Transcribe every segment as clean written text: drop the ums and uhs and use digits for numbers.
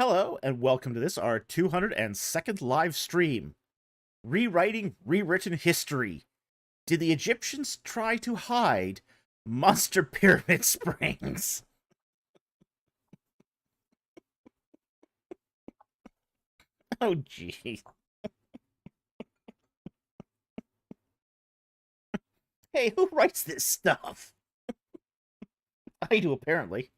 Hello, and welcome to this, our 202nd live stream. Rewriting Rewritten History. Did the Egyptians try to hide Monster Pyramid Springs? Oh, jeez. Hey, who writes this stuff? I do, apparently.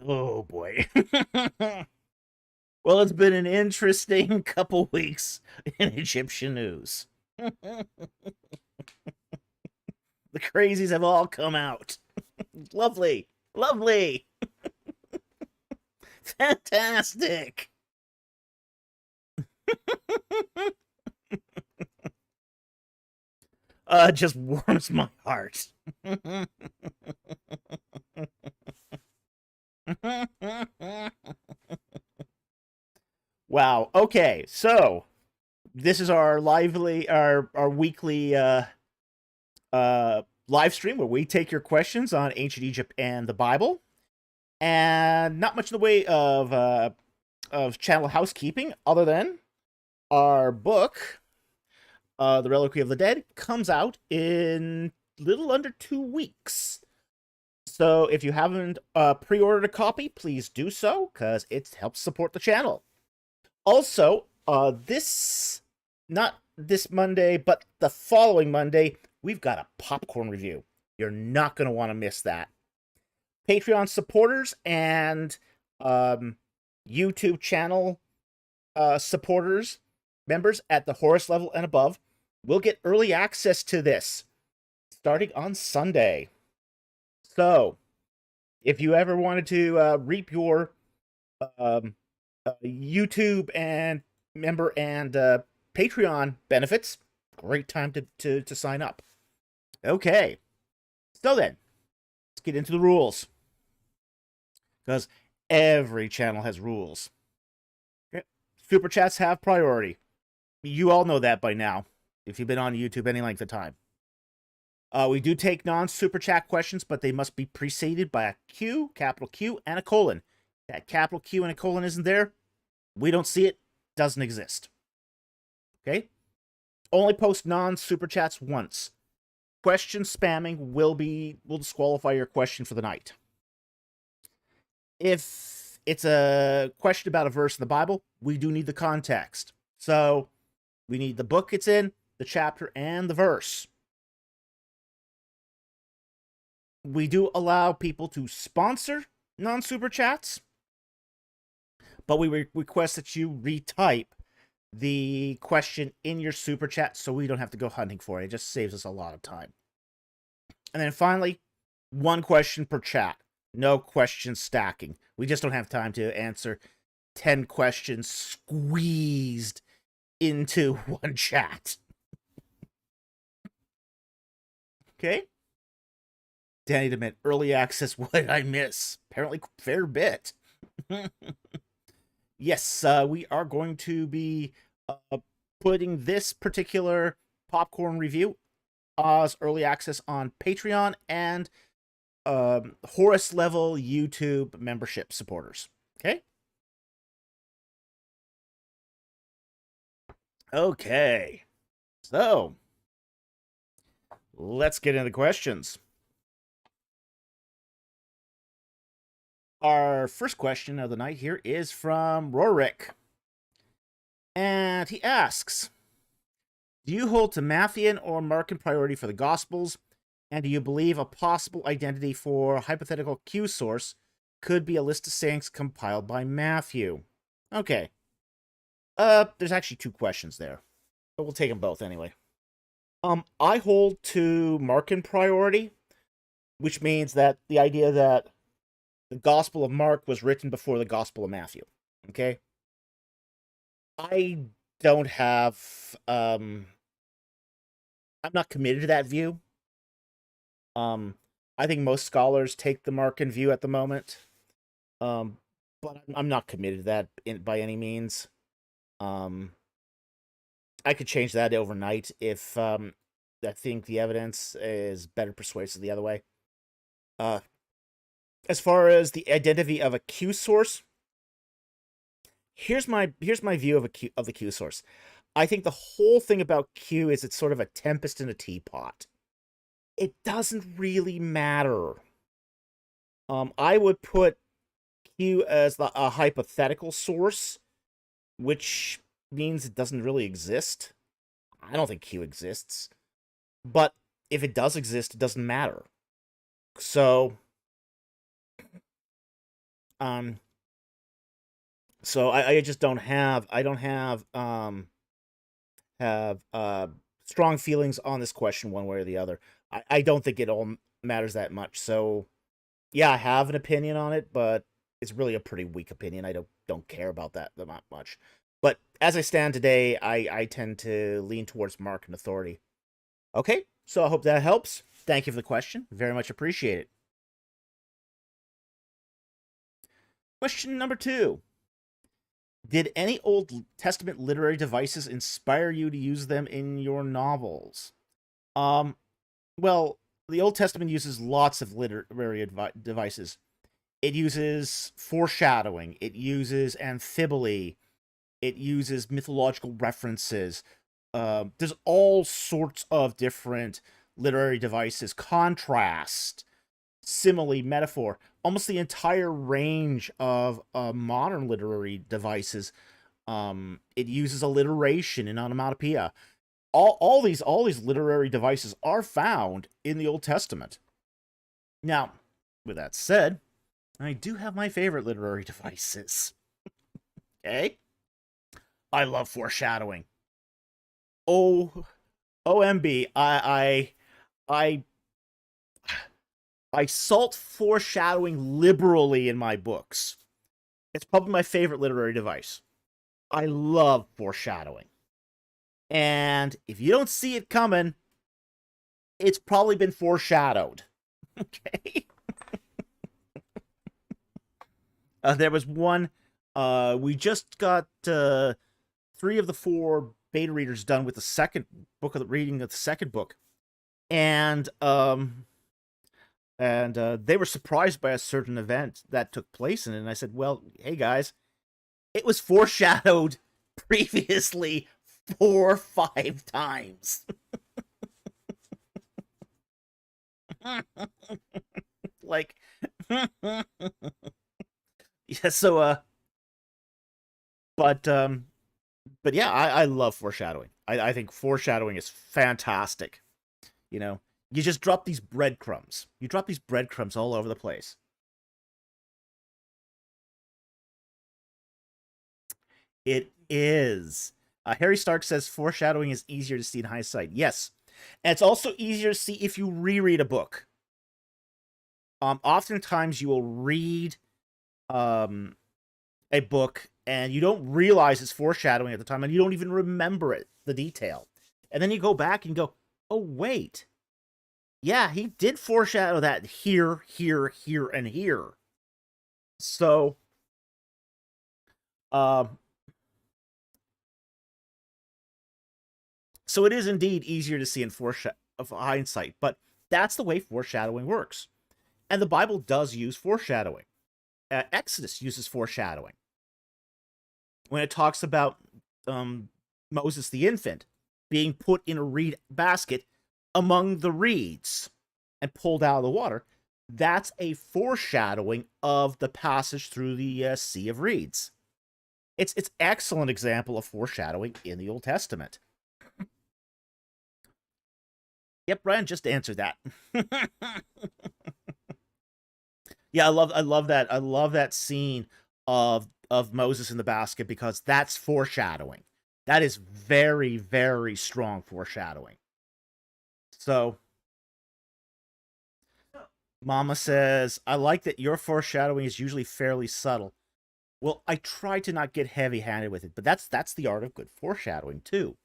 Oh, boy. Well, it's been an interesting couple weeks in Egyptian news. The crazies have all come out. Lovely. Lovely. Fantastic. Just warms my heart. Wow. Okay, so this is our weekly live stream where we take your questions on ancient Egypt and the Bible, and not much in the way of channel housekeeping other than our book, The Reliquary of the Dead, comes out in little under 2 weeks. So if you haven't pre-ordered a copy, please do so, because it helps support the channel. Also, not this Monday, but the following Monday, we've got a popcorn review. You're not going to want to miss that. Patreon supporters and YouTube channel supporters, members at the Horus level and above, will get early access to this starting on Sunday. So, if you ever wanted to reap your YouTube and member and Patreon benefits, great time to sign up. Okay, so then, let's get into the rules. Because every channel has rules. Okay. Super chats have priority. You all know that by now, if you've been on YouTube any length of time. We do take non-super chat questions, but they must be preceded by a Q, capital Q, and a colon. That capital Q and a colon isn't there, we don't see it, doesn't exist. Okay? Only post non-super chats once. Question spamming will disqualify your question for the night. If it's a question about a verse in the Bible, we do need the context. So, we need the book it's in, the chapter, and the verse. We do allow people to sponsor non-super chats, but we request that you retype the question in your super chat so we don't have to go hunting for it. It just saves us a lot of time. And then finally, one question per chat. No question stacking. We just don't have time to answer 10 questions squeezed into one chat. Okay? Danny Dement, early access, what did I miss? Apparently, fair bit. Yes, we are going to be putting this particular popcorn review as early access on Patreon and Horus level YouTube membership supporters. Okay? Okay. So, let's get into the questions. Our first question of the night here is from Rorik. And he asks, do you hold to Matthean or Markan priority for the Gospels? And do you believe a possible identity for a hypothetical Q source could be a list of sayings compiled by Matthew? Okay. There's actually 2 questions there, but we'll take them both anyway. I hold to Markan priority, which means that the idea that the Gospel of Mark was written before the Gospel of Matthew. Okay? I don't have, I'm not committed to that view. I think most scholars take the Markan view at the moment. But I'm not committed to that by any means. I could change that overnight if I think the evidence is better persuasive the other way. As far as the identity of a Q source, here's my view of the Q source. I think the whole thing about Q is it's sort of a tempest in a teapot. It doesn't really matter. I would put Q as a hypothetical source, which means it doesn't really exist. I don't think Q exists. But if it does exist, it doesn't matter. So, I just don't have strong feelings on this question one way or the other. I don't think it all matters that much. So, yeah, I have an opinion on it, but it's really a pretty weak opinion. I don't care about that much. But as I stand today, I tend to lean towards mark and authority. Okay, so I hope that helps. Thank you for the question. Very much appreciate it. Question number 2. Did any Old Testament literary devices inspire you to use them in your novels? Well, the Old Testament uses lots of literary devices. It uses foreshadowing. It uses amphibole. It uses mythological references. There's all sorts of different literary devices. Contrast, simile, metaphor. Almost the entire range of modern literary devices. It uses alliteration and onomatopoeia. All these literary devices are found in the Old Testament. Now, with that said, I do have my favorite literary devices. Okay? I love foreshadowing. Oh, OMB, I salt foreshadowing liberally in my books. It's probably my favorite literary device. I love foreshadowing. And if you don't see it coming, it's probably been foreshadowed. Okay? There was one, we just got 3 of the 4 beta readers done with the second book of the reading of the second book. And they were surprised by a certain event that took place in it. And I said, well, hey guys, it was foreshadowed previously 4 or 5 times. Like, yeah, so, but yeah, I love foreshadowing. I think foreshadowing is fantastic. You know, you just drop these breadcrumbs. You drop these breadcrumbs all over the place. It is. Harry Stark says foreshadowing is easier to see in hindsight. Yes. And it's also easier to see if you reread a book. Oftentimes you will read a book and you don't realize it's foreshadowing at the time and you don't even remember it, the detail. And then you go back and go, oh, wait. Yeah, he did foreshadow that here, here, here, and here. So, so it is indeed easier to see in hindsight, but that's the way foreshadowing works. And the Bible does use foreshadowing. Exodus uses foreshadowing. When it talks about Moses the infant being put in a reed basket among the reeds and pulled out of the water, that's a foreshadowing of the passage through the Sea of Reeds. It's excellent example of foreshadowing in the Old Testament. Yep, Brian just answered that. Yeah, I love that. I love that scene of Moses in the basket because that's foreshadowing. That is very, very strong foreshadowing. So, Mama says, I like that your foreshadowing is usually fairly subtle. Well, I try to not get heavy-handed with it, but that's the art of good foreshadowing too.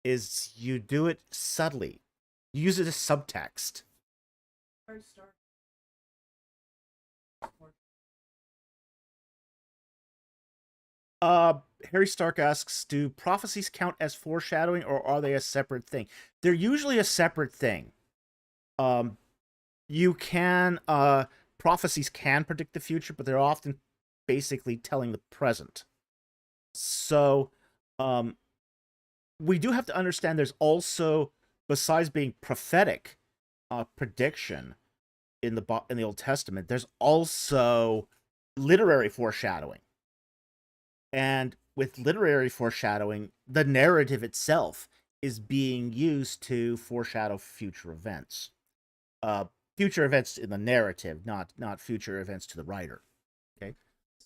Is you do it subtly. You use it as subtext. Harry Stark asks, do prophecies count as foreshadowing or are they a separate thing? they're usually a separate thing. Um, you can prophecies can predict the future, but they're often basically telling the present. So, um, we do have to understand there's also, besides being prophetic prediction in the Old Testament, there's also literary foreshadowing. And with literary foreshadowing, the narrative itself is being used to foreshadow future events. Uh, Future events in the narrative, not future events to the writer. Okay,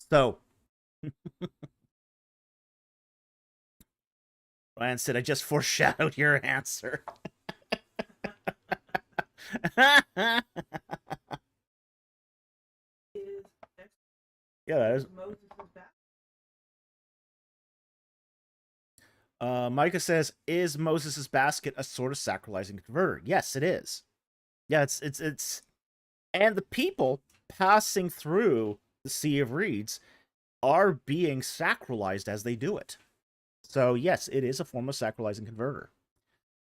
so Ryan said, "I just foreshadowed your answer." Yeah, that is. Micah says, "Is Moses' basket a sort of sacralizing converter?" Yes, it is. Yeah, it's, and the people passing through the Sea of Reeds are being sacralized as they do it. So yes, it is a form of sacralizing converter.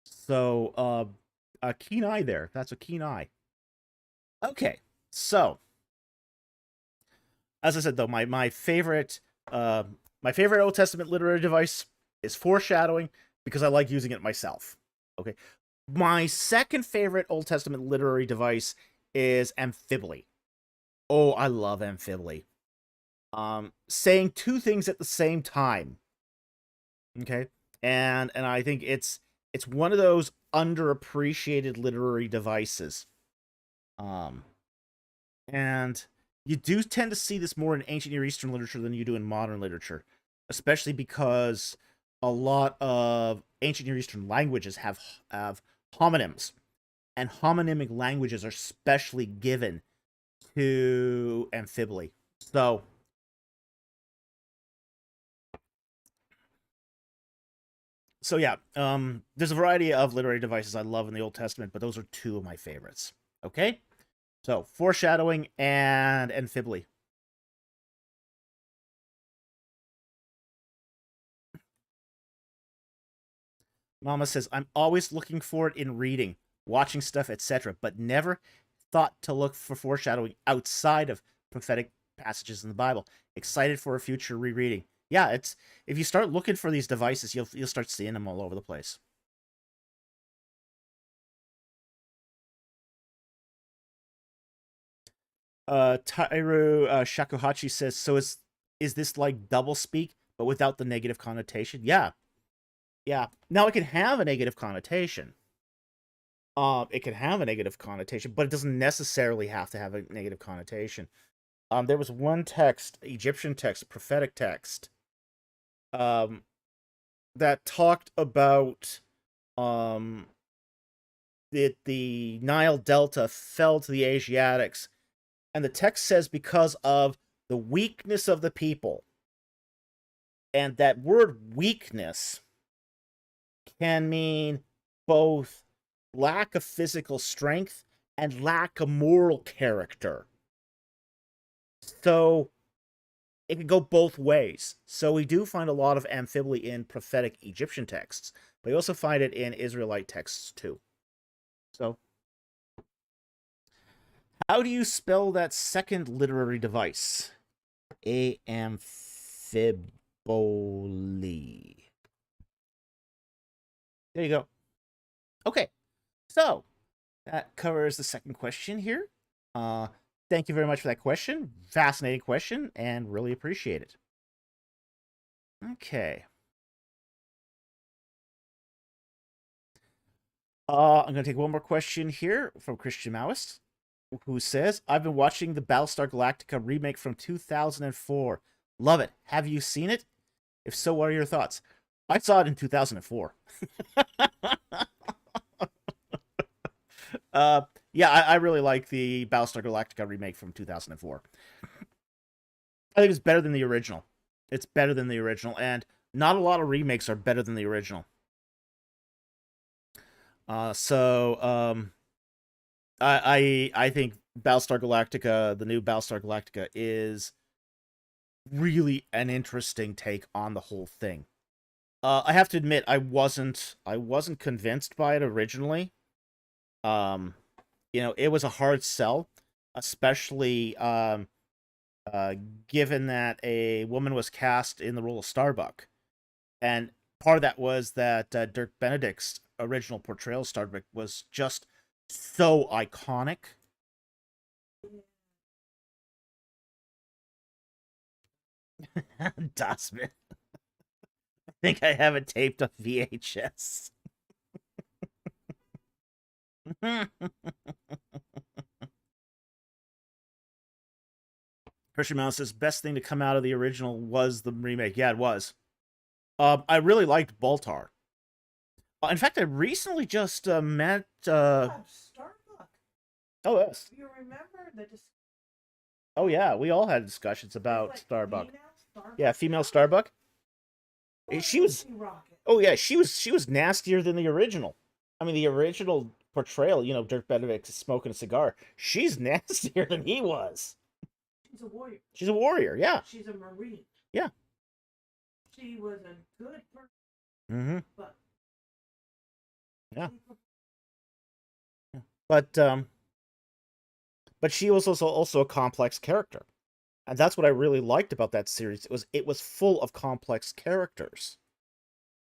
So a keen eye there. That's a keen eye. Okay, so as I said though, my favorite Old Testament literary device is foreshadowing because I like using it myself. Okay, my second favorite Old Testament literary device is amphibly. Oh, I love amphibly. Saying two things at the same time. Okay, and I think it's one of those underappreciated literary devices. Um, and you do tend to see this more in ancient Near Eastern literature than you do in modern literature, especially because a lot of ancient Near Eastern languages have homonyms, and homonymic languages are specially given to amphibly. So yeah, there's a variety of literary devices I love in the Old Testament, but those are two of my favorites. Okay, so foreshadowing and amphibly. Mama says, I'm always looking for it in reading, watching stuff, etc., but never thought to look for foreshadowing outside of prophetic passages in the Bible. Excited for a future rereading. Yeah, it's if you start looking for these devices, you'll start seeing them all over the place. Tairu Shakuhachi says, so is this like double speak, but without the negative connotation? Yeah, yeah. Now it can have a negative connotation. It can have a negative connotation, but it doesn't necessarily have to have a negative connotation. There was one text, Egyptian text, prophetic text, um, that talked about the Nile Delta fell to the Asiatics, and the text says because of the weakness of the people, and that word weakness can mean both lack of physical strength and lack of moral character. So it could go both ways. So we do find a lot of amphibly in prophetic Egyptian texts, but we also find it in Israelite texts too. So, how do you spell that second literary device? Amphibole. There you go. Okay, so that covers the second question here. Thank you very much for that question. Fascinating question, and really appreciate it. Okay. I'm going to take one more question here from Christian Maoist, who says, I've been watching the Battlestar Galactica remake from 2004. Love it. Have you seen it? If so, what are your thoughts? I saw it in 2004. uh, yeah, I really like the Battlestar Galactica remake from 2004. I think it's better than the original. It's better than the original, and not a lot of remakes are better than the original. So I think Battlestar Galactica, the new Battlestar Galactica, is really an interesting take on the whole thing. I have to admit, I wasn't convinced by it originally. You know, it was a hard sell, especially uh, given that a woman was cast in the role of Starbuck, and part of that was that Dirk Benedict's original portrayal of Starbuck was just so iconic. Dosman. I think I have it taped on VHS. Christian Mouse says best thing to come out of the original was the remake. Yeah, it was. I really liked Baltar. In fact, I recently just met. Starbuck. Oh yes. You remember the? Oh yeah, we all had discussions about like Starbuck. Starbuck. Yeah, female Starbuck. She was. Rocket. Oh yeah, she was nastier than the original. I mean, the original portrayal, you know, Dirk Benedict smoking a cigar. She's nastier than he was. She's a warrior. She's a warrior. Yeah. She's a Marine. Yeah. She was a good person. Mm-hmm. But. Yeah. But she was also a complex character, and that's what I really liked about that series. It was full of complex characters.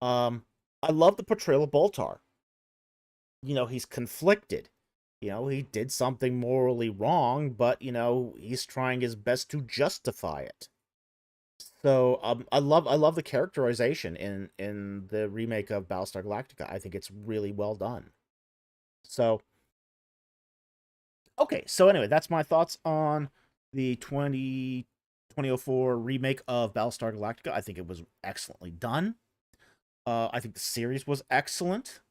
I love the portrayal of Baltar. You know, he's conflicted. You know, he did something morally wrong, but you know, he's trying his best to justify it. So, I love the characterization in the remake of Battlestar Galactica. I think it's really well done. So, okay, so anyway, that's my thoughts on the 2004 remake of Battlestar Galactica. I think it was excellently done. I think the series was excellent,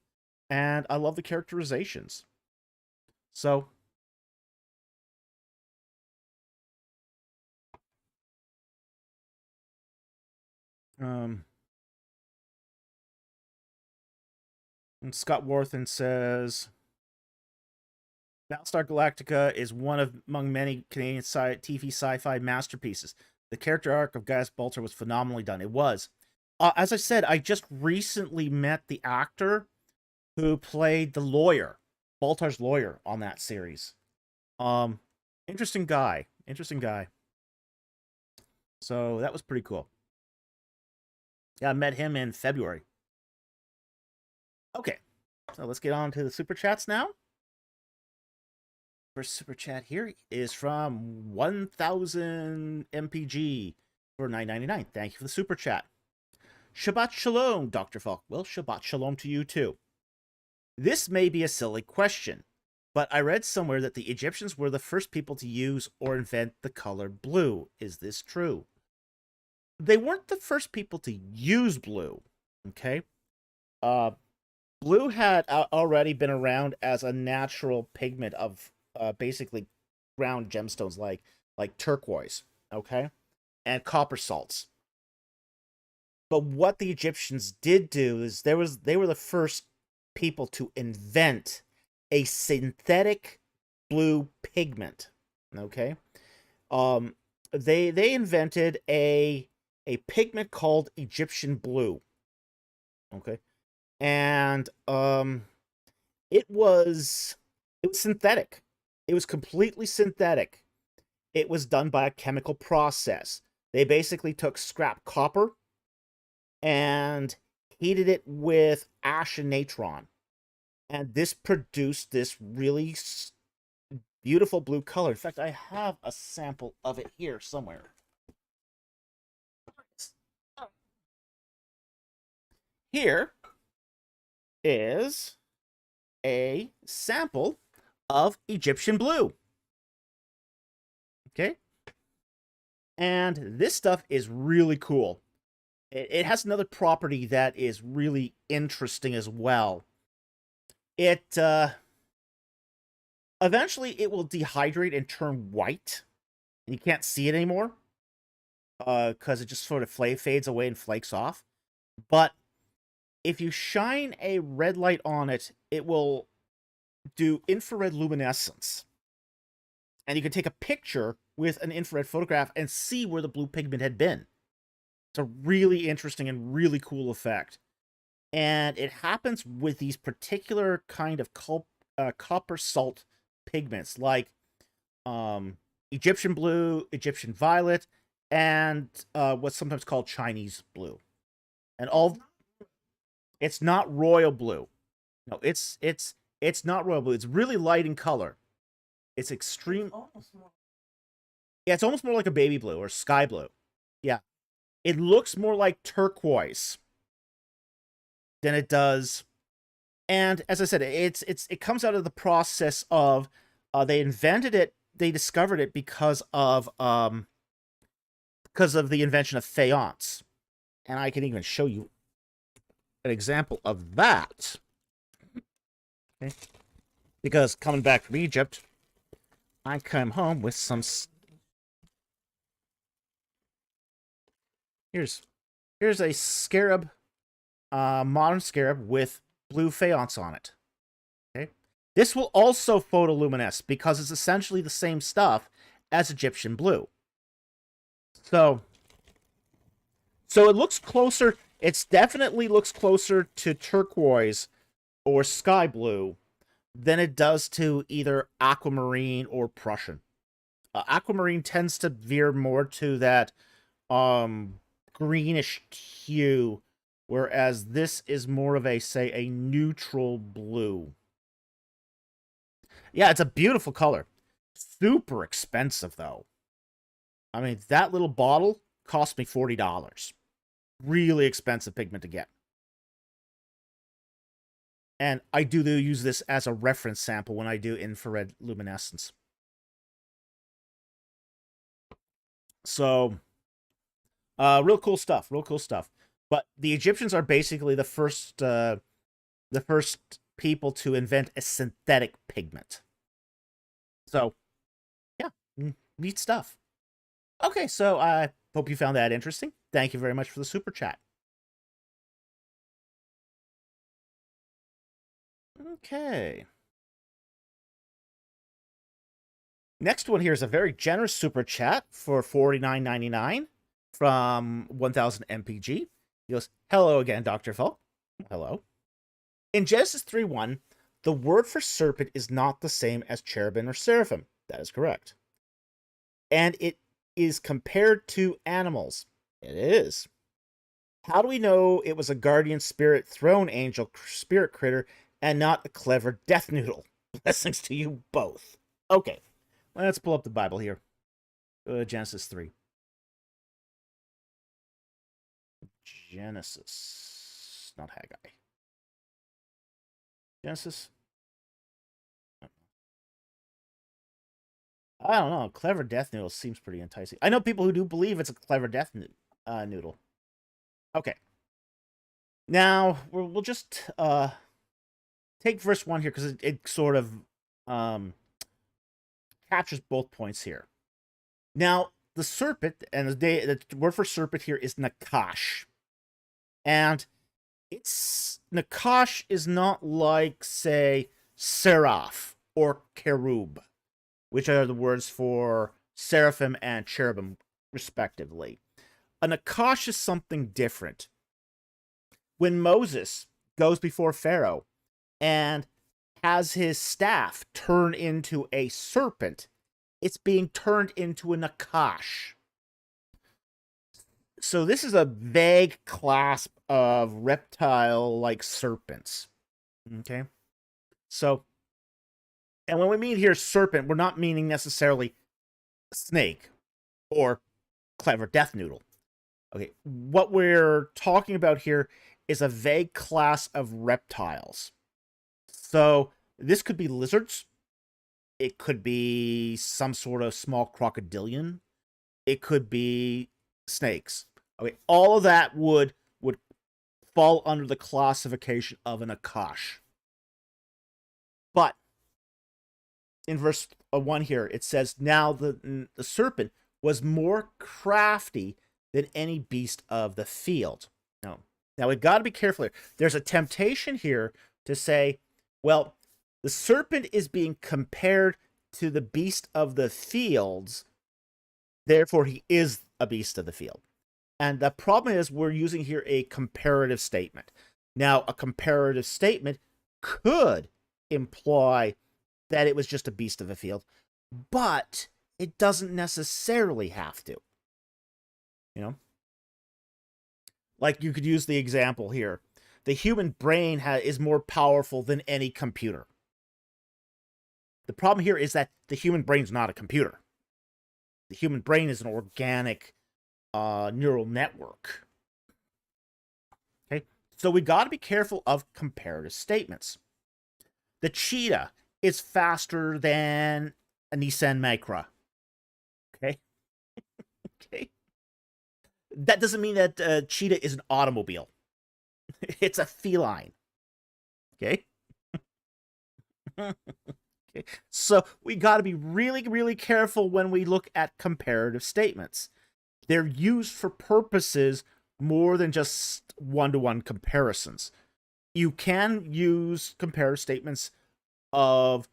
and I love the characterizations. So, and Scott Warthen says Battlestar Galactica is one of among many Canadian TV sci-fi masterpieces. The character arc of Gaius Baltar was phenomenally done. It was. As I said, I just recently met the actor who played the lawyer, Baltar's lawyer on that series. Interesting guy. Interesting guy. So that was pretty cool. Yeah, I met him in February. Okay, so let's get on to the super chats now. First super chat here is from 1000 MPG for $9.99. Thank you for the super chat. Shabbat Shalom, Dr. Falk. Well, Shabbat Shalom to you too. This may be a silly question, but I read somewhere that the Egyptians were the first people to use or invent the color blue. Is this true? They weren't the first people to use blue, okay? Blue had already been around as a natural pigment of basically ground gemstones like turquoise, okay? And copper salts. But what the Egyptians did do is they were the first people to invent a synthetic blue pigment. Okay, they invented a pigment called Egyptian blue. Okay, and it was synthetic. It was completely synthetic. It was done by a chemical process. They basically took scrap copper and heated it with ash and natron. And this produced this really beautiful blue color. In fact, I have a sample of it here somewhere. Here is a sample of Egyptian blue. Okay? And this stuff is really cool. It has another property that is really interesting as well. It eventually it will dehydrate and turn white. You can't see it anymore because it just sort of fades away and flakes off. But if you shine a red light on it, it will do infrared luminescence. And you can take a picture with an infrared photograph and see where the blue pigment had been. It's a really interesting and really cool effect. And it happens with these particular kind of copper salt pigments, like Egyptian blue, Egyptian violet, and what's sometimes called Chinese blue. And all it's not royal blue. No, it's not royal blue. It's really light in color. It's extreme. Almost more. Yeah, it's almost more like a baby blue or sky blue. Yeah, it looks more like turquoise than it does. And as I said, it comes out of the process of they invented it, they discovered it because of the invention of faience. And I can even show you an example of that. Okay. Because coming back from Egypt, I come home with some. Here's a scarab, modern scarab with blue faience on it. Okay, this will also photoluminesce because it's essentially the same stuff as Egyptian blue. So it looks closer. It definitely looks closer to turquoise or sky blue than it does to either aquamarine or Prussian. Aquamarine tends to veer more to that greenish hue, whereas this is more of a neutral blue. Yeah, it's a beautiful color. Super expensive, though. I mean, that little bottle cost me $40. Really expensive pigment to get. And I do use this as a reference sample when I do infrared luminescence. So, real cool stuff. Real cool stuff. But the Egyptians are basically the first people to invent a synthetic pigment. So, yeah, neat stuff. Okay, so I hope you found that interesting. Thank you very much for the super chat. Okay. Next one here is a very generous super chat for $49.99 from 1000 MPG. He goes, hello again, Dr. Falk. Hello. In Genesis 3:1, the word for serpent is not the same as cherubim or seraphim. That is correct. And it is compared to animals. It is. How do we know it was a guardian spirit throne angel spirit critter and not a clever death noodle? Blessings to you both. Okay, let's pull up the Bible here. Genesis 3. Genesis. Not Haggai. Genesis. I don't know. Clever death noodle seems pretty enticing. I know people who do believe it's a clever death noodle. Okay. Now, we'll just take verse 1 here because it sort of captures both points here. Now, the serpent, and the word for serpent here is nakash. And nakash is not like, say, seraph or cherub, which are the words for seraphim and cherubim, respectively. A nakash is something different. When Moses goes before Pharaoh and has his staff turn into a serpent, it's being turned into a nakash. So this is a vague class of reptile-like serpents. Okay? So, and when we mean here serpent, we're not meaning necessarily snake or clever death noodle. Okay, what we're talking about here is a vague class of reptiles. So this could be lizards. It could be some sort of small crocodilian. It could be snakes. Okay, all of that would fall under the classification of an akash. But in verse 1 here, it says, now the serpent was more crafty than any beast of the field. Now we've got to be careful here. There's a temptation here to say, well, the serpent is being compared to the beast of the fields, therefore he is a beast of the field. And the problem is we're using here a comparative statement. Now, a comparative statement could imply that it was just a beast of the field, but it doesn't necessarily have to. You know? Like you could use the example here. The human brain is more powerful than any computer. The problem here is that the human brain's not a computer. The human brain is an organic neural network. Okay, so we got to be careful of comparative statements. The cheetah is faster than a Nissan Micra. Okay, okay. That doesn't mean that cheetah is an automobile. It's a feline. Okay. Okay. So we got to be really, really careful when we look at comparative statements. They're used for purposes more than just one-to-one comparisons. You can use comparative statements of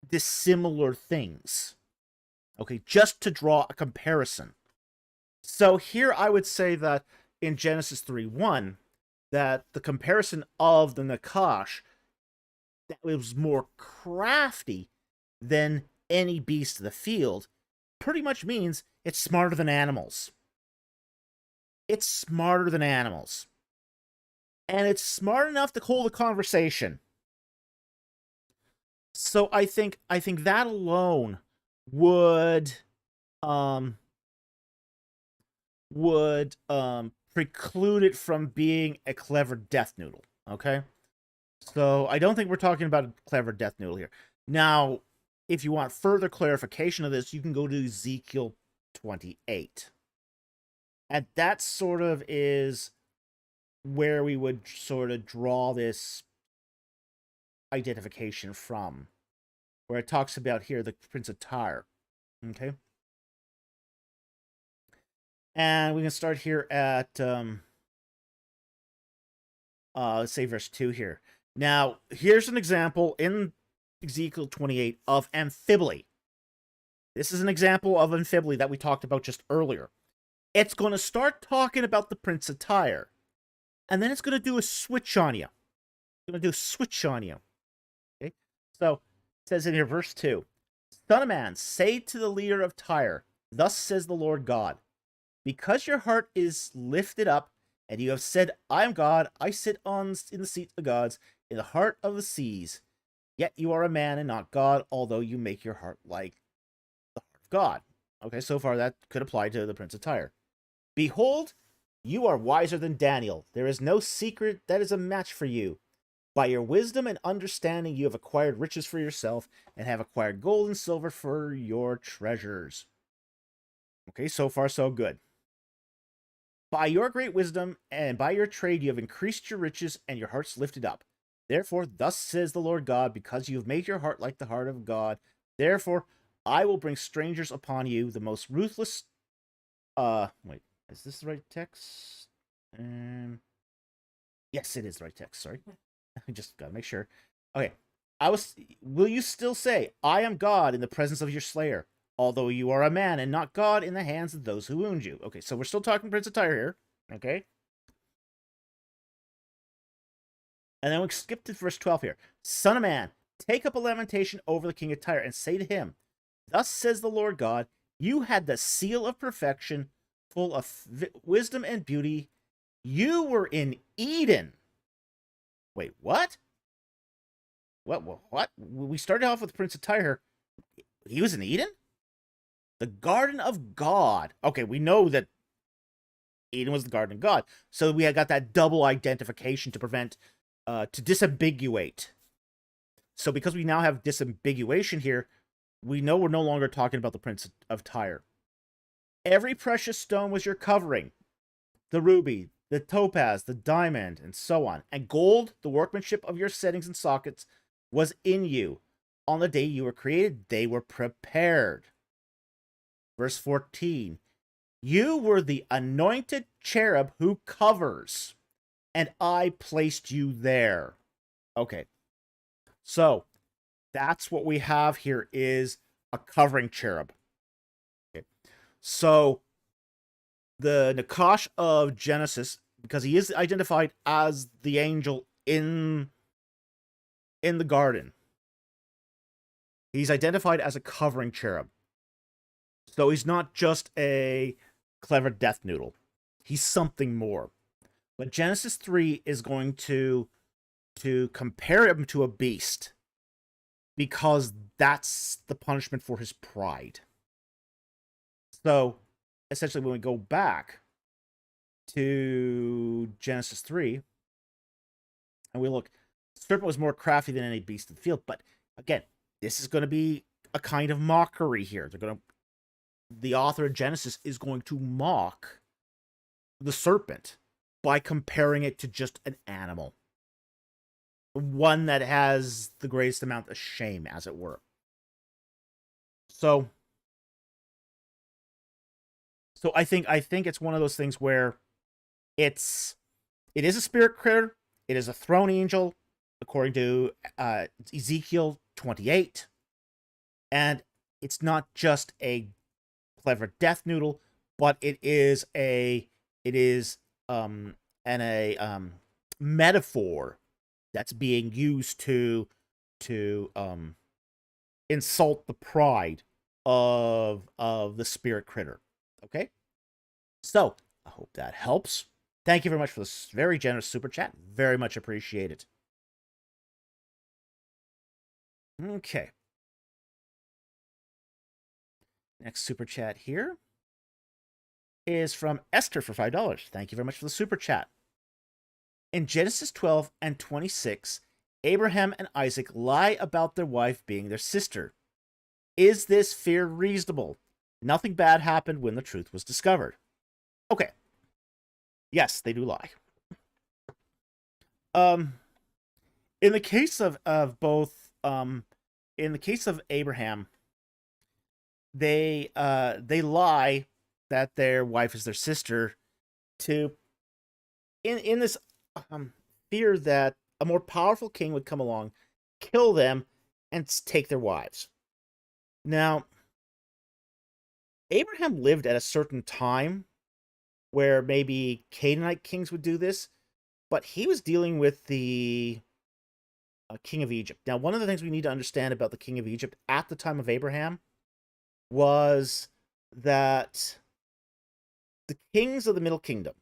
dissimilar things. Okay, just to draw a comparison. So here I would say that in Genesis 3:1, that the comparison of the Nakash, that was more crafty than any beast of the field, pretty much means it's smarter than animals. It's smarter than animals. And it's smart enough to hold a conversation. So I think that alone would preclude it from being a clever death noodle. Okay? So I don't think we're talking about a clever death noodle here. Now, if you want further clarification of this, you can go to Ezekiel 28. And that sort of is where we would sort of draw this identification from. Where it talks about here the Prince of Tyre. Okay? And we can start here at, let's say verse 2 here. Now, here's an example in Ezekiel 28 of amphibly. This is an example of amphibly that we talked about just earlier. It's going to start talking about the Prince of Tyre. And then it's going to do a switch on you. It's going to do a switch on you. Okay? So, it says in here, verse 2. Son of man, say to the leader of Tyre, thus says the Lord God, because your heart is lifted up, and you have said, I am God, I sit in the seat of gods, in the heart of the seas. Yet you are a man and not God, although you make your heart like the heart of God. Okay, so far that could apply to the Prince of Tyre. Behold, you are wiser than Daniel. There is no secret that is a match for you. By your wisdom and understanding you have acquired riches for yourself, and have acquired gold and silver for your treasures. Okay, so far so good. By your great wisdom and by your trade you have increased your riches, and your hearts lifted up. Therefore, thus says the Lord God, because you have made your heart like the heart of God, therefore I will bring strangers upon you, the most ruthless... wait, is this the right text? Yes, it is the right text, sorry. I just gotta make sure. Okay, will you still say, I am God in the presence of your slayer, although you are a man and not God in the hands of those who wound you? Okay, so we're still talking Prince of Tyre here, okay? And then we skip to verse 12 here. Son of man, take up a lamentation over the king of Tyre and say to him, thus says the Lord God, you had the seal of perfection, full of wisdom and beauty. You were in Eden. Wait, what? What? We started off with Prince of Tyre. He was in Eden? The Garden of God. Okay, we know that Eden was the Garden of God. So we had got that double identification to prevent... to disambiguate. So because we now have disambiguation here, we know we're no longer talking about the Prince of Tyre. Every precious stone was your covering. The ruby, the topaz, the diamond, and so on. And gold, the workmanship of your settings and sockets, was in you. On the day you were created, they were prepared. Verse 14. You were the anointed cherub who covers, and I placed you there. Okay. So, that's what we have here is a covering cherub. Okay. So, the Nakash of Genesis, because he is identified as the angel in the garden. He's identified as a covering cherub. So he's not just a clever death noodle. He's something more. But Genesis 3 is going to compare him to a beast, because that's the punishment for his pride. So, essentially, when we go back to Genesis 3, and we look, the serpent was more crafty than any beast of the field. But, again, this is going to be a kind of mockery here. The author of Genesis is going to mock the serpent by comparing it to just an animal. One that has the greatest amount of shame, as it were. So I think it's one of those things where it is a spirit critter, it is a throne angel, according to Ezekiel 28, and it's not just a clever death noodle, but it is a metaphor that's being used to insult the pride of the spirit critter. Okay? So, I hope that helps. Thank you very much for this very generous super chat. Very much appreciated. Okay. Next super chat here is from Esther for $5. Thank you very much for the super chat. In Genesis 12 and 26, Abraham and Isaac lie about their wife being their sister. Is this fear reasonable? Nothing bad happened when the truth was discovered. Okay. Yes, they do lie. In the case of both, in the case of Abraham, they lie that their wife is their sister to in this fear that a more powerful king would come along, kill them, and take their wives. Now, Abraham lived at a certain time where maybe Canaanite kings would do this, but he was dealing with the king of Egypt. Now, one of the things we need to understand about the king of Egypt at the time of Abraham was that the kings of the Middle Kingdom,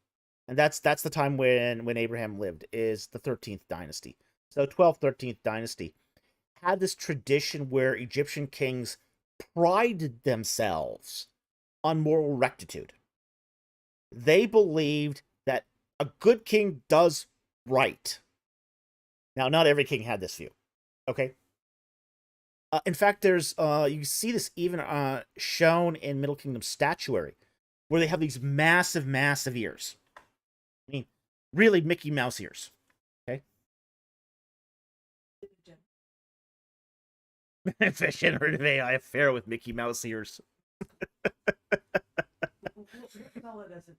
and that's the time when Abraham lived, is the 13th dynasty. So 12th, 13th dynasty had this tradition where Egyptian kings prided themselves on moral rectitude. They believed that a good king does right. Now, not every king had this view, okay? In fact, there's you see this even shown in Middle Kingdom statuary, where they have these massive, massive ears. I mean, really Mickey Mouse ears, okay? Fish generative AI affair with Mickey Mouse ears. We'll call it as a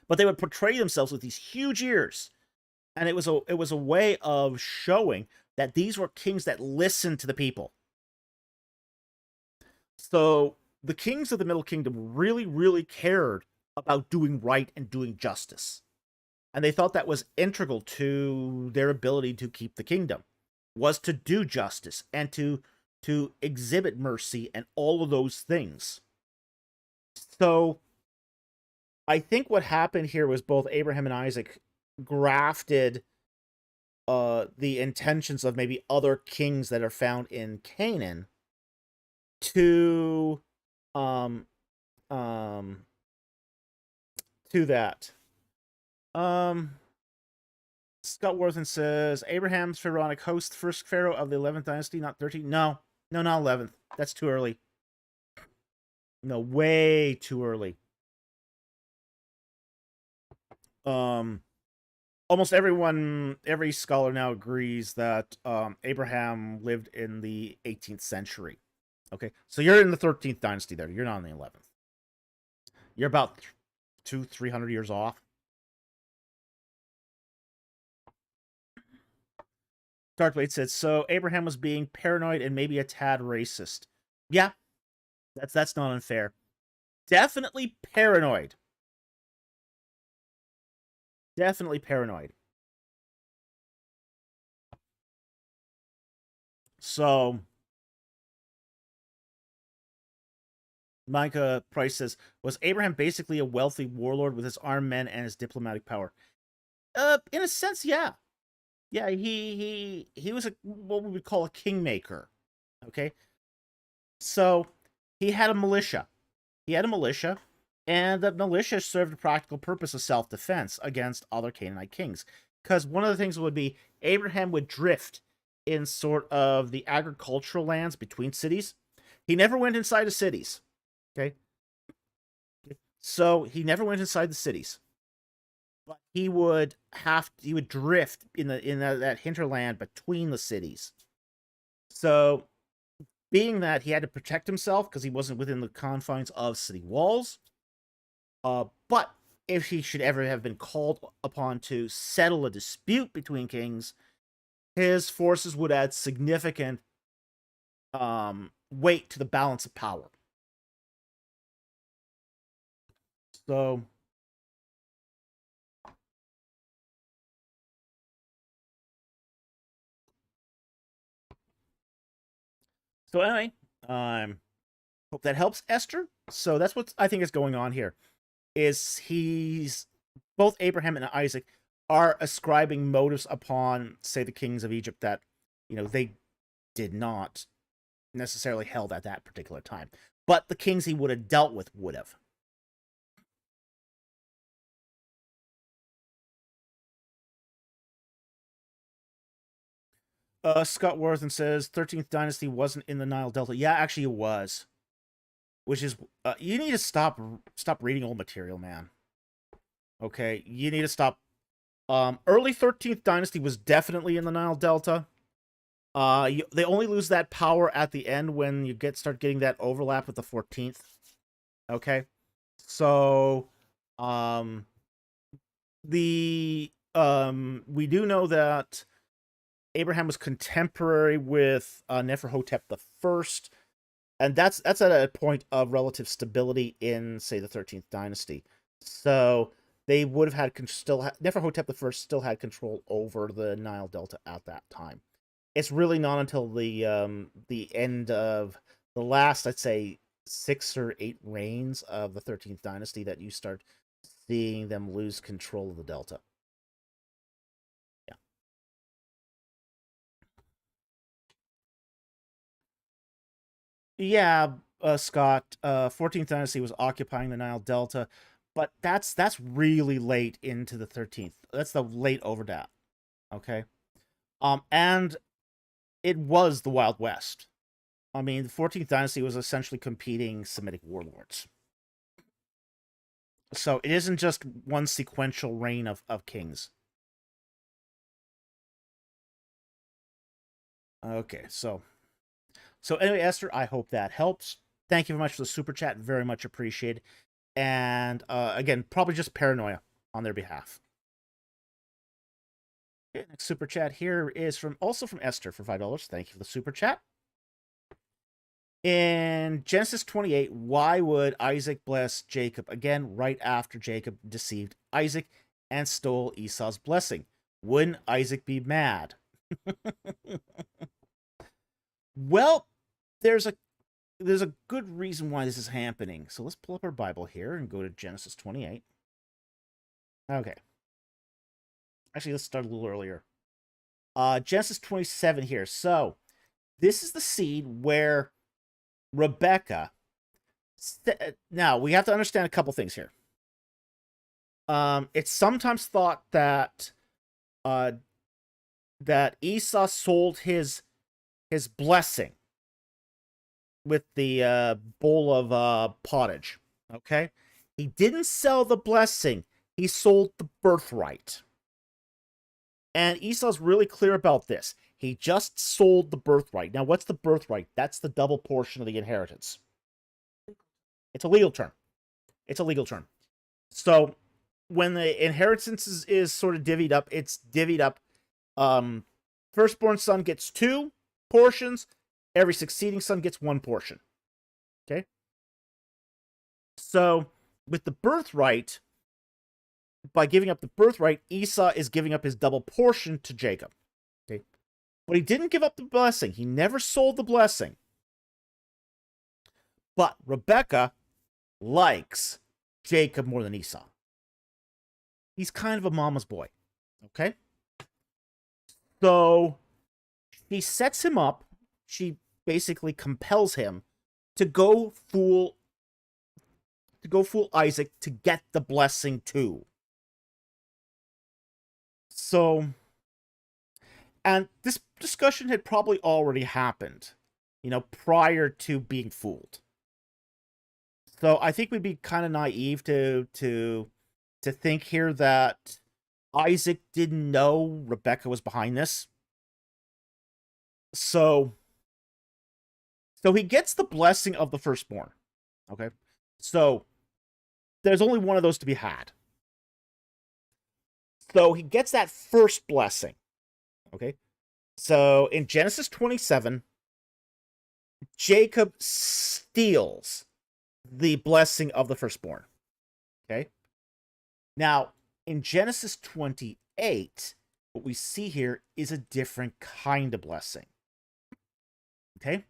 But they would portray themselves with these huge ears, and it was a way of showing that these were kings that listened to the people. So the kings of the Middle Kingdom really, really cared about doing right and doing justice, and they thought that was integral to their ability to keep the kingdom, was to do justice and to exhibit mercy and all of those things. So I think what happened here was both Abraham and Isaac grafted the intentions of maybe other kings that are found in Canaan to that. Scott Worthen says Abraham's pharaonic host, first pharaoh of the 11th dynasty, not 13. No, not 11th. That's too early. No, way too early. Almost every scholar now agrees that Abraham lived in the 18th century. Okay, so you're in the 13th dynasty there. You're not in the 11th. You're about 200-300 years off. Darkblade said, so Abraham was being paranoid and maybe a tad racist. Yeah, that's not unfair. definitely paranoid. Definitely paranoid. So, Micah Price says, was Abraham basically a wealthy warlord with his armed men and his diplomatic power? In a sense, yeah. Yeah, he was what we would call a kingmaker. Okay? So, he had a militia. And the militia served a practical purpose of self-defense against other Canaanite kings. Because one of the things would be Abraham would drift in sort of the agricultural lands between cities. He never went inside the cities. Okay? So he never went inside the cities. But he would drift in that hinterland between the cities. So being that he had to protect himself because he wasn't within the confines of city walls, but if he should ever have been called upon to settle a dispute between kings, his forces would add significant weight to the balance of power. So anyway, hope that helps, Esther. So that's what I think is going on here. Is he's both Abraham and Isaac are ascribing motives upon, say, the kings of Egypt that, they did not necessarily held at that particular time. But the kings he would have dealt with would have. Scott Worthen says 13th dynasty wasn't in the Nile Delta. Yeah, actually it was. Which is, you need to stop reading old material, man. Okay, you need to stop. Early 13th dynasty was definitely in the Nile Delta. They only lose that power at the end when you start getting that overlap with the 14th. Okay, so we do know that Abraham was contemporary with Neferhotep the First, and that's at a point of relative stability in, say, the 13th dynasty. So they would have had Neferhotep the First still had control over the Nile Delta at that time. It's really not until the end of the last, I'd say, 6 or 8 reigns of the 13th dynasty that you start seeing them lose control of the Delta. Yeah, Scott. 14th dynasty was occupying the Nile Delta, but that's really late into the 13th. That's the late overlap. Okay, and it was the Wild West. I mean, the 14th dynasty was essentially competing Semitic warlords. So it isn't just one sequential reign of kings. Okay, so anyway, Esther, I hope that helps. Thank you very much for the super chat. Very much appreciated. And again, probably just paranoia on their behalf. Okay, next super chat here is from Esther for $5. Thank you for the super chat. In Genesis 28, why would Isaac bless Jacob again right after Jacob deceived Isaac and stole Esau's blessing? Wouldn't Isaac be mad? Well, there's a good reason why this is happening. So let's pull up our Bible here and go to Genesis 28. Okay. Actually, let's start a little earlier. Genesis 27 here. So this is the scene where Rebecca. Now we have to understand a couple things here. It's sometimes thought that Esau sold his blessing with the bowl of pottage. Okay, he didn't sell the blessing; he sold the birthright. And Esau's really clear about this. He just sold the birthright. Now, what's the birthright? That's the double portion of the inheritance. It's a legal term. So, when the inheritance is sort of divvied up, it's divvied up. Firstborn son gets 2 portions. Every succeeding son gets 1 portion. Okay? So, with the birthright, by giving up the birthright, Esau is giving up his double portion to Jacob. Okay? But he didn't give up the blessing. He never sold the blessing. But Rebekah likes Jacob more than Esau. He's kind of a mama's boy. Okay? So, she sets him up. She basically compels him to go fool Isaac to get the blessing too. So, and this discussion had probably already happened, prior to being fooled. So I think we'd be kind of naive to think here that Isaac didn't know Rebekah was behind this. So he gets the blessing of the firstborn. Okay? So there's only one of those to be had. So he gets that first blessing. Okay? So in Genesis 27, Jacob steals the blessing of the firstborn. Okay? Now, in Genesis 28, what we see here is a different kind of blessing. Okay?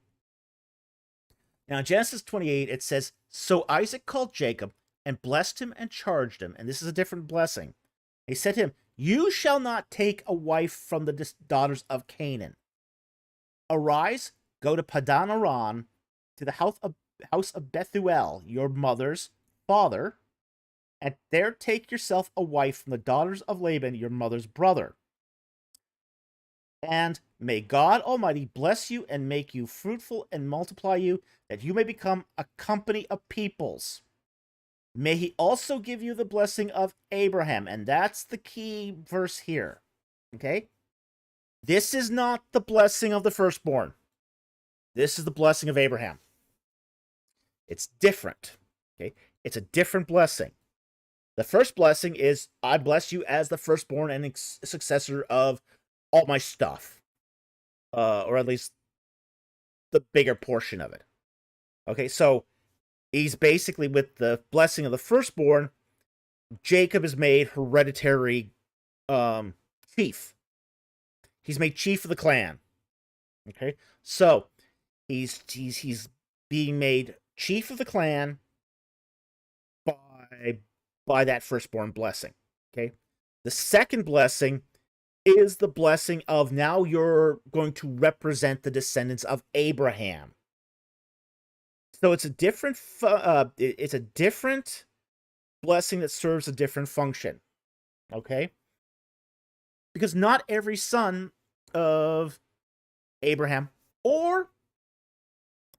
Now, in Genesis 28, it says, "So Isaac called Jacob and blessed him and charged him," and this is a different blessing. He said to him, "You shall not take a wife from the daughters of Canaan. Arise, go to Padan Aram, to the house of Bethuel, your mother's father, and there take yourself a wife from the daughters of Laban, your mother's brother. And may God Almighty bless you and make you fruitful and multiply you, that you may become a company of peoples. May he also give you the blessing of Abraham." And that's the key verse here. Okay? This is not the blessing of the firstborn. This is the blessing of Abraham. It's different. Okay? It's a different blessing. The first blessing is, "I bless you as the firstborn and successor of all my stuff." Or at least the bigger portion of it. Okay, so he's basically, with the blessing of the firstborn, Jacob is made hereditary chief. He's made chief of the clan. Okay, so he's being made chief of the clan by that firstborn blessing. Okay, the second blessing is the blessing of, now you're going to represent the descendants of Abraham. So it's a different blessing that serves a different function. Okay? Because not every son of Abraham or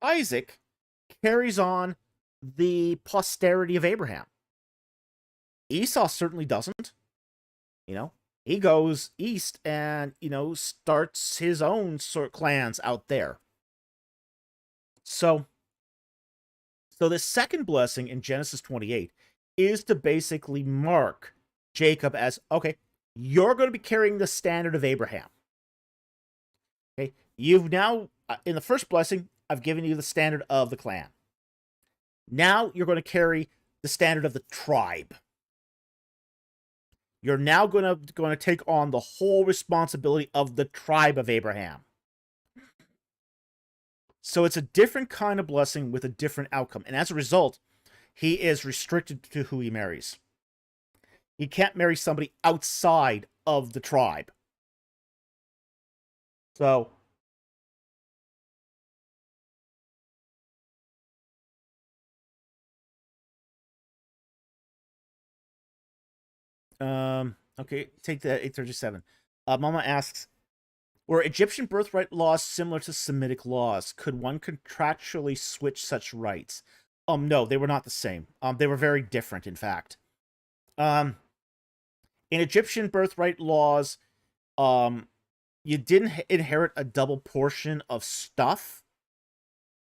Isaac carries on the posterity of Abraham. Esau certainly doesn't. He goes east and, starts his own sort of clans out there. So the second blessing in Genesis 28 is to basically mark Jacob as, okay, you're going to be carrying the standard of Abraham. Okay, you've now, in the first blessing, I've given you the standard of the clan. Now you're going to carry the standard of the tribe. You're now going to take on the whole responsibility of the tribe of Abraham. So it's a different kind of blessing with a different outcome. And as a result, he is restricted to who he marries. He can't marry somebody outside of the tribe. So okay, take the 837. Mama asks, were Egyptian birthright laws similar to Semitic laws? Could one contractually switch such rights? No, they were not the same. They were very different, in fact. In Egyptian birthright laws, you didn't inherit a double portion of stuff,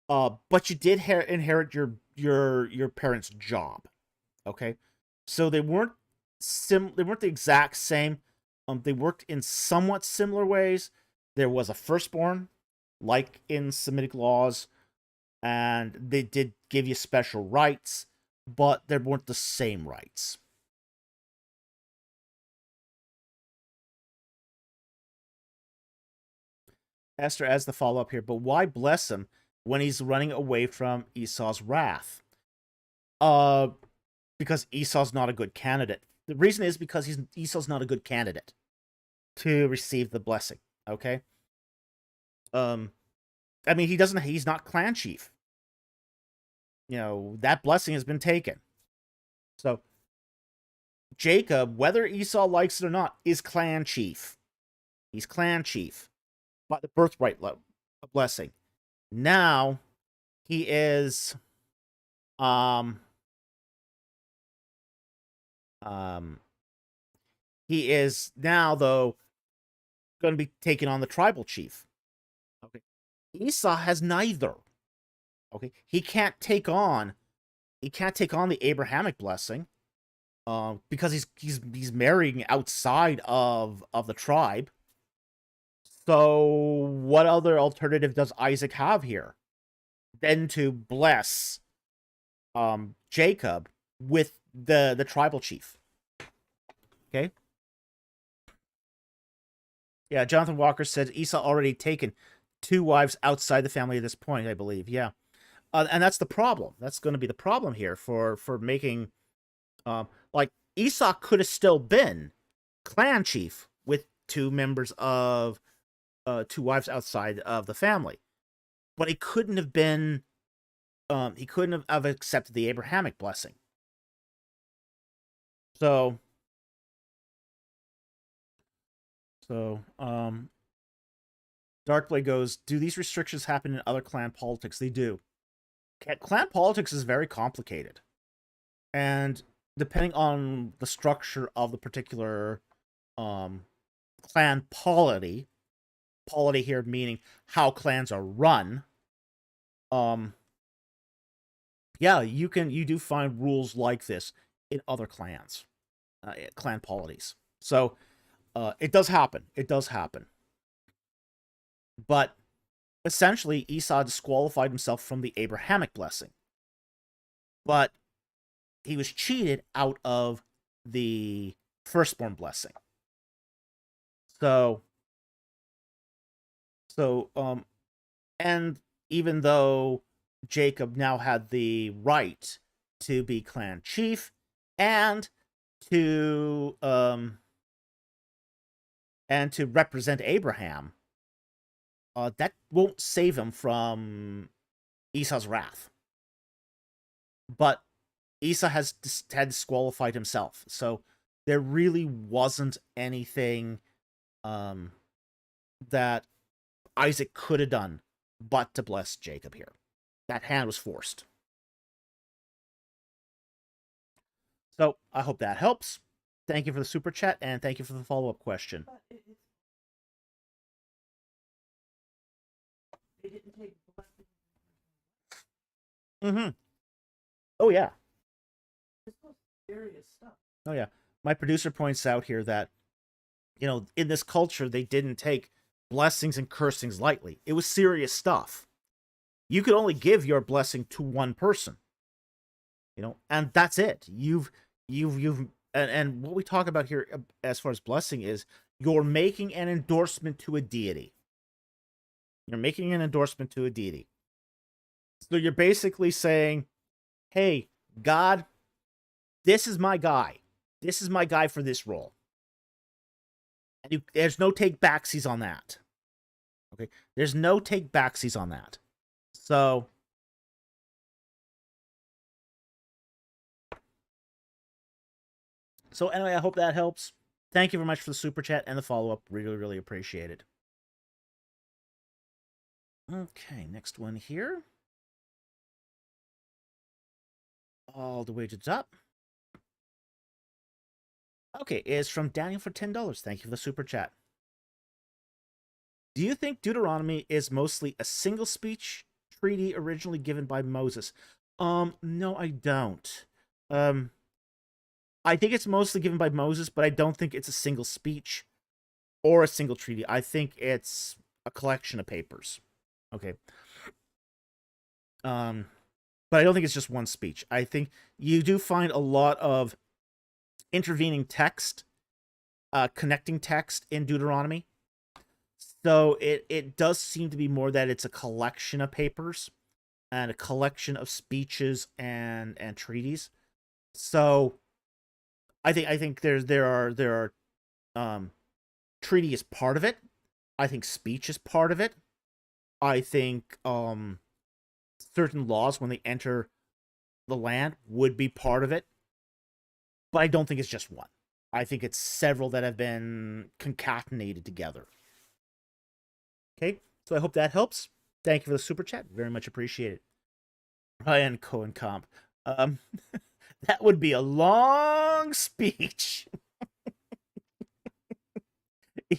but you did inherit your parents' job. Okay, so they weren't the exact same. They worked in somewhat similar ways. There was a firstborn, like in Semitic laws, and they did give you special rights, but there weren't the same rights. Esther as the follow-up here, but why bless him when he's running away from Esau's wrath? Because Esau's not a good candidate. The reason is because Esau's not a good candidate to receive the blessing. Okay. I mean, he's not clan chief. You know, that blessing has been taken. So Jacob, whether Esau likes it or not, is clan chief. He's clan chief by the birthright blessing. Now he is he is now though going to be taking on the tribal chief. Okay. Esau has neither. Okay. He can't take on the Abrahamic blessing. Because he's marrying outside of the tribe. So what other alternative does Isaac have here than to bless Jacob with the tribal chief? Okay. Yeah, Jonathan Walker said Esau already taken 2 wives outside the family at this point, I believe. Yeah. And that's the problem. That's going to be the problem here for making like Esau could have still been clan chief with 2 members of 2 wives outside of the family, but he couldn't have been he couldn't have accepted the Abrahamic blessing. So Darkblade goes, do these restrictions happen in other clan politics? They do. Clan politics is very complicated, and depending on the structure of the particular clan polity here meaning how clans are run, yeah, you do find rules like this in other clans, clan polities. So it does happen. But essentially, Esau disqualified himself from the Abrahamic blessing. But he was cheated out of the firstborn blessing. So, and even though Jacob now had the right to be clan chief and to represent Abraham, that won't save him from Esau's wrath. But Esau had disqualified himself, so there really wasn't anything that Isaac could have done but to bless Jacob here. That hand was forced. So I hope that helps. Thank you for the super chat, and thank you for the follow-up question. They didn't take blessing. Mm-hmm. Oh, yeah. This was serious stuff. Oh, yeah. My producer points out here that, you know, in this culture, they didn't take blessings and cursings lightly. It was serious stuff. You could only give your blessing to one person, you know, and that's it. And what we talk about here as far as blessing is you're making an endorsement to a deity. You're making an endorsement to a deity. So you're basically saying, hey, God, this is my guy. This is my guy for this role. And there's no take backsies on that. Okay? There's no take backsies on that. So anyway, I hope that helps. Thank you very much for the super chat and the follow-up. Really, really appreciate it. Okay, next one here. All the way to the top. Okay, is from Daniel for $10. Thank you for the super chat. Do you think Deuteronomy is mostly a single speech treaty originally given by Moses? No, I don't. I think it's mostly given by Moses, but I don't think it's a single speech or a single treaty. I think it's a collection of papers. Okay. But but I don't think it's just one speech. I think you do find a lot of intervening text, connecting text in Deuteronomy. So it does seem to be more that it's a collection of papers and a collection of speeches and treaties. So I think there are treaty is part of it. I think speech is part of it. I think certain laws when they enter the land would be part of it. But I don't think it's just one. I think it's several that have been concatenated together. Okay, so I hope that helps. Thank you for the super chat. Very much appreciated. Ryan Cohen Comp. That would be a long speech.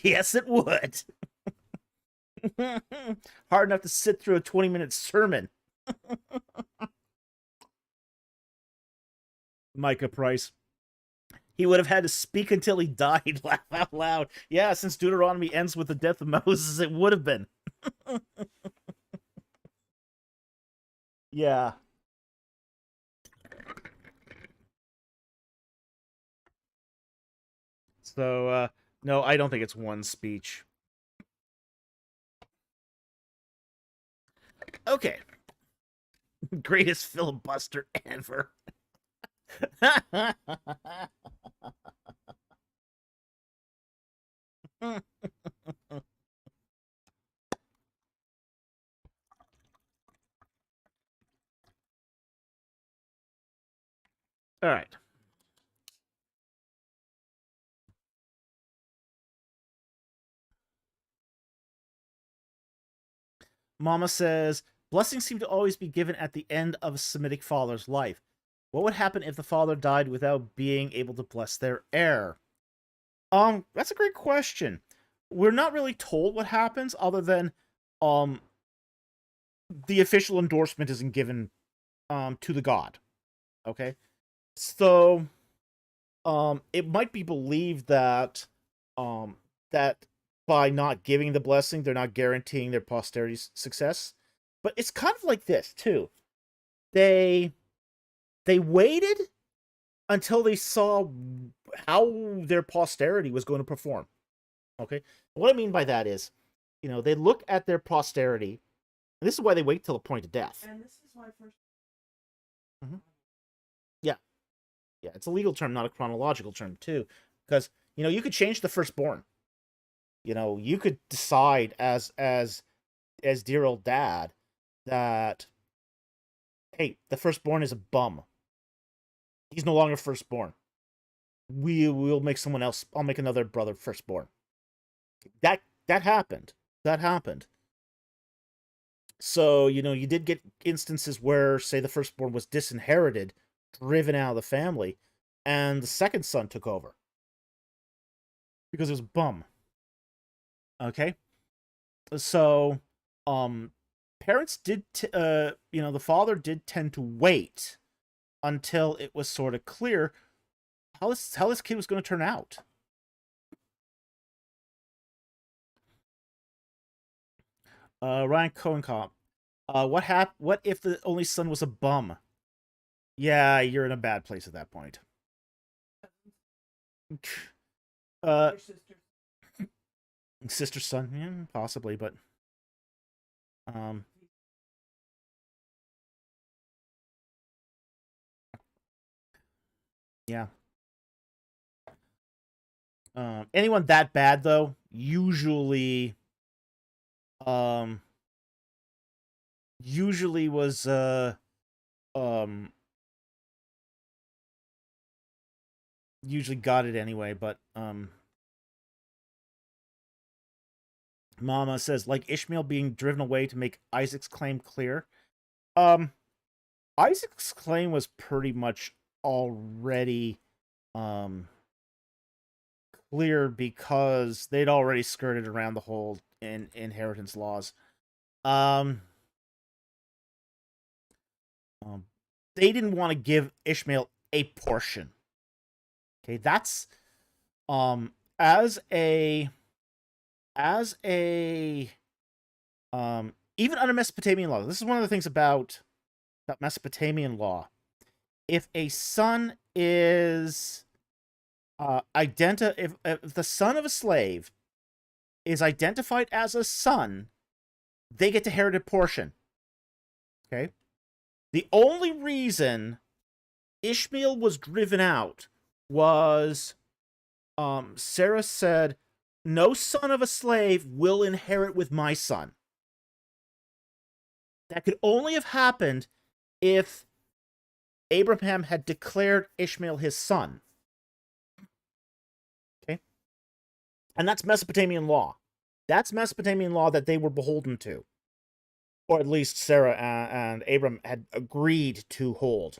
Yes, it would. Hard enough to sit through a 20-minute sermon. Micah Price. He would have had to speak until he died. Laugh out loud. Yeah, since Deuteronomy ends with the death of Moses, it would have been. Yeah. So, no, I don't think it's one speech. Okay. Greatest filibuster ever. All right. Mama says, blessings seem to always be given at the end of a Semitic father's life. What would happen if the father died without being able to bless their heir? That's a great question. We're not really told what happens other than the official endorsement isn't given to the god. Okay? So it might be believed that that by not giving the blessing, they're not guaranteeing their posterity's success. But it's kind of like this too. They waited until they saw how their posterity was going to perform. Okay? What I mean by that is, they look at their posterity, and this is why they wait till the point of death. And this is why first. Mm-hmm. Yeah, it's a legal term, not a chronological term too, because you could change the firstborn. You could decide as dear old dad that, hey, the firstborn is a bum. He's no longer firstborn. We'll make someone else. I'll make another brother firstborn. That happened. That happened. So, you did get instances where, say, the firstborn was disinherited, driven out of the family, and the second son took over. Because it was a bum. Okay? So, parents did, the father did tend to wait until it was sort of clear how this kid was going to turn out. Ryan Cohencomp. What if the only son was a bum? Yeah, you're in a bad place at that point. Your sister. Sister, son, yeah, possibly, but yeah. Anyone that bad though, usually was usually got it anyway, but Mama says, like Ishmael being driven away to make Isaac's claim clear. Isaac's claim was pretty much already clear because they'd already skirted around the whole inheritance laws. They didn't want to give Ishmael a portion. Okay, that's as a even under Mesopotamian law. This is one of the things about that Mesopotamian law. If a son is if the son of a slave is identified as a son, they get to inherit a portion. Okay? The only reason Ishmael was driven out was Sarah said, "No son of a slave will inherit with my son." That could only have happened if Abraham had declared Ishmael his son. Okay? And that's Mesopotamian law. That's Mesopotamian law that they were beholden to. Or at least Sarah and Abram had agreed to hold.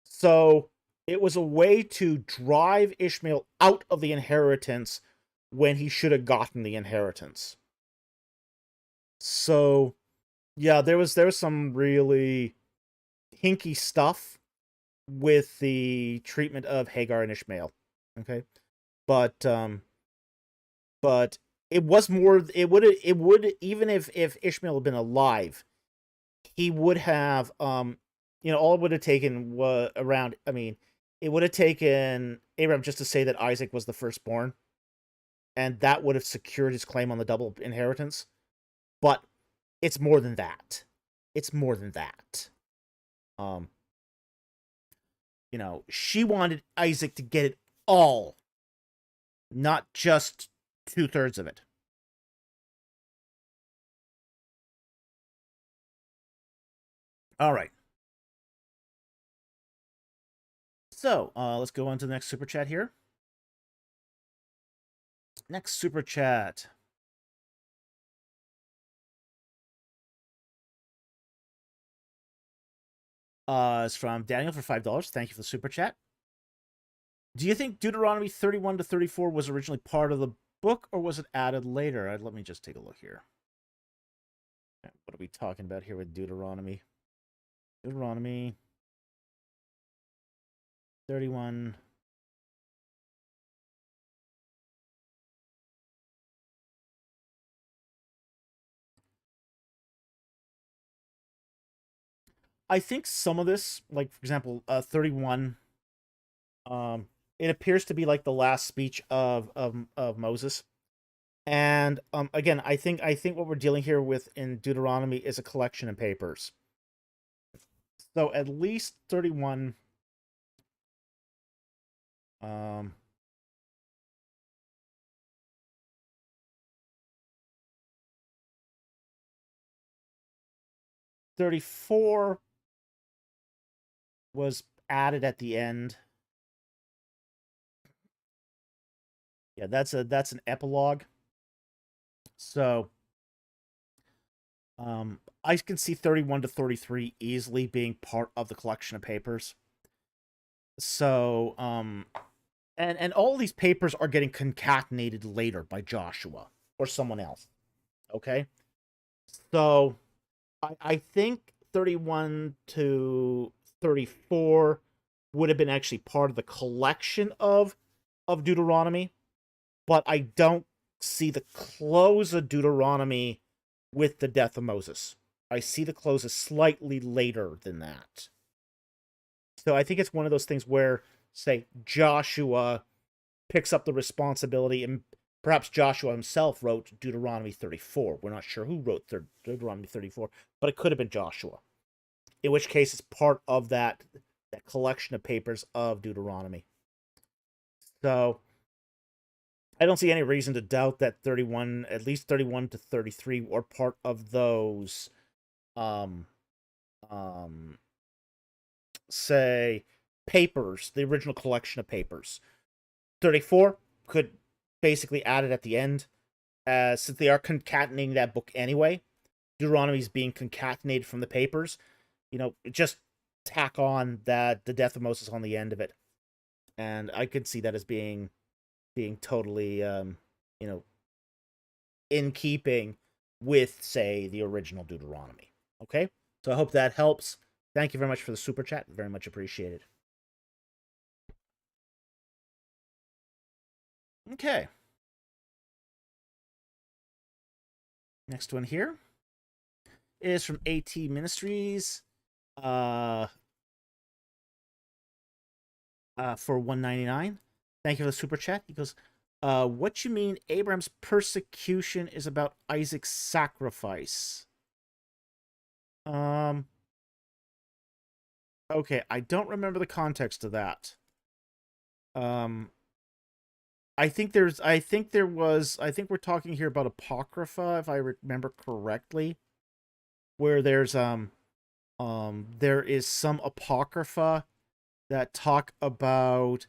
So it was a way to drive Ishmael out of the inheritance when he should have gotten the inheritance. So, yeah, there was some really hinky stuff with the treatment of Hagar and Ishmael. Okay, but it was more. It would even if Ishmael had been alive, he would have all it would have taken was around. I mean, it would have taken Abraham just to say that Isaac was the firstborn, and that would have secured his claim on the double inheritance. But it's more than that. It's more than that. She wanted Isaac to get it all, not just 2/3 of it. All right. So, let's go on to the next super chat here. Next super chat. Is from Daniel for $5. Thank you for the super chat. Do you think Deuteronomy 31 to 34 was originally part of the book, or was it added later? Let me just take a look here. What are we talking about here with Deuteronomy? Deuteronomy 31. I think some of this, like for example, 31, it appears to be like the last speech of Moses. And again, I think what we're dealing here with in Deuteronomy is a collection of papers. So at least 31 34 was added at the end. Yeah, that's an epilogue. So I can see 31 to 33 easily being part of the collection of papers. So and all these papers are getting concatenated later by Joshua or someone else. Okay? So I think 31 to 34 would have been actually part of the collection of Deuteronomy, but I don't see the close of Deuteronomy with the death of Moses. I see the close as slightly later than that. So I think it's one of those things where, say, Joshua picks up the responsibility, and perhaps Joshua himself wrote Deuteronomy 34. We're not sure who wrote Deuteronomy 34, but it could have been Joshua. In which case, it's part of that collection of papers of Deuteronomy. So I don't see any reason to doubt that at least 31 to 33 are part of those say papers, the original collection of papers. 34 could basically add it at the end, since they are concatenating that book anyway. Deuteronomy is being concatenated from the papers. Just tack on that the death of Moses on the end of it, and I could see that as being totally in keeping with, say, the original Deuteronomy. Okay, so I hope that helps. Thank you very much for the super chat. Very much appreciated. Okay. Next one here. is from AT Ministries. For $1.99. Thank you for the super chat. He goes, what you mean Abraham's persecution is about Isaac's sacrifice? Okay, I don't remember the context of that. I think we're talking here about Apocrypha, if I remember correctly, where there is some Apocrypha that talk about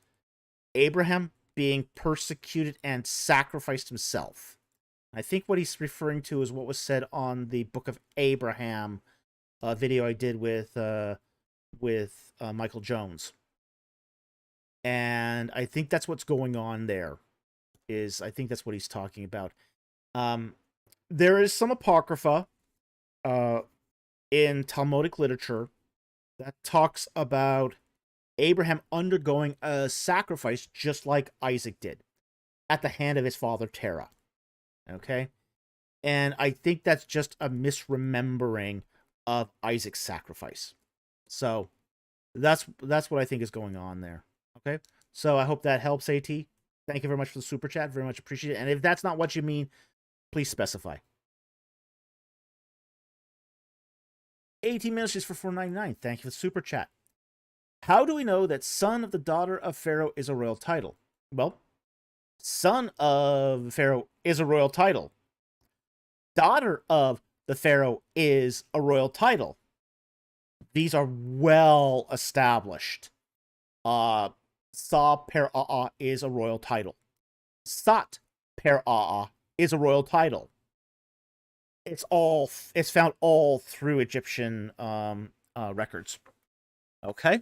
Abraham being persecuted and sacrificed himself. I think what he's referring to is what was said on the Book of Abraham video I did with Michael Jones. And I think that's what's going on there. I think that's what he's talking about. There is some Apocrypha in Talmudic literature that talks about Abraham undergoing a sacrifice just like Isaac did at the hand of his father Terah. Okay? And I think that's just a misremembering of Isaac's sacrifice. So that's what I think is going on there. Okay? So I hope that helps, AT. Thank you very much for the super chat. Very much appreciated. And if that's not what you mean, please specify. AT Ministries for $4.99. Thank you for the super chat. How do we know that son of the daughter of Pharaoh is a royal title? Well, son of Pharaoh is a royal title. Daughter of the Pharaoh is a royal title. These are well established. Sa Per is a royal title. Sat Per is a royal title. It's found all through Egyptian records. Okay?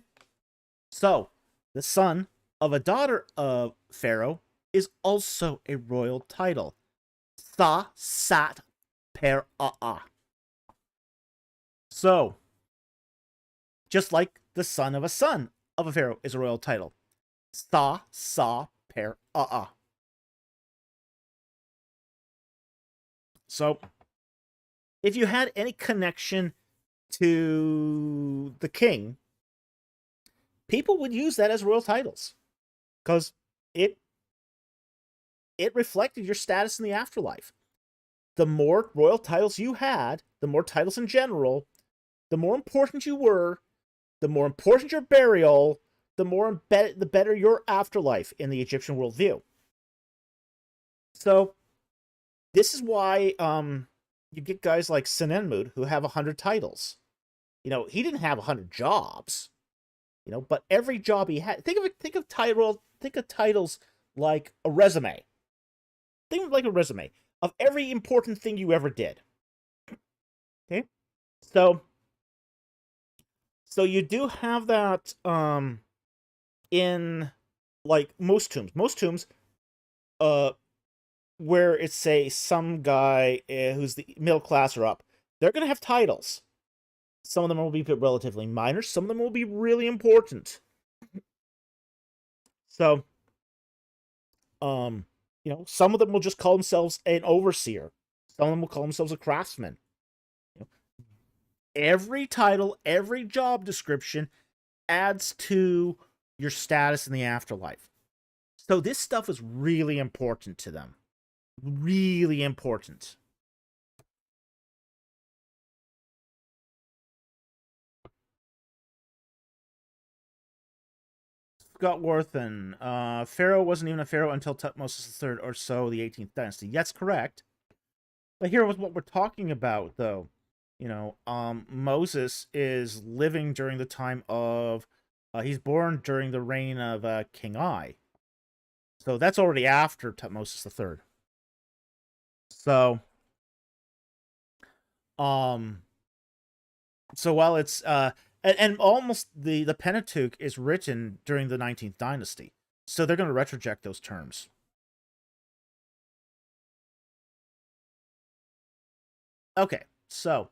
So, the son of a daughter of Pharaoh is also a royal title. Sa Sat Per So, just like the son of a Pharaoh is a royal title. Sa Per So, if you had any connection to the king, people would use that as royal titles because it reflected your status in the afterlife. The more royal titles you had, the more titles in general, the more important you were, the more important your burial, the better your afterlife in the Egyptian worldview. So this is why you get guys like Senenmut who have 100 titles. You know, he didn't have 100 jobs. You know, but every job he had, think of titles like a resume. Think of like a resume of every important thing you ever did. Okay? So you do have that in like most tombs. Most tombs where it's say some guy who's the middle class or up, they're going to have titles. Some of them will be relatively minor. Some of them will be really important. So, you know, some of them will just call themselves an overseer. Some of them will call themselves a craftsman. You know, every title, every job description adds to your status in the afterlife. So this stuff is really important to them. Really important. Scott Worthen, Pharaoh wasn't even a pharaoh until Tutmosis III or so, the 18th dynasty. That's correct. But here was what we're talking about, though. You know, Moses is living during the time of, he's born during the reign of King Ai. So that's already after Tutmosis III. So, so while it's, and almost the Pentateuch is written during the 19th dynasty. So they're going to retroject those terms. Okay, so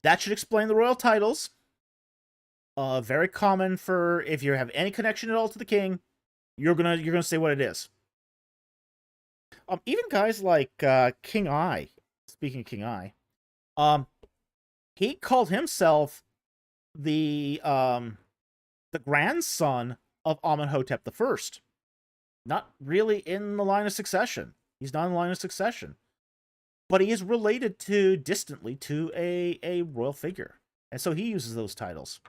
that should explain the royal titles. Very common for if you have any connection at all to the king, you're gonna say what it is. Even guys like King Ai. Speaking of King Ai, he called himself the grandson of Amenhotep the First. Not really in the line of succession. He's not in the line of succession. But he is related to, distantly, to a royal figure. And so he uses those titles.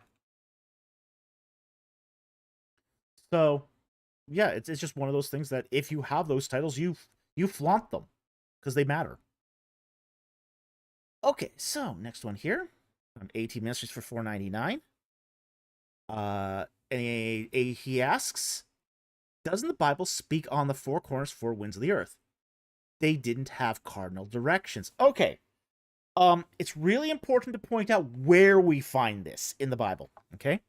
So, yeah, it's just one of those things that if you have those titles, you flaunt them. Because they matter. Okay, so next one here. 18 Ministries for $4.99. And he asks, doesn't the Bible speak on the four corners, four winds of the earth? They didn't have cardinal directions. Okay. It's really important to point out where we find this in the Bible. Okay.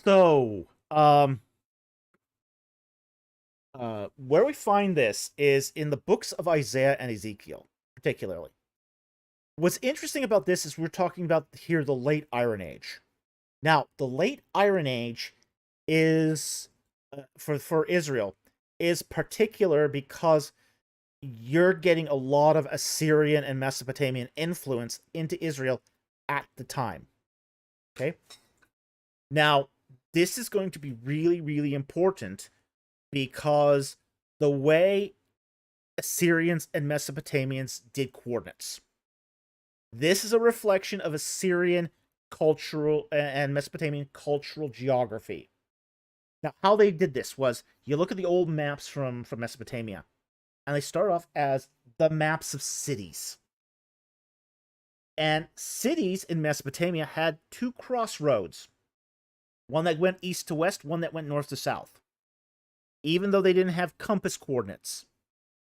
So, where we find this is in the books of Isaiah and Ezekiel, particularly. What's interesting about this is we're talking about here the late Iron Age. Now, the late Iron Age is, for Israel, is particular because you're getting a lot of Assyrian and Mesopotamian influence into Israel at the time. Okay? Now, this is going to be really, really important because the way Assyrians and Mesopotamians did coordinates. This is a reflection of Assyrian cultural and Mesopotamian cultural geography. Now, how they did this was, you look at the old maps from Mesopotamia, and they start off as the maps of cities. And cities in Mesopotamia had two crossroads. One that went east to west, one that went north to south. Even though they didn't have compass coordinates.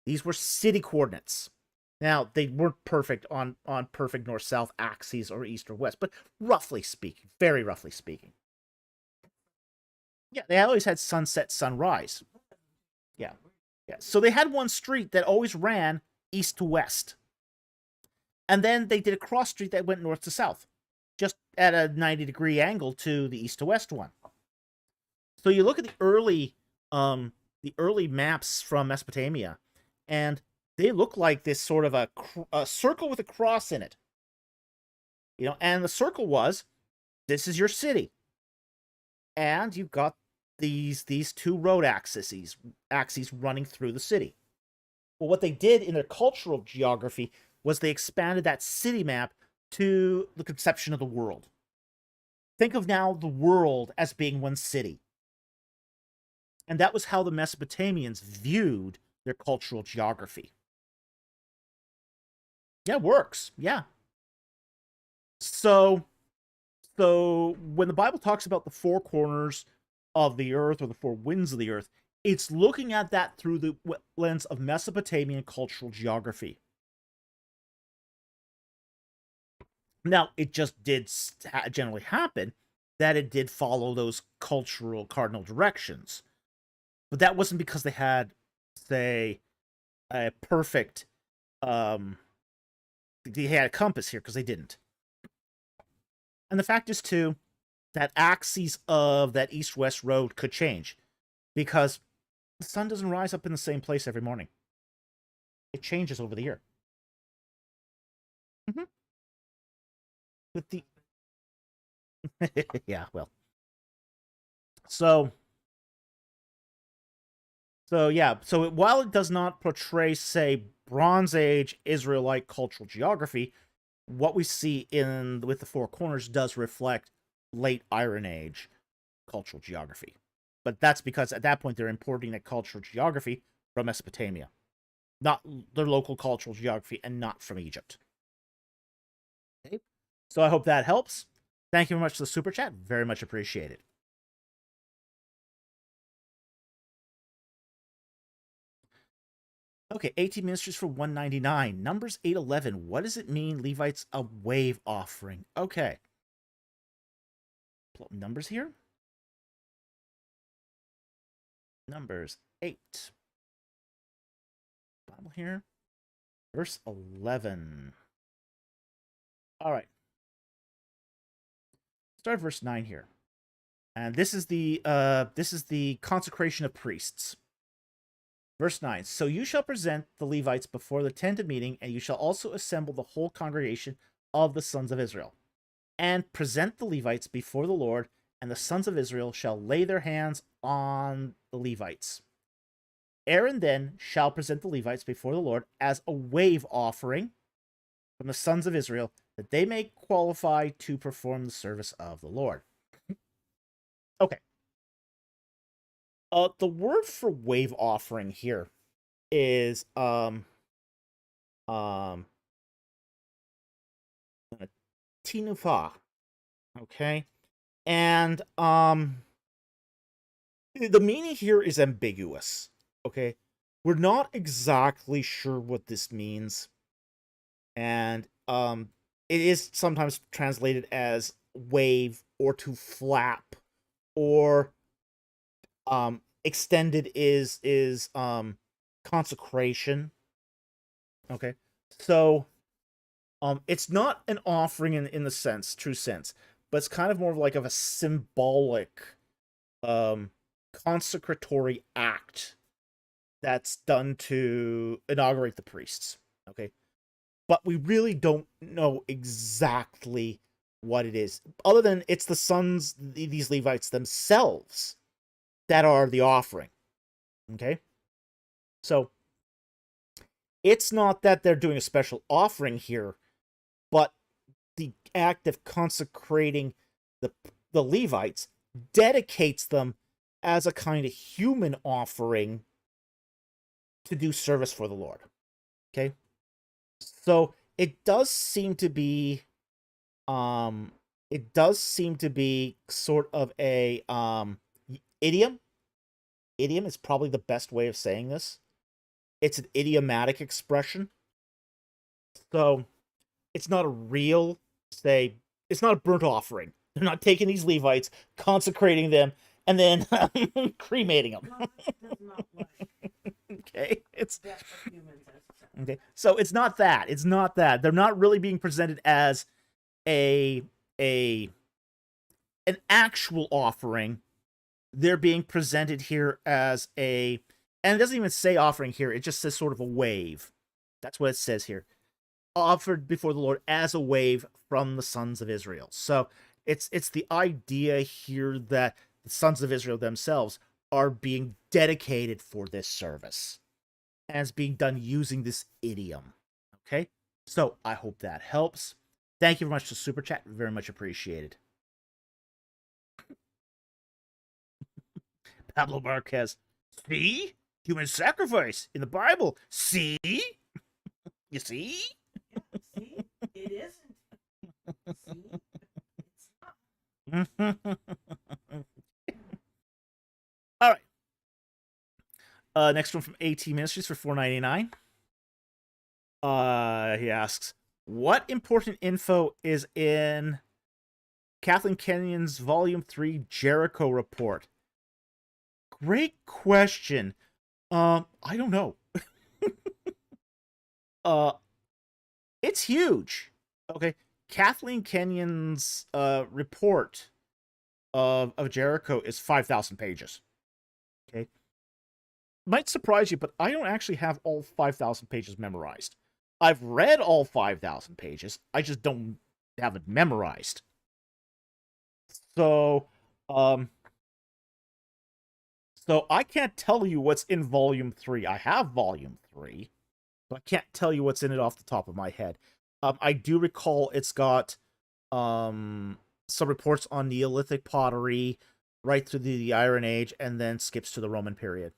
These were city coordinates. Now, they weren't perfect on perfect north-south axes or east or west, but roughly speaking, very roughly speaking. Yeah, they always had sunset, sunrise. Yeah. Yeah. So they had one street that always ran east to west. And then they did a cross street that went north to south, just at a 90-degree angle to the east to west one. So you look at the early maps from Mesopotamia, and they look like this sort of a circle with a cross in it. You know, and the circle was, this is your city. And you've got these two road axes running through the city. Well, what they did in their cultural geography was they expanded that city map to the conception of the world. Think of now the world as being one city. And that was how the Mesopotamians viewed their cultural geography. Yeah, it works. Yeah. So when the Bible talks about the four corners of the earth or the four winds of the earth, it's looking at that through the lens of Mesopotamian cultural geography. Now, it just did generally happen that it did follow those cultural cardinal directions. But that wasn't because they had, say, a perfect, they had a compass here, because they didn't. And the fact is, too, that axes of that east-west road could change, because the sun doesn't rise up in the same place every morning. It changes over the year. Mm-hmm. With the yeah, well, so yeah, so while it does not portray, say, Bronze Age Israelite cultural geography, what we see with the Four Corners does reflect late Iron Age cultural geography. But that's because at that point they're importing that cultural geography from Mesopotamia, not their local cultural geography, and not from Egypt. Okay. So I hope that helps. Thank you very much for the super chat. Very much appreciated. Okay, 18 ministries for $199. Numbers 8:11. What does it mean, Levites, a wave offering? Okay. Pull up numbers here. Numbers 8. Bible here. Verse 11. All right. Start verse 9 here. And this is the consecration of priests. Verse 9. So you shall present the Levites before the tent of meeting, and you shall also assemble the whole congregation of the sons of Israel, and present the Levites before the Lord, and the sons of Israel shall lay their hands on the Levites. Aaron then shall present the Levites before the Lord as a wave offering from the sons of Israel, that they may qualify to perform the service of the Lord. Okay. The word for wave offering here is tinufa. Okay. And the meaning here is ambiguous. Okay. We're not exactly sure what this means. And it is sometimes translated as wave or to flap, or extended is consecration. Okay. So it's not an offering in the true sense, but it's kind of more of like of a symbolic consecratory act that's done to inaugurate the priests. Okay. But we really don't know exactly what it is, other than it's the sons, these Levites themselves, that are the offering. Okay? So, it's not that they're doing a special offering here, but the act of consecrating the Levites dedicates them as a kind of human offering to do service for the Lord. Okay? So it does seem to be sort of a idiom. Idiom is probably the best way of saying this. It's an idiomatic expression. So it's not a real, say, it's not a burnt offering. They're not taking these Levites, consecrating them, and then cremating them. God does not like Okay, it's death of humans as okay. So it's not that. It's not that. They're not really being presented as a an actual offering. They're being presented here as a, and it doesn't even say offering here. It just says sort of a wave. That's what it says here. Offered before the Lord as a wave from the sons of Israel. So it's the idea here that the sons of Israel themselves are being dedicated for this service, and it's being done using this idiom. Okay? So I hope that helps. Thank you very much to Super Chat. Very much appreciated. Pablo Marquez. See? Human sacrifice in the Bible. See? You see? Yeah, see? It isn't. See? It's not. All right. Next one from AT Ministries for $4.99. He asks, what important info is in Kathleen Kenyon's Volume 3 Jericho report? Great question. I don't know. It's huge. Okay. Kathleen Kenyon's report of Jericho is 5,000 pages. Okay. Might surprise you, but I don't actually have all 5,000 pages memorized. I've read all 5,000 pages. I just don't have it memorized. So, so I can't tell you what's in Volume 3. I have Volume 3, but I can't tell you what's in it off the top of my head. I do recall it's got some reports on Neolithic pottery right through the Iron Age, and then skips to the Roman period.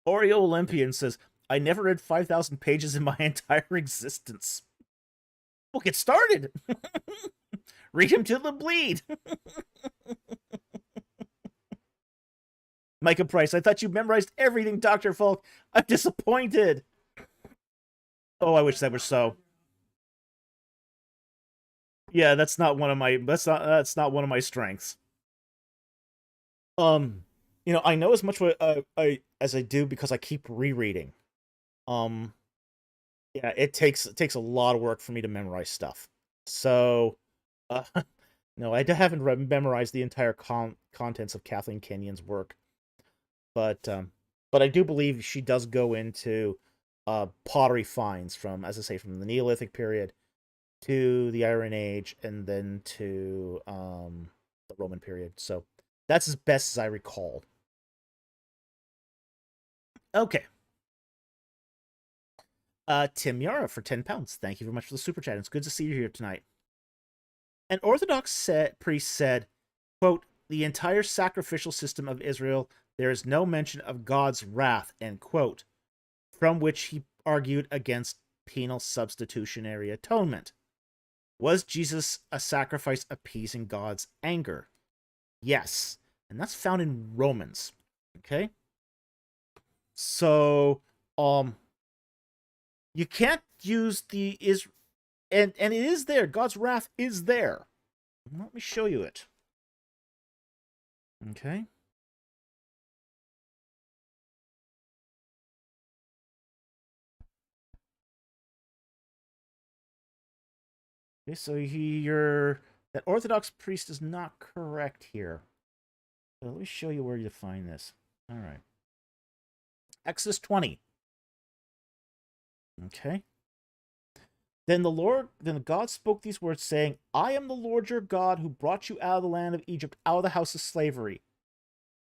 Oreo Olympian says, I never read 5,000 pages in my entire existence. Well, get started. Read him till the bleed. Micah Price, I thought you memorized everything, Dr. Falk. I'm disappointed. Oh, I wish that were so. Yeah, that's not one of my one of my strengths. I know as much what as I do because I keep rereading. Yeah, it takes a lot of work for me to memorize stuff. So, No, I haven't memorized the entire contents of Kathleen Kenyon's work, but I do believe she does go into pottery finds from, as I say, from the Neolithic period to the Iron Age, and then to the Roman period. So that's as best as I recall. Okay. Tim Yara for £10. Thank you very much for the super chat. It's good to see you here tonight. An Orthodox priest said, quote, "The entire sacrificial system of Israel, there is no mention of God's wrath," end quote, from which he argued against penal substitutionary atonement. Was Jesus a sacrifice appeasing God's anger? Yes. And that's found in Romans. Okay? So, you can't use the and it is there. God's wrath is there. Let me show you it. Okay? Okay, so that Orthodox priest is not correct here. So let me show you where you find this. All right. Exodus 20. Okay. Then God spoke these words, saying, "I am the Lord your God, who brought you out of the land of Egypt, out of the house of slavery.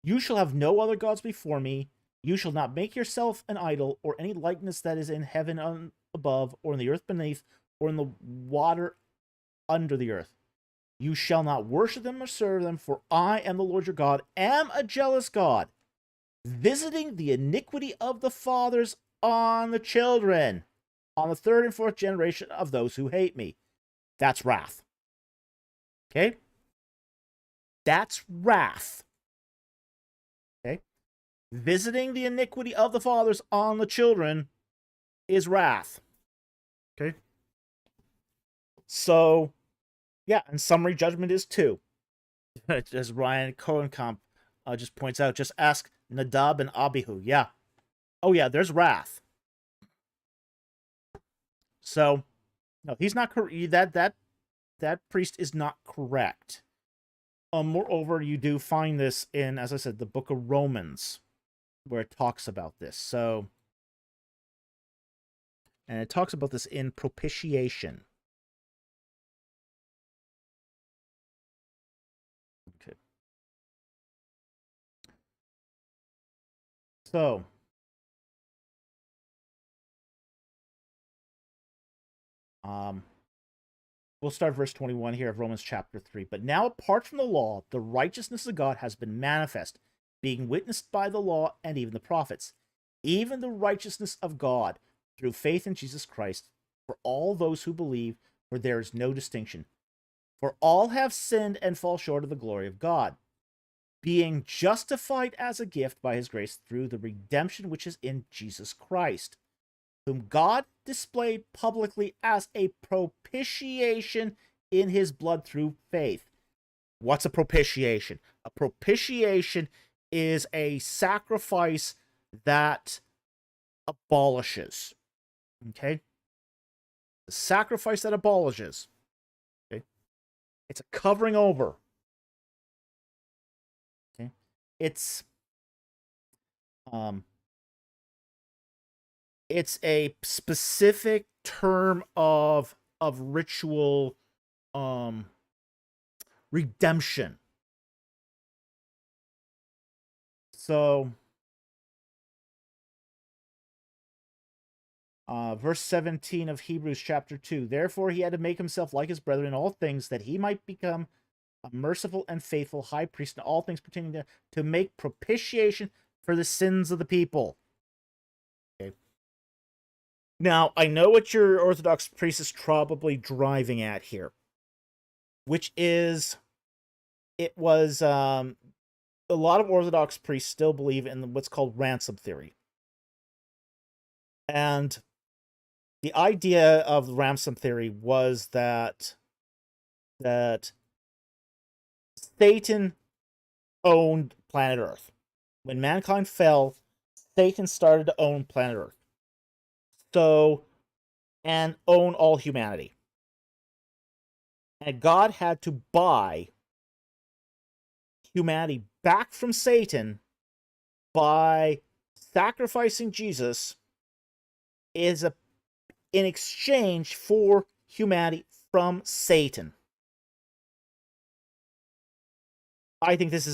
You shall have no other gods before me. You shall not make yourself an idol, or any likeness that is in heaven above, or in the earth beneath, or in the water under the earth. You shall not worship them or serve them, for I am the Lord your God, am a jealous God, visiting the iniquity of the fathers on the children, on the third and fourth generation of those who hate me." That's wrath. Okay? That's wrath. Okay? Visiting the iniquity of the fathers on the children is wrath. Okay? So, yeah, and summary judgment is 2. As Ryan Cohenkamp just points out, just ask Nadab and Abihu. Yeah. Oh, yeah, there's wrath. So, no, he's not correct. That priest is not correct. Moreover, you do find this in, as I said, the book of Romans, where it talks about this. So, and it talks about this in propitiation. Okay. So, we'll start verse 21 here of Romans chapter 3. "But now, apart from the law, the righteousness of God has been manifest, being witnessed by the law and even the prophets, even the righteousness of God through faith in Jesus Christ for all those who believe, for there is no distinction. For all have sinned and fall short of the glory of God, being justified as a gift by his grace through the redemption which is in Jesus Christ, whom God displayed publicly as a propitiation in his blood through faith." What's a propitiation? A propitiation is a sacrifice that abolishes. Okay? A sacrifice that abolishes. Okay? It's a covering over. Okay? It's a specific term of ritual redemption. So verse 17 of Hebrews chapter 2, "Therefore he had to make himself like his brethren in all things, that he might become a merciful and faithful high priest in all things pertaining to make propitiation for the sins of the people." Okay. Now, I know what your Orthodox priest is probably driving at here, which is, it was, a lot of Orthodox priests still believe in what's called ransom theory. And the idea of ransom theory was that Satan owned planet Earth. When mankind fell, Satan started to own planet Earth. So, and own all humanity. And God had to buy humanity back from Satan by sacrificing Jesus in exchange for humanity from Satan. I think this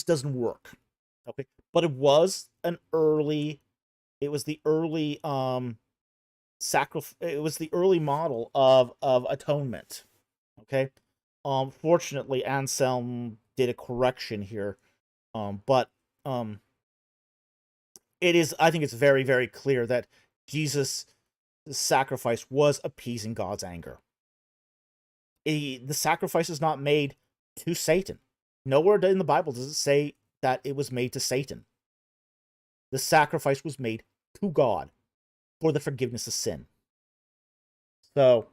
doesn't work. Okay. But it was the early it was the early model of atonement. Okay. Fortunately Anselm did a correction here. But I think it's very, very clear that Jesus' sacrifice was appeasing God's anger. The sacrifice is not made to Satan. Nowhere in the Bible does it say that it was made to Satan. The sacrifice was made to God for the forgiveness of sin. So,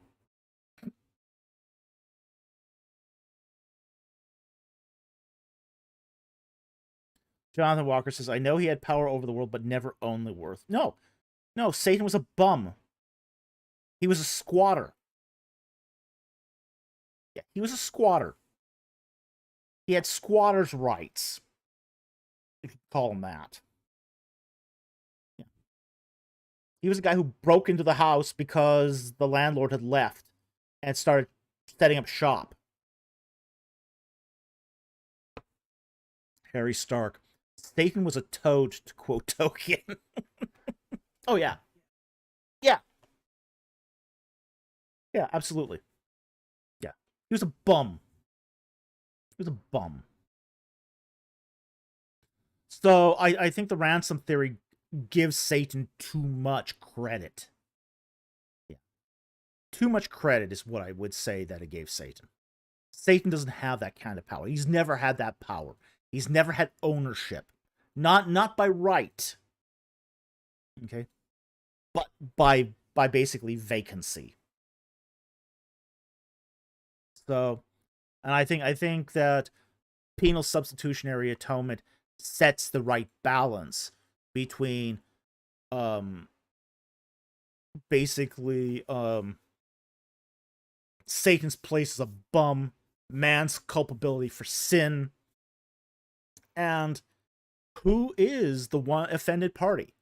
Jonathan Walker says, I know he had power over the world, but never owned the earth. No, Satan was a bum. He was a squatter. Yeah, he was a squatter. He had squatter's rights, if you call him that. Yeah. He was a guy who broke into the house because the landlord had left and started setting up shop. Harry Stark. Satan was a toad, to quote Tolkien. Oh, yeah. Yeah. Yeah, absolutely. Yeah. He was a bum. He was a bum. So I think the ransom theory gives Satan too much credit. Yeah. Too much credit is what I would say that it gave Satan. Satan doesn't have that kind of power. He's never had that power. He's never had ownership. Not by right. Okay? But by basically vacancy. So, and I think that penal substitutionary atonement sets the right balance between basically Satan's place as a bum, man's culpability for sin, and who is the one offended party.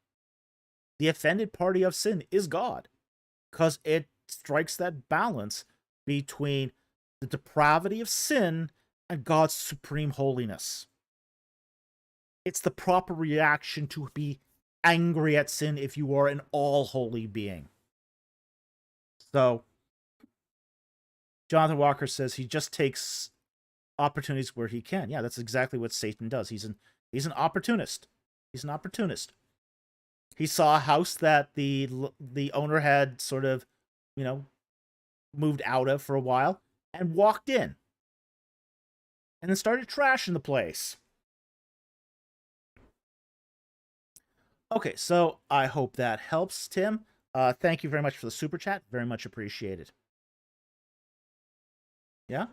The offended party of sin is God, because it strikes that balance between the depravity of sin and God's supreme holiness. It's the proper reaction to be angry at sin if you are an all-holy being. So, Jonathan Walker says he just takes opportunities where he can. Yeah, that's exactly what Satan does. He's an opportunist. He's an opportunist. He saw a house that the owner had sort of, moved out of for a while and walked in. And then started trashing the place. Okay, so I hope that helps, Tim. Thank you very much for the super chat. Very much appreciated. Yeah?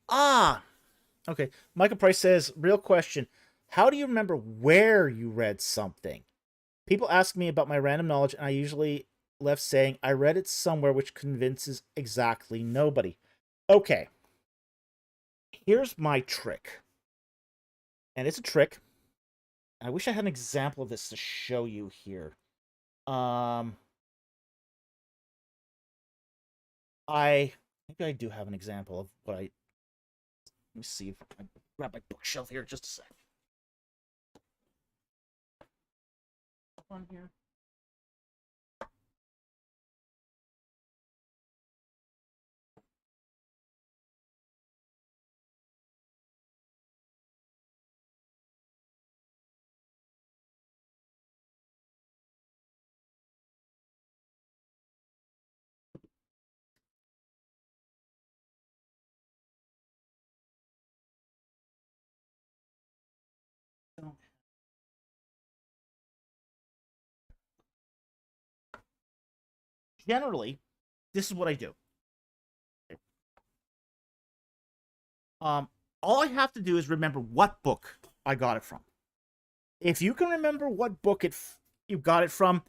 Ah! Okay. Michael Price says, real question. How do you remember where you read something? People ask me about my random knowledge, and I usually left saying, I read it somewhere, which convinces exactly nobody. Okay. Here's my trick. And it's a trick. I wish I had an example of this to show you here. Maybe I do have an example of what I... Let me see if I grab my bookshelf here just a sec. On here. Generally, this is what I do. All I have to do is remember what book I got it from. If you can remember what book you got it from,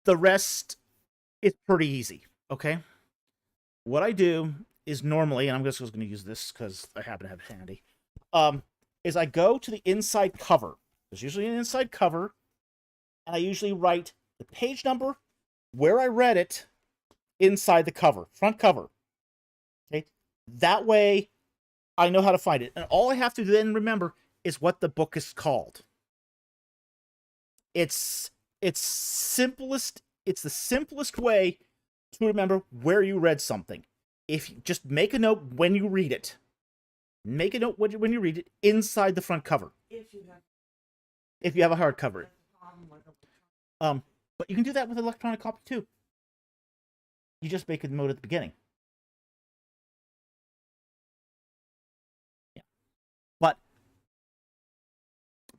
the rest is pretty easy, okay? What I do is normally, and I'm just going to use this because I happen to have it handy, is I go to the inside cover. There's usually an inside cover, and I usually write the page number, where I read it, inside the cover, front cover. Okay? That way, I know how to find it. And all I have to then remember is what the book is called. It's the simplest way to remember where you read something. If you just make a note when you read it. Make a note when you read it inside the front cover. If you have a hardcover. But you can do that with electronic copy too. You just make a note at the beginning. Yeah.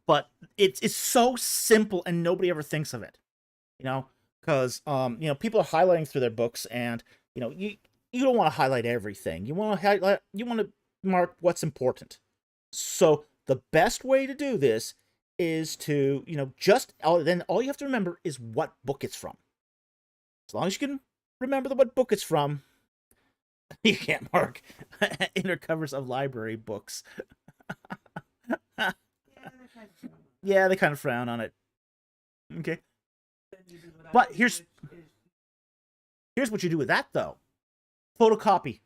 But it's so simple and nobody ever thinks of it. You know, because people are highlighting through their books, and you don't want to highlight everything. You want to mark what's important. So the best way to do this is to then all you have to remember is what book it's from. As long as you can remember what book it's from, you can't mark inner covers of library books. Yeah, they kind of frown on it. Okay. But here's what you do with that, though. Photocopy.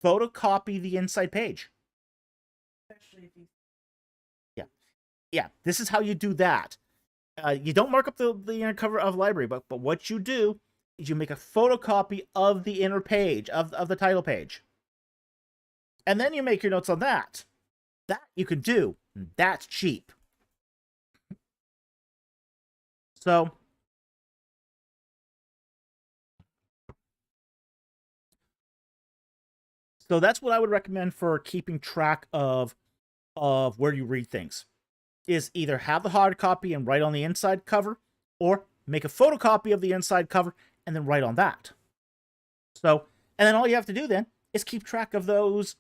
Photocopy the inside page. Yeah, this is how you do that. You don't mark up the inner cover of library, but what you do is you make a photocopy of the inner page, of the title page. And then you make your notes on that. That you can do. That's cheap. So that's what I would recommend for keeping track of where you read things. Is either have the hard copy and write on the inside cover, or make a photocopy of the inside cover and then write on that. So, and then all you have to do then is keep track of those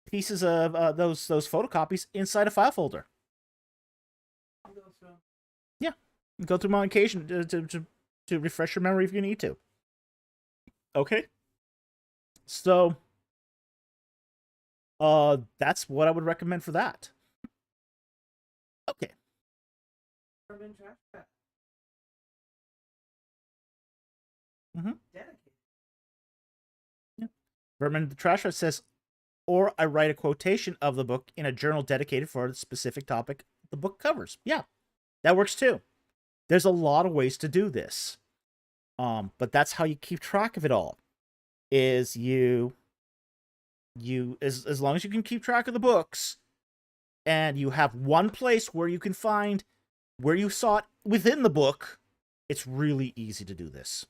pieces of those photocopies inside a file folder. Yeah, go through them on occasion to refresh your memory if you need to. Okay. So, that's what I would recommend for that. Okay. Mm-hmm. Yeah. Vermin the Trash Rat says, or I write a quotation of the book in a journal dedicated for the specific topic the book covers. Yeah, that works too. There's a lot of ways to do this. But that's how you keep track of it all. Is you as long as you can keep track of the books, and you have one place where you can find where you saw it within the book, it's really easy to do this.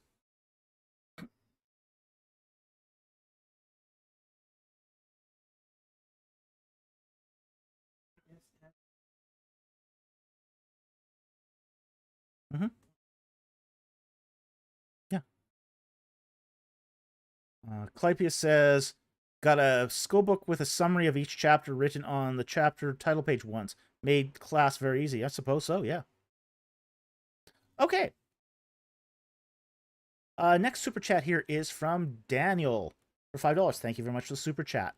Mm-hmm. Yeah. Clypeus says, got a school book with a summary of each chapter written on the chapter title page once. Made class very easy. I suppose so, yeah. Okay. Next super chat here is from Daniel for $5. Thank you very much for the super chat.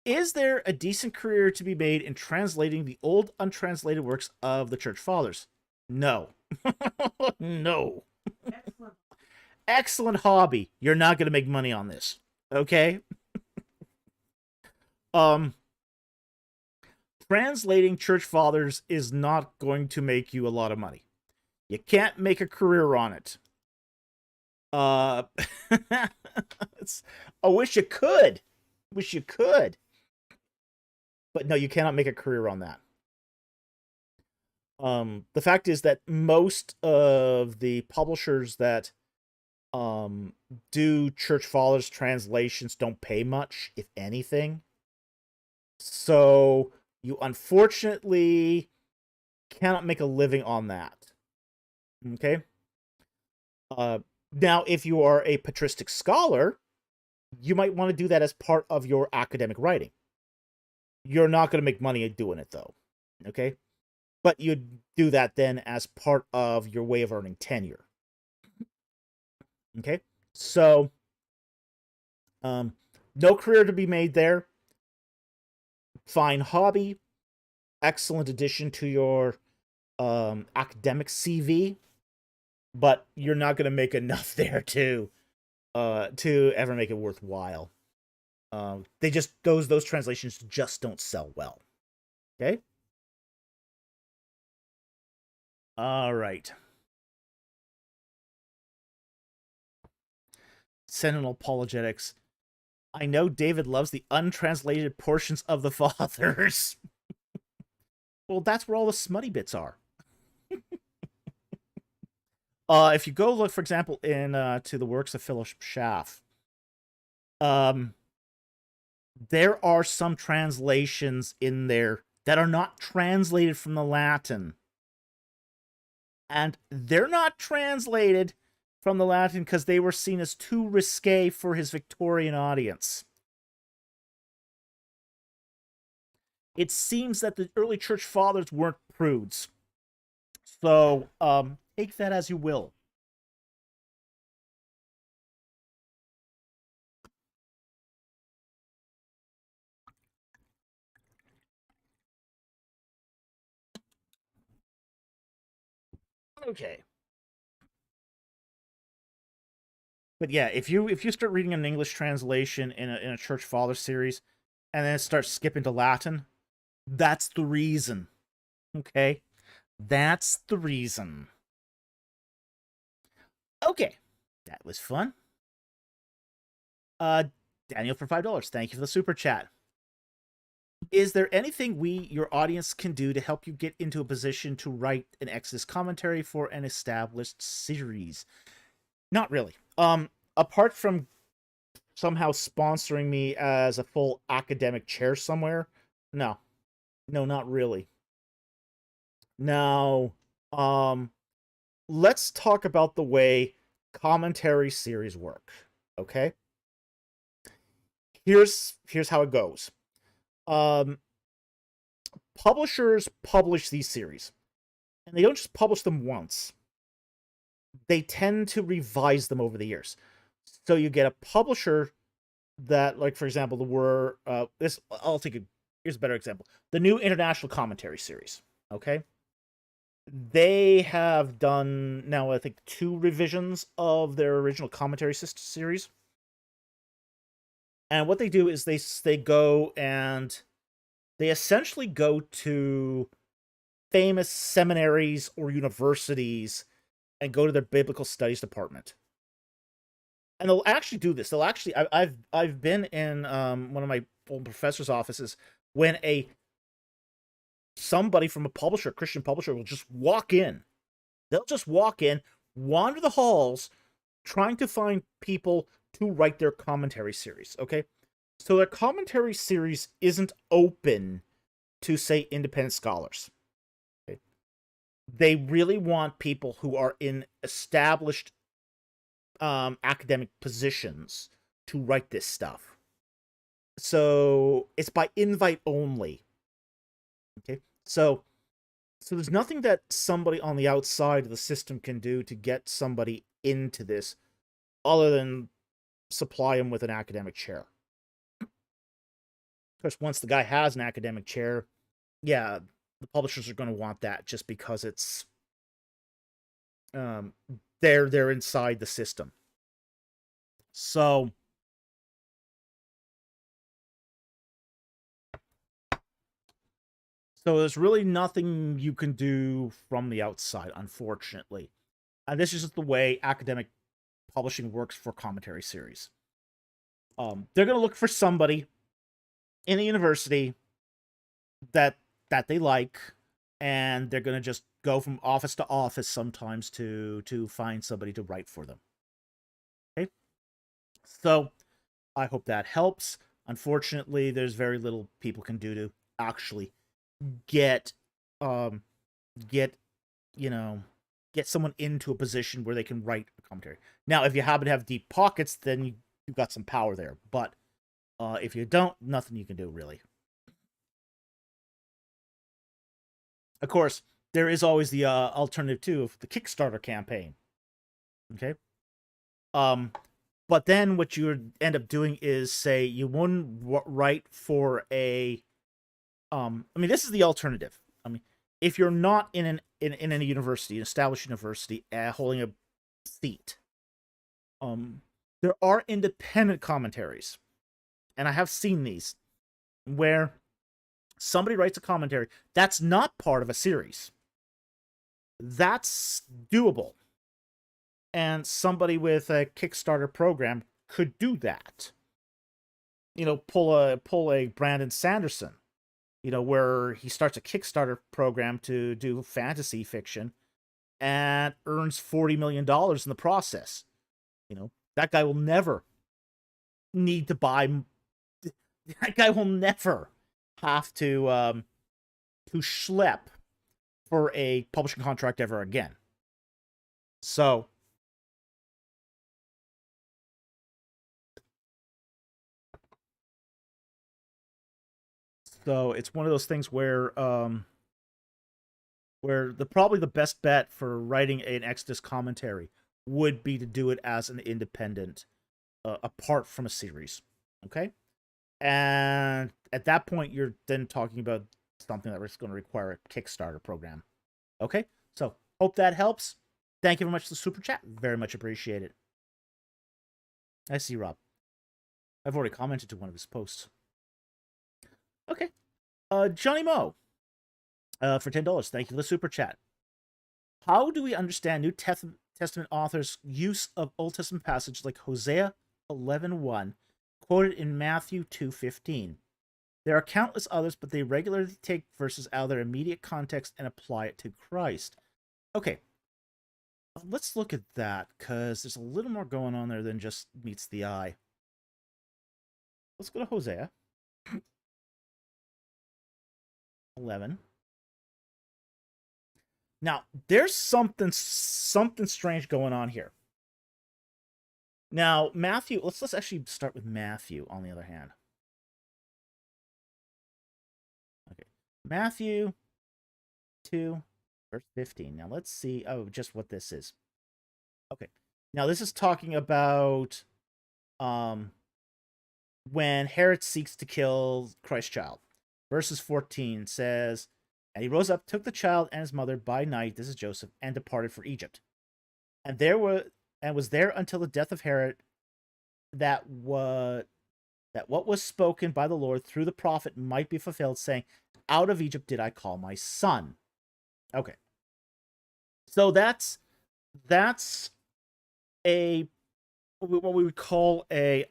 Is there a decent career to be made in translating the old untranslated works of the Church Fathers? No. No. Excellent hobby. You're not going to make money on this. Okay? Translating Church Fathers is not going to make you a lot of money. You can't make a career on it. I wish you could. Wish you could. But no, you cannot make a career on that. The fact is that most of the publishers that do Church Fathers translations don't pay much, if anything. So you unfortunately cannot make a living on that. Okay? Now, if you are a patristic scholar, you might want to do that as part of your academic writing. You're not going to make money doing it, though. Okay? But you'd do that then as part of your way of earning tenure. Okay? So, no career to be made there. Fine hobby. Excellent addition to your academic CV. But you're not going to make enough there to ever make it worthwhile. They just those translations just don't sell well. Okay. All right. Sentinel Apologetics. I know David loves the untranslated portions of the Fathers. Well, that's where all the smutty bits are. If you go look, for example, in to the works of Philip Schaff, there are some translations in there that are not translated from the Latin. And they're not translated from the Latin because they were seen as too risque for his Victorian audience. It seems that the early church fathers weren't prudes. So, take that as you will. Okay. But yeah, if you start reading an English translation in a church father series, and then it starts skipping to Latin, that's the reason. Okay? That's the reason. Okay. That was fun. Daniel for $5. Thank you for the super chat. Is there anything your audience, can do to help you get into a position to write an Exodus commentary for an established series? Not really. Apart from somehow sponsoring me as a full academic chair somewhere, no, not really. Now, let's talk about the way commentary series work. Okay, here's how it goes. Publishers publish these series, and they don't just publish them once. They tend to revise them over the years. So you get a publisher that, like, for example, here's a better example. The new International Commentary series, okay? They have done now, I think, 2 revisions of their original commentary series. And what they do is they go and they essentially go to famous seminaries or universities and go to their biblical studies department. And they'll actually do this. I've been in one of my old professor's offices when somebody from a publisher, a Christian publisher, will just walk in. They'll just walk in, wander the halls, trying to find people to write their commentary series, okay? So their commentary series isn't open to, say, independent scholars. Okay? They really want people who are in established academic positions to write this stuff. So it's by invite only. Okay? So there's nothing that somebody on the outside of the system can do to get somebody into this other than supply them with an academic chair. Of course, once the guy has an academic chair, yeah, the publishers are going to want that just because it's they're inside the system. So there's really nothing you can do from the outside, unfortunately. And this is just the way academic publishing works for commentary series. They're going to look for somebody in a university that they like, and they're going to just go from office to office sometimes to find somebody to write for them. Okay? So I hope that helps. Unfortunately, there's very little people can do to actually get someone into a position where they can write a commentary. Now, if you happen to have deep pockets, then you've got some power there. But if you don't, nothing you can do, really. Of course, there is always the alternative, too, of the Kickstarter campaign. Okay? But then what you would end up doing is, say, you wouldn't write for a... I mean, this is the alternative. I mean, if you're not in any university, an established university, holding a seat, there are independent commentaries. And I have seen these, where somebody writes a commentary that's not part of a series. That's doable. And somebody with a Kickstarter program could do that. You know, pull a Brandon Sanderson, you know, where he starts a Kickstarter program to do fantasy fiction and earns $40 million in the process. You know, that guy will never need to buy... That guy will never have to schlep for a publishing contract ever again. So it's one of those things where probably the best bet for writing an Exodus commentary would be to do it as an independent, apart from a series. Okay? And at that point, you're then talking about something that is going to require a Kickstarter program. Okay? So, hope that helps. Thank you very much for the super chat. Very much appreciate it. I see, Rob. I've already commented to one of his posts. Okay. Johnny Moe. For $10. Thank you for the super chat. How do we understand New Testament authors' use of Old Testament passages like Hosea 11:1, quoted in Matthew 2:15? There are countless others, but they regularly take verses out of their immediate context and apply it to Christ. Okay. Let's look at that, because there's a little more going on there than just meets the eye. Let's go to Hosea 11. Now, there's something strange going on here. Now, Matthew, let's actually start with Matthew, on the other hand. Okay. Matthew 2, verse 15. Now, let's see, just what this is. Okay. Now, this is talking about when Herod seeks to kill Christ's child. Verses 14 says, and he rose up, took the child and his mother by night, this is Joseph, and departed for Egypt. And was there until the death of Herod, that what was spoken by the Lord through the prophet might be fulfilled, saying, out of Egypt did I call my son. Okay. So that's a what we would call a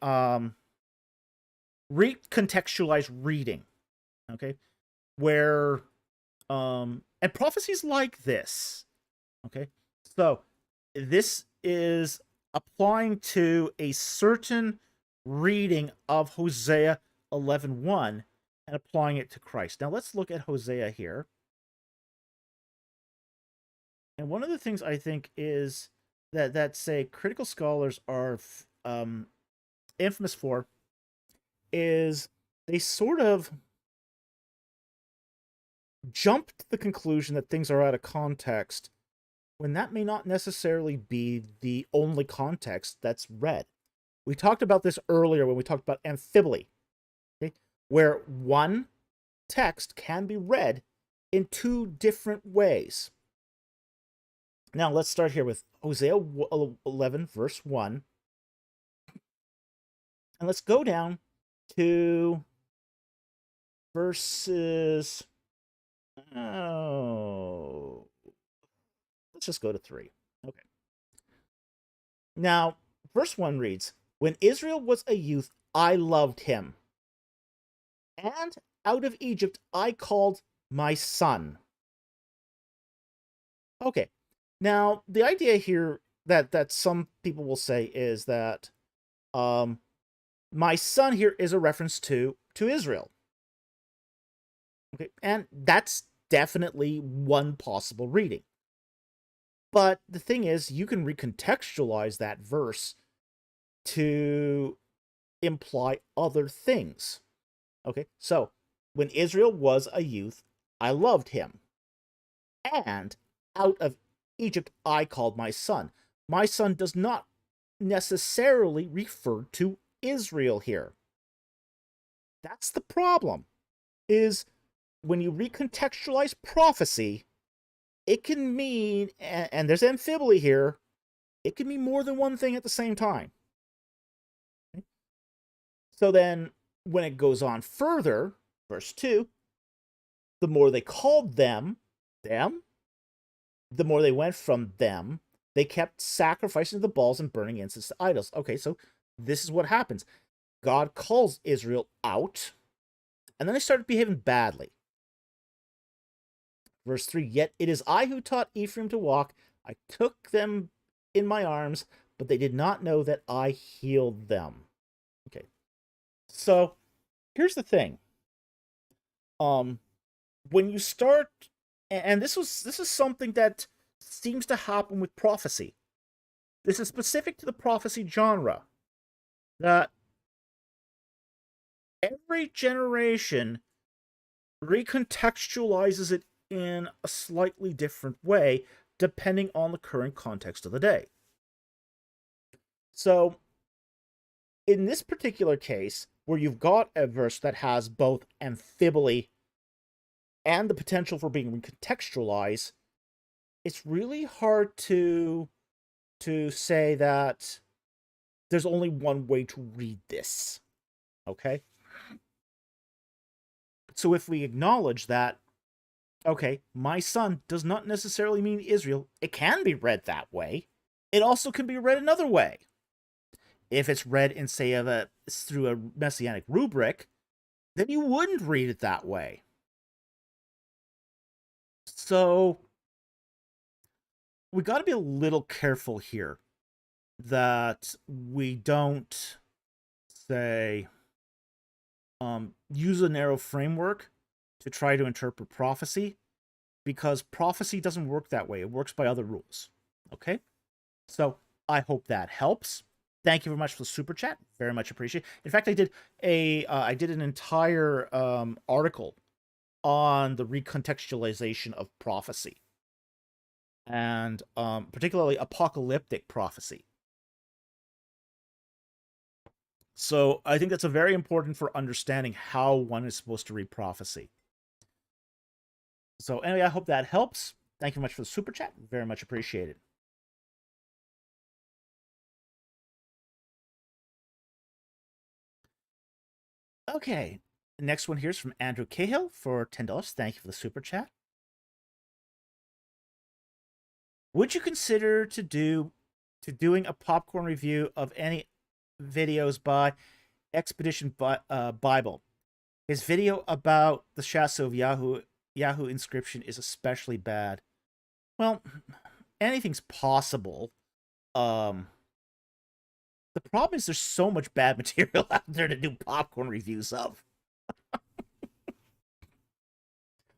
recontextualized reading. Okay? Where and prophecies like this. Okay? So this is applying to a certain reading of Hosea 11:1 and applying it to Christ. Now let's look at Hosea here. And one of the things I think is that say critical scholars are infamous for is they sort of jump to the conclusion that things are out of context when that may not necessarily be the only context that's read. We talked about this earlier when we talked about amphibly, okay? Where one text can be read in two different ways. Now, let's start here with Hosea 11, verse 1. And let's go down to verses... let's just go to 3. Okay. Now, verse 1 reads, when Israel was a youth, I loved him. And out of Egypt I called my son. Okay. Now, the idea here that some people will say is that my son here is a reference to Israel. Okay, and that's definitely one possible reading. But the thing is, you can recontextualize that verse to imply other things. Okay, so when Israel was a youth, I loved him. And out of Egypt I called my son. My son does not necessarily refer to Israel here. That's the problem, is when you recontextualize prophecy, it can mean, and there's amphibole here, it can mean more than one thing at the same time. Okay? So then, when it goes on further, verse 2, the more they called them, the more they went from them, they kept sacrificing to the Baals and burning incense to idols. Okay, so this is what happens. God calls Israel out, and then they started behaving badly. Verse 3, yet it is I who taught Ephraim to walk. I took them in my arms, but they did not know that I healed them. Okay, so here's the thing. When you start, and this is something that seems to happen with prophecy. This is specific to the prophecy genre, that every generation recontextualizes it in a slightly different way, depending on the current context of the day. So, in this particular case, where you've got a verse that has both amphibole and the potential for being recontextualized, it's really hard to say that there's only one way to read this. Okay? So if we acknowledge that, okay, my son does not necessarily mean Israel, it can be read that way. It also can be read another way. If it's read in, say, through a messianic rubric, then you wouldn't read it that way. So we got to be a little careful here that we don't, say, use a narrow framework to try to interpret prophecy, because prophecy doesn't work that way. It works by other rules. Okay? So I hope that helps. Thank you very much for the super chat. Very much appreciate it. In fact, I did an entire article on the recontextualization of prophecy, and particularly apocalyptic prophecy. So I think that's a very important for understanding how one is supposed to read prophecy. So anyway, I hope that helps. Thank you very much for the super chat. Very much appreciated. Okay, the next one here is from Andrew Cahill for $10. Thank you for the super chat. Would you consider doing a popcorn review of any videos by Expedition Bible? His video about the Shasta of Yahoo inscription is especially bad. Well, anything's possible. The problem is there's so much bad material out there to do popcorn reviews of.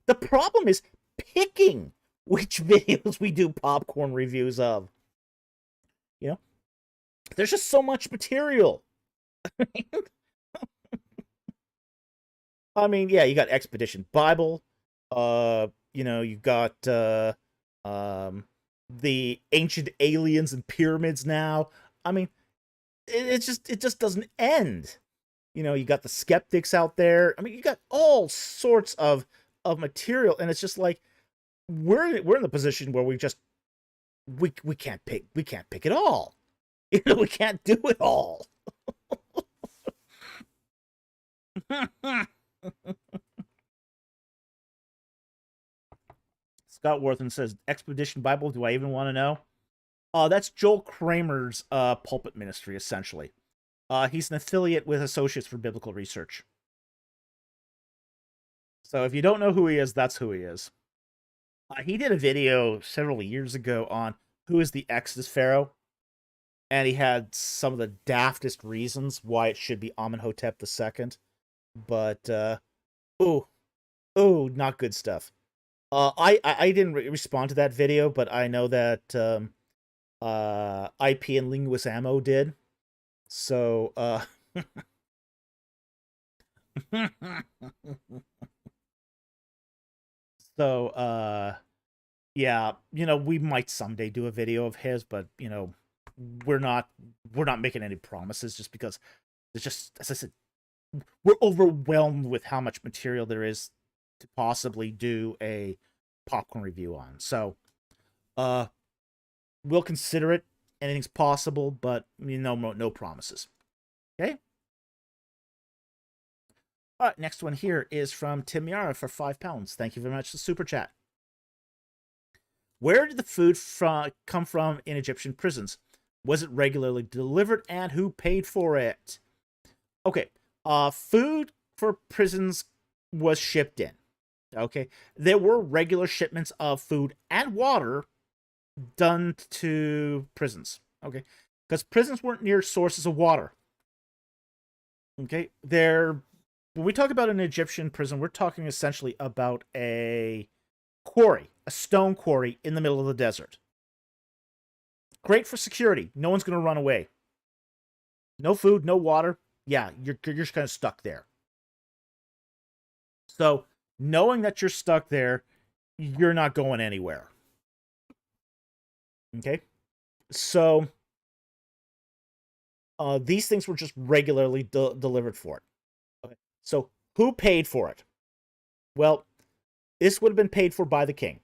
The problem is picking which videos we do popcorn reviews of. You know? There's just so much material. I mean, yeah, you got Expedition Bible. You've got the ancient aliens and pyramids now. I mean, it just doesn't end. You got the skeptics out there. I mean, you got all sorts of material, and it's just like we're in the position where we can't pick it all. We can't do it all. Scott Worthen says, Expedition Bible, do I even want to know? That's Joel Kramer's pulpit ministry, essentially. He's an affiliate with Associates for Biblical Research. So if you don't know who he is, that's who he is. He did a video several years ago on who is the Exodus Pharaoh, and he had some of the daftest reasons why it should be Amenhotep II. But, not good stuff. I didn't respond to that video, but I know that IP and Linguist Ammo did. So, So, yeah, we might someday do a video of his, but we're not we're not making any promises just because it's just, as I said, we're overwhelmed with how much material there is to possibly do a popcorn review on. So, uh, we'll consider it. Anything's possible, but no promises. Okay. All right, next one here is from Tim Yara for £5. Thank you very much for the super chat. Where did the food come from in Egyptian prisons? Was it regularly delivered, and who paid for it? Okay, food for prisons was shipped in. Okay, there were regular shipments of food and water done to prisons. Okay, because prisons weren't near sources of water. Okay, when we talk about an Egyptian prison, we're talking essentially about a quarry, a stone quarry in the middle of the desert. Great for security. No one's going to run away. No food, no water. Yeah, you're just kind of stuck there. So, knowing that you're stuck there, you're not going anywhere. Okay? So, these things were just regularly delivered for it. Okay. So, who paid for it? Well, this would have been paid for by the king.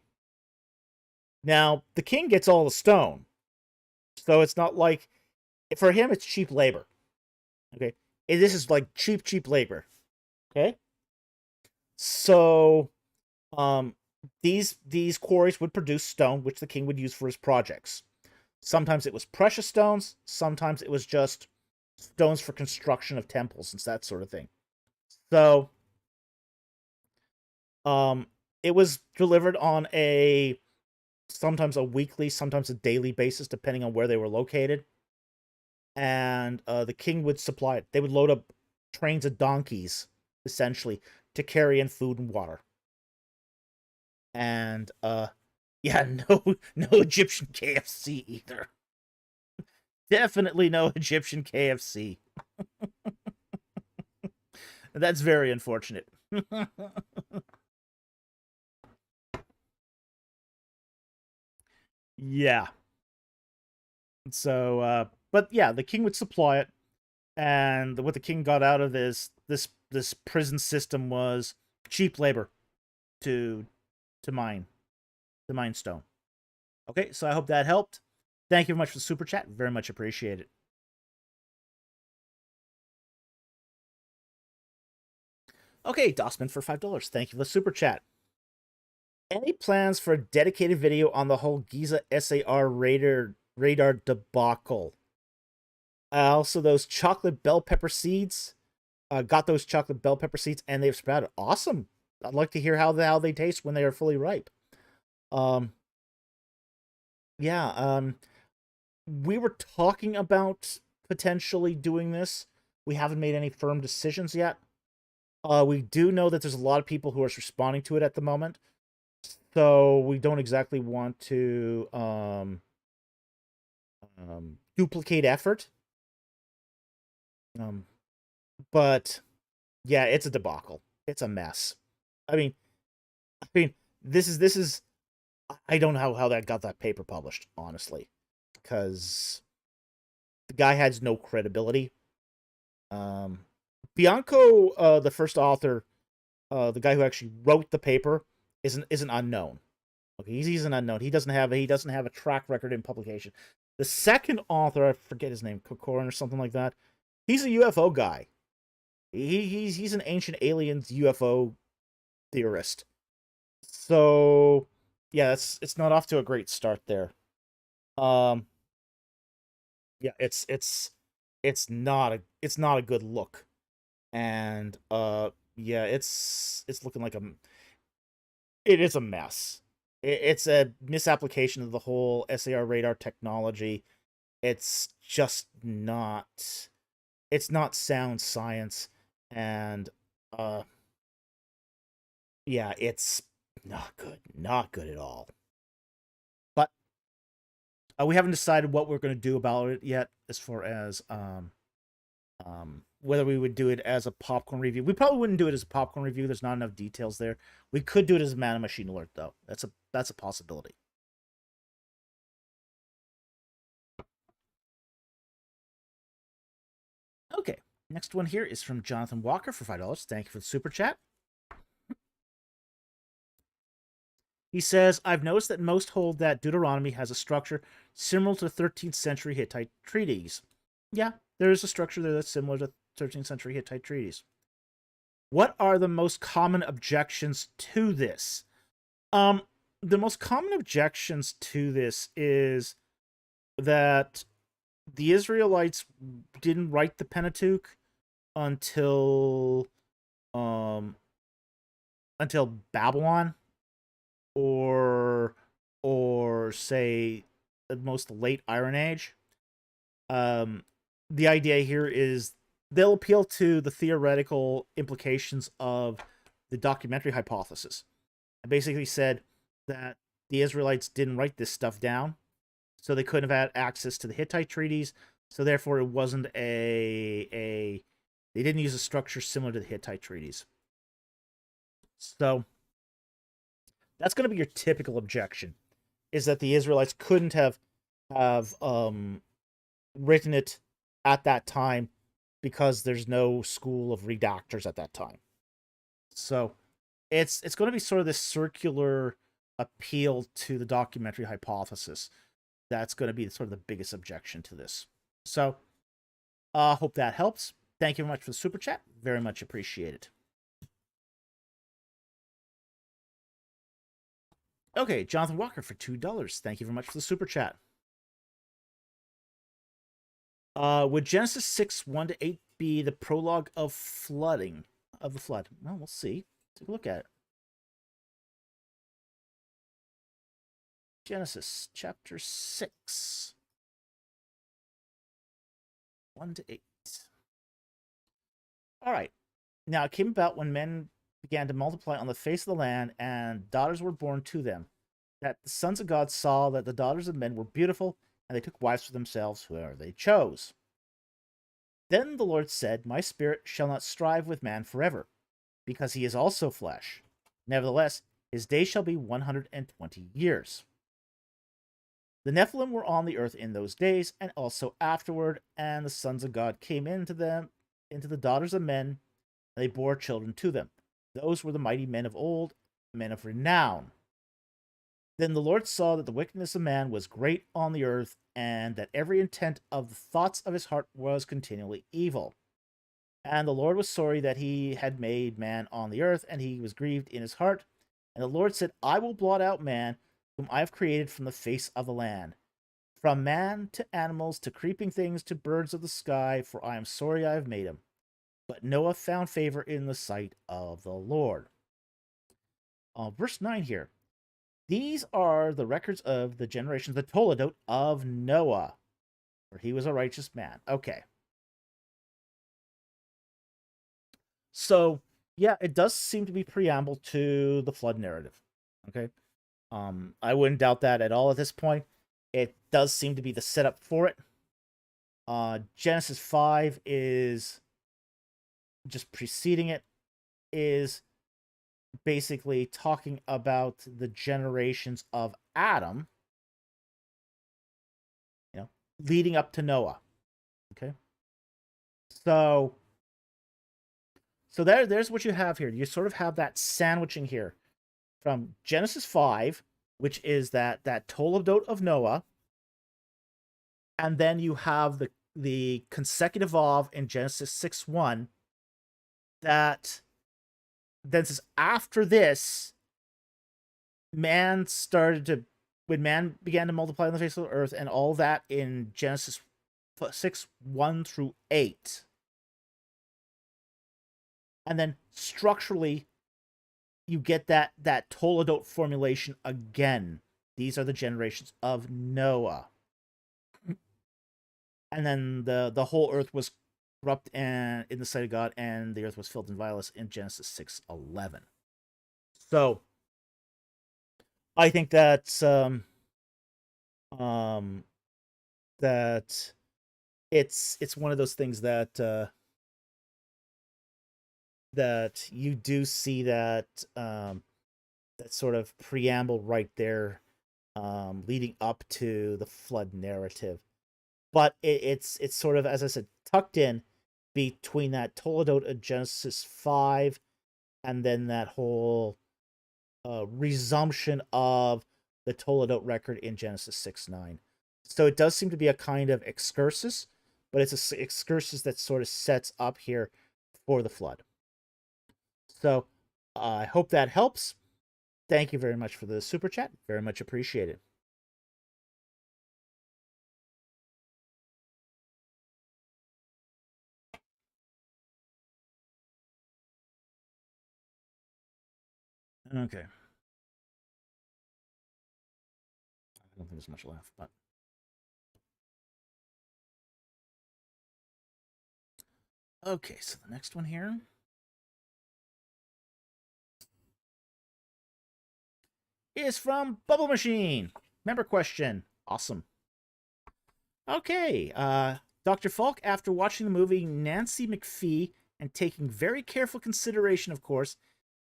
Now, the king gets all the stone. So it's not like, for him, it's cheap labor. Okay. And this is like cheap labor. Okay. So, these quarries would produce stone, which the king would use for his projects. Sometimes it was precious stones. Sometimes it was just stones for construction of temples and that sort of thing. So, it was delivered on sometimes a weekly, sometimes a daily basis, depending on where they were located. And the king would supply it. They would load up trains of donkeys, essentially, to carry in food and water. And yeah, no Egyptian KFC either. Definitely no Egyptian KFC. That's very unfortunate. Yeah. So, but yeah, the king would supply it, and what the king got out of this prison system was cheap labor to mine stone. Okay, so I hope that helped. Thank you very much for the super chat. Very much appreciate it. Okay, Dossman for $5. Thank you for the super chat. Any plans for a dedicated video on the whole Giza SAR radar debacle? Also, those chocolate bell pepper seeds. Got those chocolate bell pepper seeds, and they've sprouted. Awesome. I'd like to hear how they taste when they are fully ripe. Yeah. We were talking about potentially doing this. We haven't made any firm decisions yet. We do know that there's a lot of people who are responding to it at the moment, so we don't exactly want to duplicate effort. But yeah, it's a debacle. It's a mess. I mean, this is. I don't know how that got that paper published, honestly, because the guy has no credibility. Bianco, the first author, the guy who actually wrote the paper, isn't unknown. Okay, he's an unknown. He doesn't have a track record in publication. The second author, I forget his name, Kokorin or something like that. He's a UFO guy. He's an ancient aliens UFO theorist. So yeah, it's not off to a great start there. Yeah, it's not a good look. And yeah, it's looking like it is a mess. It's a misapplication of the whole SAR radar technology. It's just not sound science, and yeah, it's not good at all. But we haven't decided what we're going to do about it yet, as far as Whether we would do it as a popcorn review, we probably wouldn't do it as a popcorn review. There's not enough details there. We could do it as a Man Machine Alert, though. That's a possibility. Okay, next one here is from Jonathan Walker for $5. Thank you for the super chat. He says, I've noticed that most hold that Deuteronomy has a structure similar to 13th century Hittite treaties. Yeah, there is a structure there that's similar to 13th century Hittite treaties. What are the most common objections to this? The most common objections to this is that the Israelites didn't write the Pentateuch until Babylon, or say the most late Iron Age. The idea here is they'll appeal to the theoretical implications of the documentary hypothesis. I basically said that the Israelites didn't write this stuff down, so they couldn't have had access to the Hittite treaties, so therefore it wasn't they didn't use a structure similar to the Hittite treaties. So that's going to be your typical objection, is that the Israelites couldn't have written it at that time because there's no school of redactors at that time. So it's going to be sort of this circular appeal to the documentary hypothesis. That's going to be sort of the biggest objection to this. So hope that helps. Thank you very much for the super chat. Very much appreciated. Okay, Jonathan Walker for $2. Thank you very much for the super chat. Would Genesis 6, 1-8 be the prologue of flooding of the flood? Well, we'll see. Take a look at it. Genesis chapter 6, 1-8. All right. Now it came about when men began to multiply on the face of the land, and daughters were born to them, that the sons of God saw that the daughters of men were beautiful, and they took wives for themselves whoever they chose. Then the Lord said, My spirit shall not strive with man forever, because he is also flesh. Nevertheless, his days shall be 120 years. The Nephilim were on the earth in those days, and also afterward, and the sons of God came into the daughters of men, and they bore children to them. Those were the mighty men of old, men of renown. Then the Lord saw that the wickedness of man was great on the earth, and that every intent of the thoughts of his heart was continually evil. And the Lord was sorry that he had made man on the earth, and he was grieved in his heart. And the Lord said, I will blot out man, whom I have created from the face of the land, from man to animals to creeping things to birds of the sky, for I am sorry I have made him. But Noah found favor in the sight of the Lord. Verse 9 here. These are the records of the generations, the Toledot of Noah, for he was a righteous man. Okay. So, yeah, it does seem to be preamble to the flood narrative. Okay. I wouldn't doubt that at all at this point. It does seem to be the setup for it. Genesis 5 is just preceding it, is basically talking about the generations of Adam, leading up to Noah. Okay. So there's what you have here. You sort of have that sandwiching here from Genesis 5, which is that Toledot of Noah, and then you have the consecutive of in Genesis 6:1 that then says after this, when man began to multiply on the face of the earth, and all that in Genesis 6:1-8. And then structurally, you get that Toledot formulation again. These are the generations of Noah. And then the whole earth was corrupt and in the sight of God, and the earth was filled in violence in Genesis 6:11. So I think that's that it's one of those things that that you do see that that sort of preamble right there, leading up to the flood narrative. But it's sort of, as I said, tucked in between that Toledot of Genesis 5 and then that whole resumption of the Toledot record in Genesis 6:9. So it does seem to be a kind of excursus, but it's a excursus that sort of sets up here for the flood. So I hope that helps. Thank you very much for the super chat. Very much appreciated. Okay. I don't think there's much left, but okay, so the next one here is from Bubble Machine. Member question. Awesome. Okay, Dr. Falk, after watching the movie Nancy McPhee and taking very careful consideration, of course,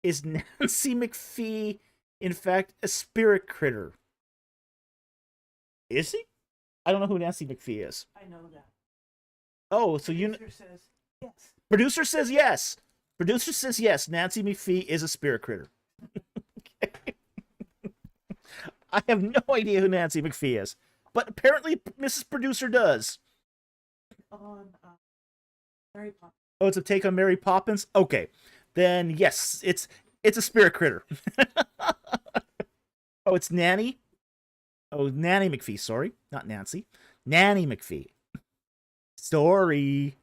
is Nancy McPhee, in fact, a spirit critter? Is he? I don't know who Nancy McPhee is. I know that. Oh, so you... Producer says yes. Producer says yes. Producer says yes. Nancy McPhee is a spirit critter. Okay. I have no idea who Nancy McPhee is, but apparently Mrs. Producer does. On Mary Poppins. Oh, it's a take on Mary Poppins? Okay. Then yes, it's a spirit critter. Oh, it's Nanny? Oh, Nanny McPhee, sorry. Not Nancy. Nanny McPhee. Sorry.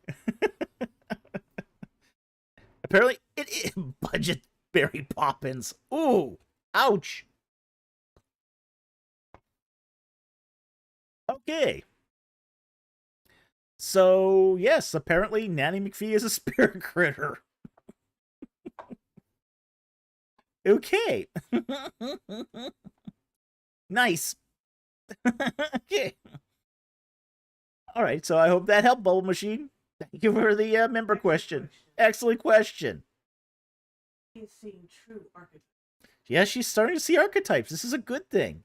Apparently it is budget Mary Poppins. Ooh. Ouch. Okay. So, yes, apparently Nanny McPhee is a spirit critter. Okay. Nice. Okay. All right, so I hope that helped, Bubble Machine. Thank you for the member question. Excellent question. He's seeing true archetypes. Yes, she's starting to see archetypes. This is a good thing.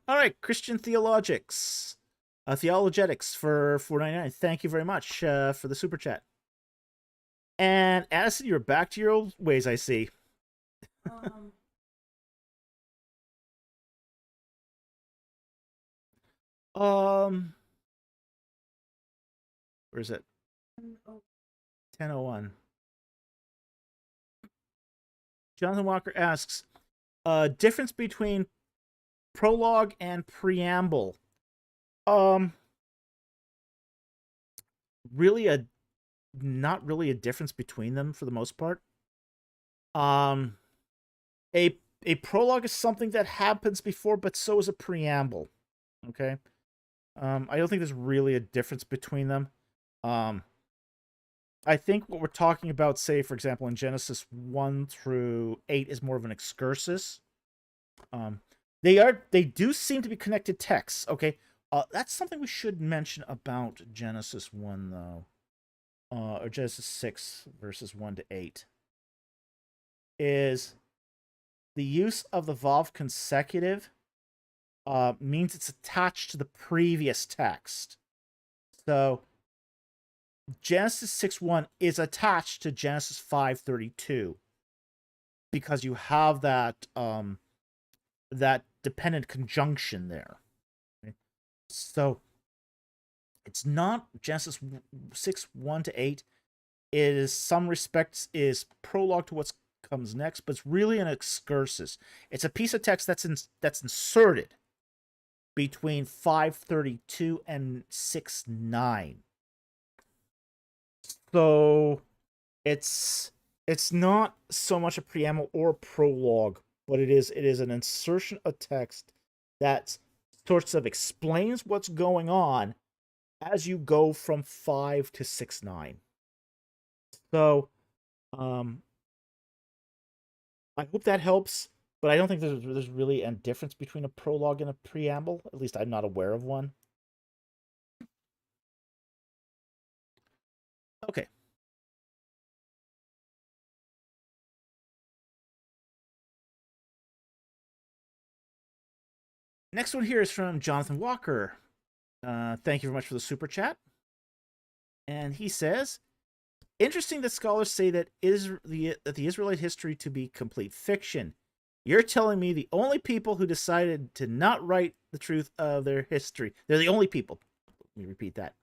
All right, Christian Theologics. Theologetics for $4.99. Thank you very much for the super chat. And Addison, you're back to your old ways, I see. Where is it? 10:01. Jonathan Walker asks, difference between prologue and preamble. Really not really a difference between them for the most part. A prologue is something that happens before, but so is a preamble. Okay. I don't think there's really a difference between them. I think what we're talking about, say, for example, in Genesis 1 through 8 is more of an excursus. They do seem to be connected texts. Okay. That's something we should mention about Genesis 1, though. Or Genesis 6, verses 1 to 8. Is the use of the verb consecutive means it's attached to the previous text. So Genesis 6:1 is attached to Genesis 5:32 because you have that that dependent conjunction there. Okay? So it's not Genesis 6:1 to 8. It is some respects is prologue to what comes next, but it's really an excursus. It's a piece of text that's inserted between 5:32 and 6:9. So it's not so much a preamble or a prologue, but it is an insertion of text that sorts of explains what's going on as you go from 5 to 6:9. So I hope that helps. But I don't think there's really a difference between a prologue and a preamble. At least I'm not aware of one. Okay. Next one here is from Jonathan Walker. Thank you very much for the super chat. And he says, interesting that scholars say that the Israelite history to be complete fiction. You're telling me the only people who decided to not write the truth of their history, they're the only people. Let me repeat that.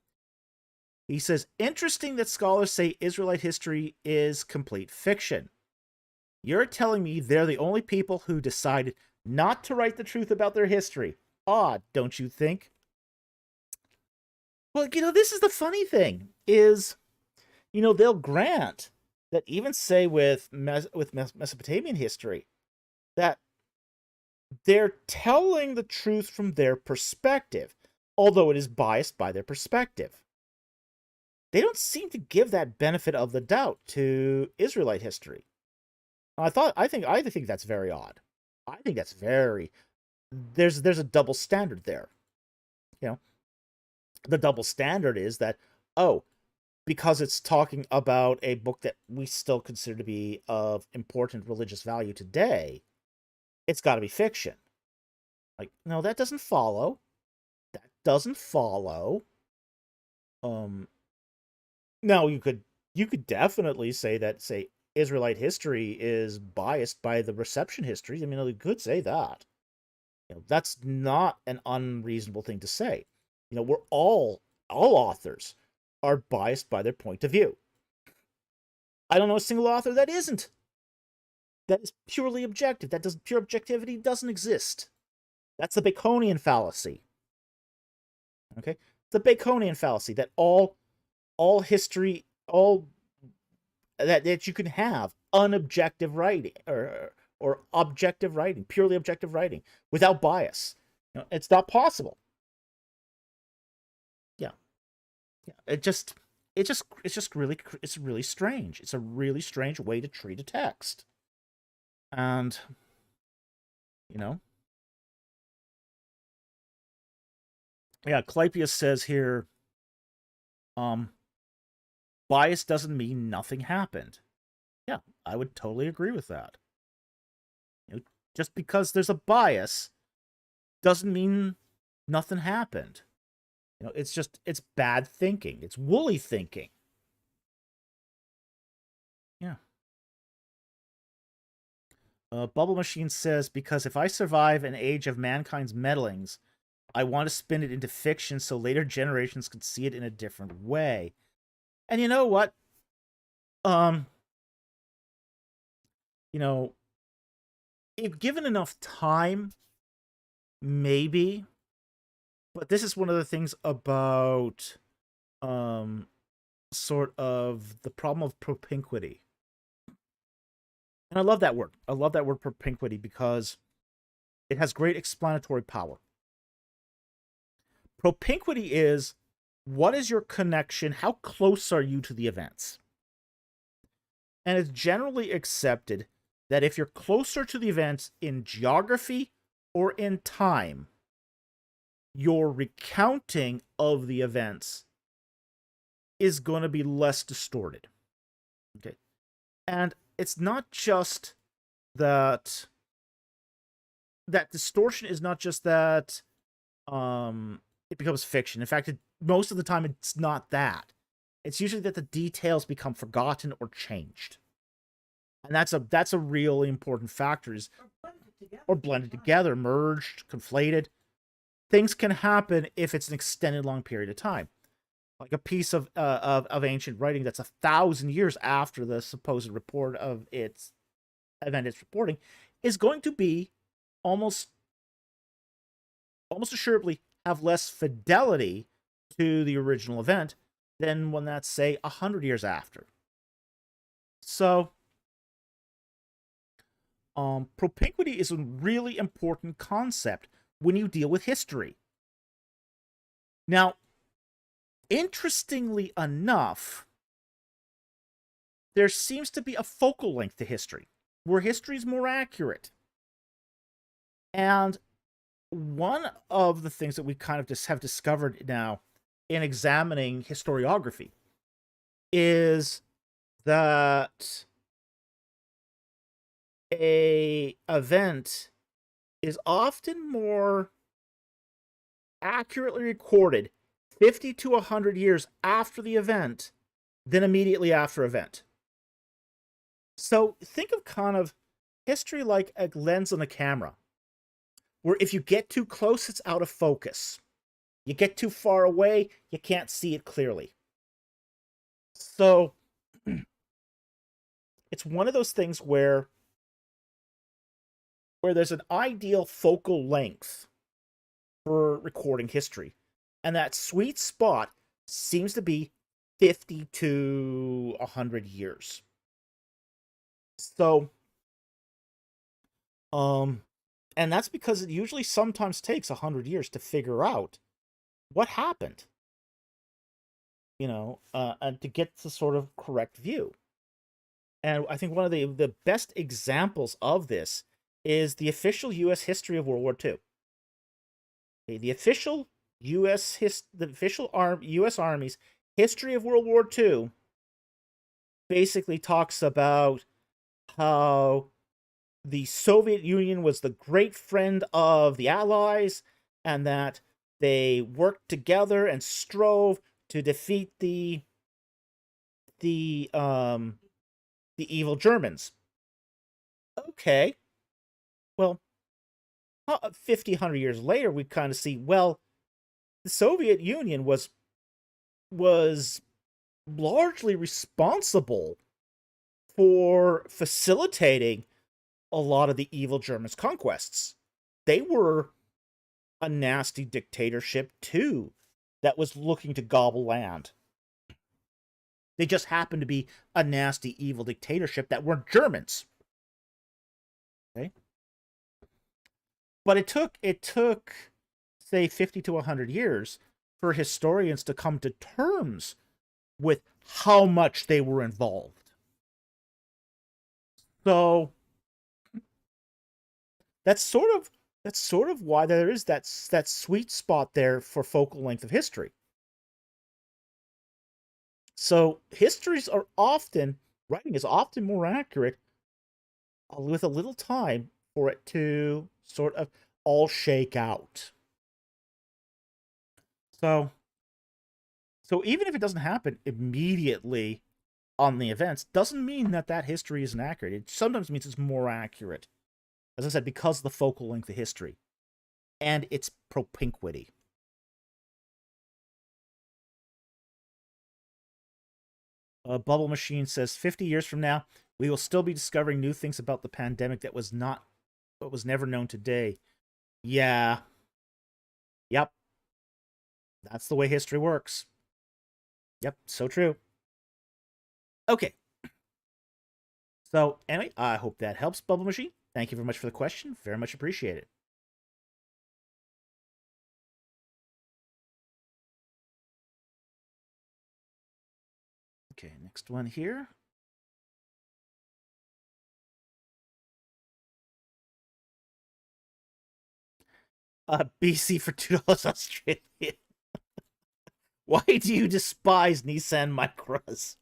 He says, interesting that scholars say Israelite history is complete fiction. You're telling me they're the only people who decided not to write the truth about their history. Odd, don't you think? Well, this is the funny thing, is, they'll grant that even, say, with Mesopotamian history, that they're telling the truth from their perspective, although it is biased by their perspective. They don't seem to give that benefit of the doubt to Israelite history. I think that's very odd. I think that's there's a double standard there. The double standard is that, because it's talking about a book that we still consider to be of important religious value today, it's got to be fiction. Like, no, that doesn't follow. That doesn't follow. Now you could definitely say that, say, Israelite history is biased by the reception history. I mean, you could say that. That's not an unreasonable thing to say. We're all authors are biased by their point of view. I don't know a single author that isn't. That is purely objective. Pure objectivity doesn't exist. That's the Baconian fallacy. Okay? The Baconian fallacy that all history, that you can have unobjective writing or objective writing, purely objective writing without bias. It's not possible. Yeah. It's really strange. It's a really strange way to treat a text. And Clypeus says here, bias doesn't mean nothing happened. Yeah, I would totally agree with that. Just because there's a bias doesn't mean nothing happened. It's bad thinking. It's woolly thinking. Yeah. Bubble Machine says, because if I survive an age of mankind's meddlings, I want to spin it into fiction so later generations can see it in a different way. And you know what? If given enough time, maybe. But this is one of the things about sort of the problem of propinquity. And I love that word. I love that word propinquity because it has great explanatory power. Propinquity is, what is your connection? How close are you to the events? And it's generally accepted that if you're closer to the events in geography or in time, your recounting of the events is going to be less distorted. Okay. And it's not just that distortion is not just that it becomes fiction. In fact, most of the time it's not that. It's usually that the details become forgotten or changed. And that's a really important factor, or blended together, merged, conflated. Things can happen if it's an extended long period of time. Like a piece of ancient writing that's 1,000 years after the supposed report of its event it's reporting is going to be almost assuredly have less fidelity to the original event than one that's, say, 100 years after. So, propinquity is a really important concept when you deal with history. Now, interestingly enough, there seems to be a focal length to history, where history is more accurate. And one of the things that we kind of just have discovered now in examining historiography is that a event is often more accurately recorded 50 to 100 years after the event than immediately after event. So think of kind of history like a lens on a camera, where if you get too close, it's out of focus. You get too far away, you can't see it clearly. So it's one of those things where there's an ideal focal length for recording history. And that sweet spot seems to be 50 to 100 years. So, and that's because it usually sometimes takes 100 years to figure out what happened, and to get the sort of correct view. And I think one of the best examples of this is the official U.S. history of World War II. Okay, the official U.S. U.S. Army's history of World War II basically talks about how the Soviet Union was the great friend of the Allies, and that they worked together and strove to defeat the evil Germans. Okay. Well, 50, 100 years later, we kind of see, well, the Soviet Union was largely responsible for facilitating a lot of the evil Germans' conquests. They were a nasty dictatorship, too, that was looking to gobble land. They just happened to be a nasty, evil dictatorship that weren't Germans. Okay? But it took, say, 50 to 100 years for historians to come to terms with how much they were involved. So that's sort of why there is that sweet spot there for focal length of history. So writing is often more accurate with a little time for it to sort of all shake out. So even if it doesn't happen immediately on the events, doesn't mean that history isn't accurate. It sometimes means it's more accurate. As I said, because of the focal length of history and its propinquity. Bubble Machine says 50 years from now, we will still be discovering new things about the pandemic that was never known today. Yeah. Yep. That's the way history works. Yep, so true. Okay. So, anyway, I hope that helps, Bubble Machine. Thank you very much for the question. Very much appreciate it. Okay, next one here. BC for $2 Australian. Why do you despise Nissan Micras?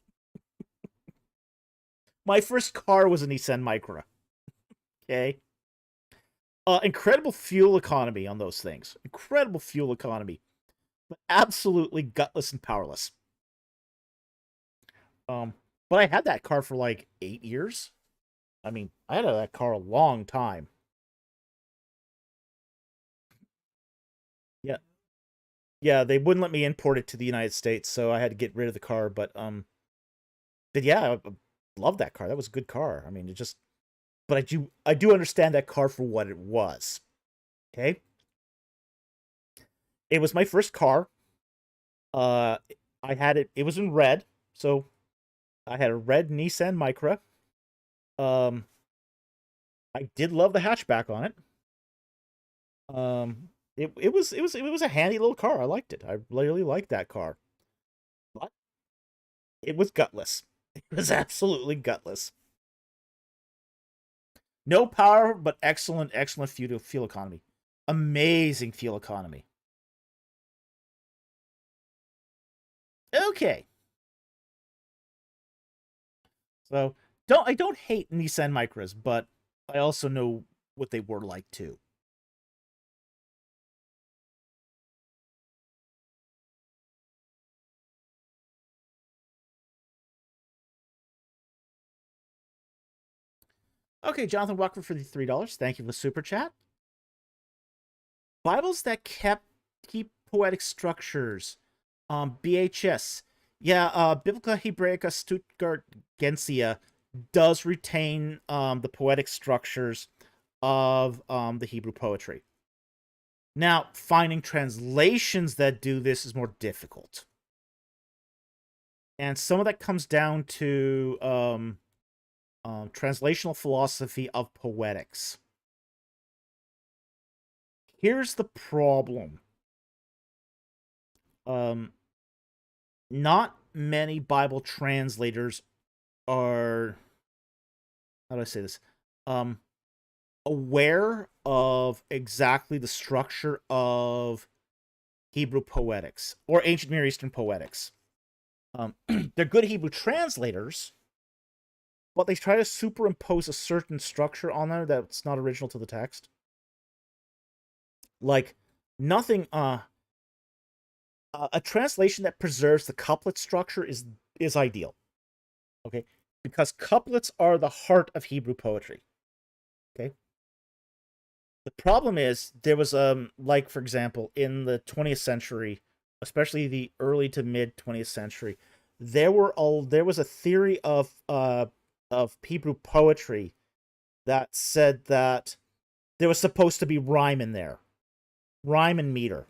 My first car was a Nissan Micra. Okay. Incredible fuel economy on those things. Incredible fuel economy. But absolutely gutless and powerless. But I had that car for like 8 years. I mean, I had that car a long time. Yeah. Yeah, they wouldn't let me import it to the United States, so I had to get rid of the car, but yeah, I love that car. That was a good car. I mean, but I do understand that car for what it was. Okay? It was my first car. I had it was in red, so I had a red Nissan Micra. I did love the hatchback on it. It was a handy little car. I liked it. I really liked that car. But it was gutless. It was absolutely gutless. No power, but excellent, excellent fuel economy. Amazing fuel economy. Okay. So I don't hate Nissan Micras, but I also know what they were like too. Okay, Jonathan Walker for the $3. Thank you for the super chat. Bibles that keep poetic structures. BHS. Yeah, Biblica Hebraica Stuttgart Gensia does retain the poetic structures of the Hebrew poetry. Now, finding translations that do this is more difficult. And some of that comes down to translational philosophy of poetics. Here's the problem. Not many Bible translators are, how do I say this? Aware of exactly the structure of Hebrew poetics or ancient Near Eastern poetics. They're good Hebrew translators, but they try to superimpose a certain structure on there that's not original to the text. Like nothing. A translation that preserves the couplet structure is ideal. Okay, because couplets are the heart of Hebrew poetry. Okay. The problem is there was like for example in the 20th century, especially the early to mid 20th century, there was a theory of Hebrew poetry that said that there was supposed to be rhyme in there, rhyme and meter.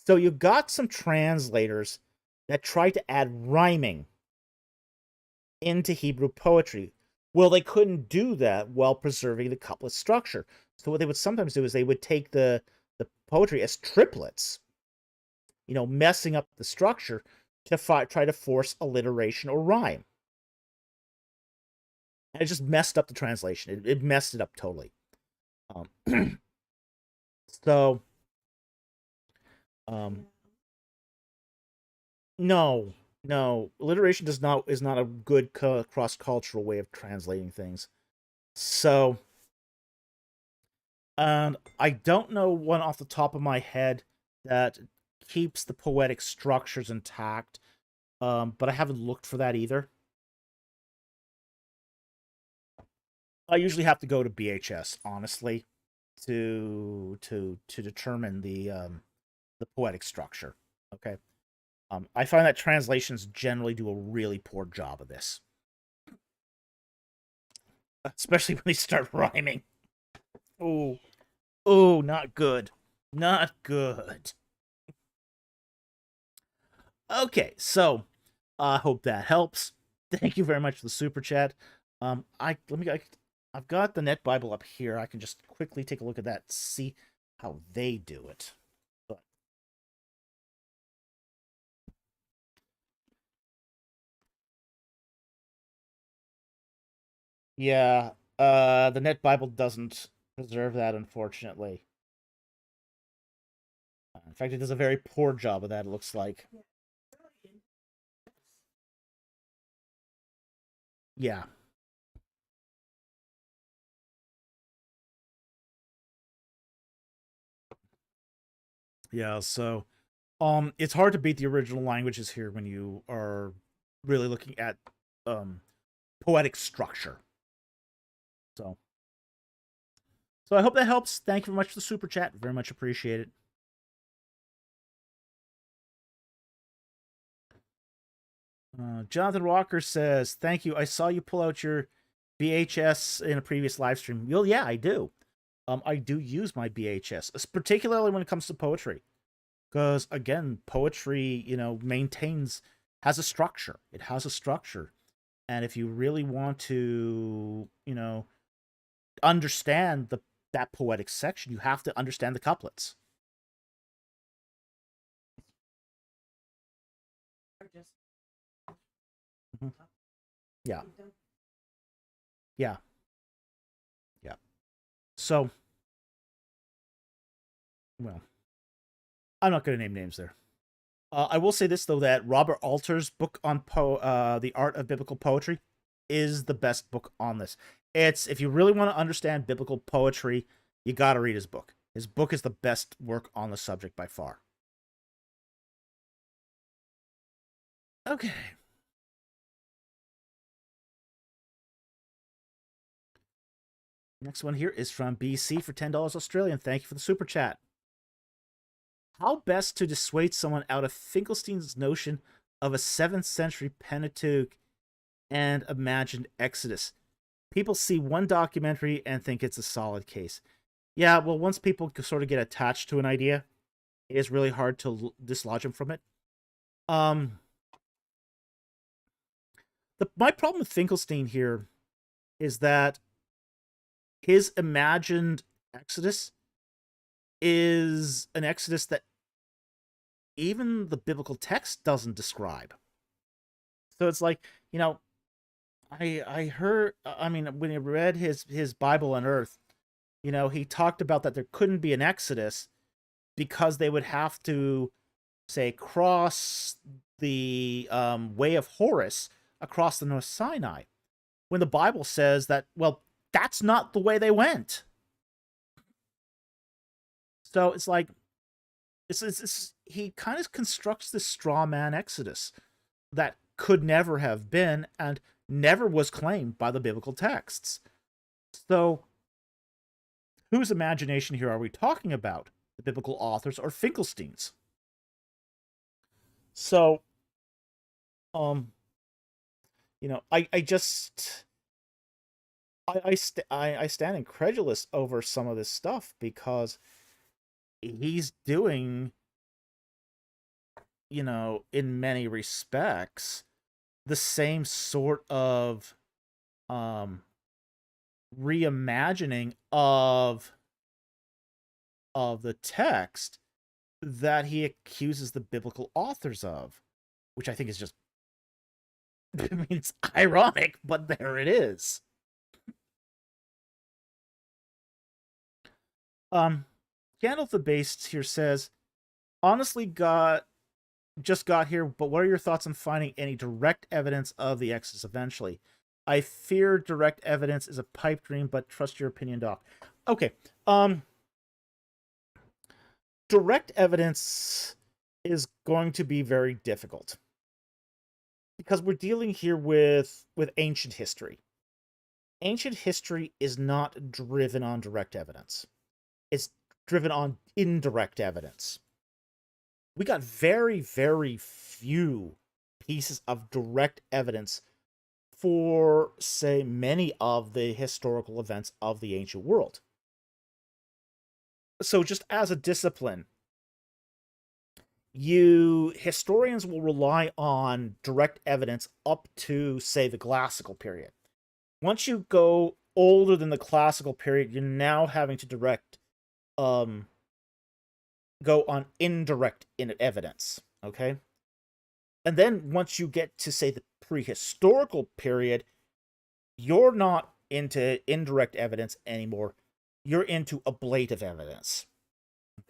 So you got some translators that tried to add rhyming into Hebrew poetry. Well, they couldn't do that while preserving the couplet structure. So what they would sometimes do is they would take the poetry as triplets, messing up the structure to try to force alliteration or rhyme. And it just messed up the translation. It messed it up totally. So, no, alliteration is not a good cross cultural way of translating things. So, and I don't know one off the top of my head that keeps the poetic structures intact, but I haven't looked for that either. I usually have to go to BHS, honestly, to determine the poetic structure. Okay, I find that translations generally do a really poor job of this, especially when they start rhyming. Oh, not good, not good. Okay, so I hope that helps. Thank you very much for the super chat. I've got the Net Bible up here. I can just quickly take a look at that, see how they do it. But yeah, the Net Bible doesn't preserve that, unfortunately. In fact, it does a very poor job of that. It looks like. Yeah. Yeah, so it's hard to beat the original languages here when you are really looking at poetic structure. So I hope that helps. Thank you very much for the super chat. Very much appreciate it. Jonathan Walker says, "Thank you. I saw you pull out your BHS in a previous live stream." Well, yeah, I do. I do use my BHS, particularly when it comes to poetry, because again, poetry, has a structure. It has a structure, and if you really want to, understand that poetic section, you have to understand the couplets. Mm-hmm. Yeah. Yeah. So, well, I'm not going to name names there. I will say this though, that Robert Alter's book on the art of biblical poetry is the best book on this. It's, if you really want to understand biblical poetry, you got to read his book. His book is the best work on the subject by far. Okay. Next one here is from BC for $10 Australian. Thank you for the super chat. How best to dissuade someone out of Finkelstein's notion of a 7th century Pentateuch and imagined Exodus? People see one documentary and think it's a solid case. Yeah, well, once people sort of get attached to an idea, it is really hard to dislodge them from it. My problem with Finkelstein here is that his imagined Exodus is an Exodus that even the biblical text doesn't describe. So it's like, you know, I heard, I mean, when he read his Bible on Earth, you know, he talked about that there couldn't be an Exodus because they would have to, say, cross the way of Horus across the North Sinai, when the Bible says that, well, that's not the way they went. So it's like, he kind of constructs this straw man Exodus that could never have been and never was claimed by the biblical texts. So whose imagination here are we talking about? The biblical authors or Finkelstein's? So, you know, I stand incredulous over some of this stuff because he's doing, you know, in many respects, the same sort of reimagining of the text that he accuses the biblical authors of, which I think is just, I mean, it's ironic, but there it is. Candle the Base here says, honestly, just got here, but what are your thoughts on finding any direct evidence of the Exodus eventually? I fear direct evidence is a pipe dream, but trust your opinion, Doc. Okay. Direct evidence is going to be very difficult because we're dealing here with ancient history. Ancient history is not driven on direct evidence. It's driven on indirect evidence. We got very, very few pieces of direct evidence for, say, many of the historical events of the ancient world. So just as a discipline, historians will rely on direct evidence up to, say, the classical period. Once you go older than the classical period, you're now having to go on indirect evidence, okay? And then once you get to, say, the prehistorical period, you're not into indirect evidence anymore. You're into ablative evidence,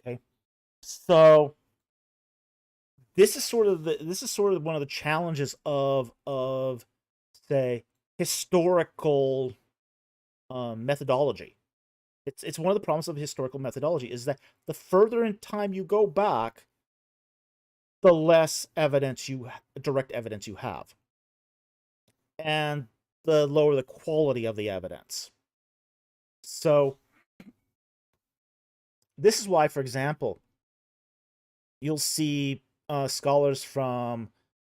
okay? So this is sort of one of the challenges of say, historical methodology. It's one of the problems of historical methodology is that the further in time you go back, the less direct evidence you have, and the lower the quality of the evidence. So this is why, for example, you'll see scholars from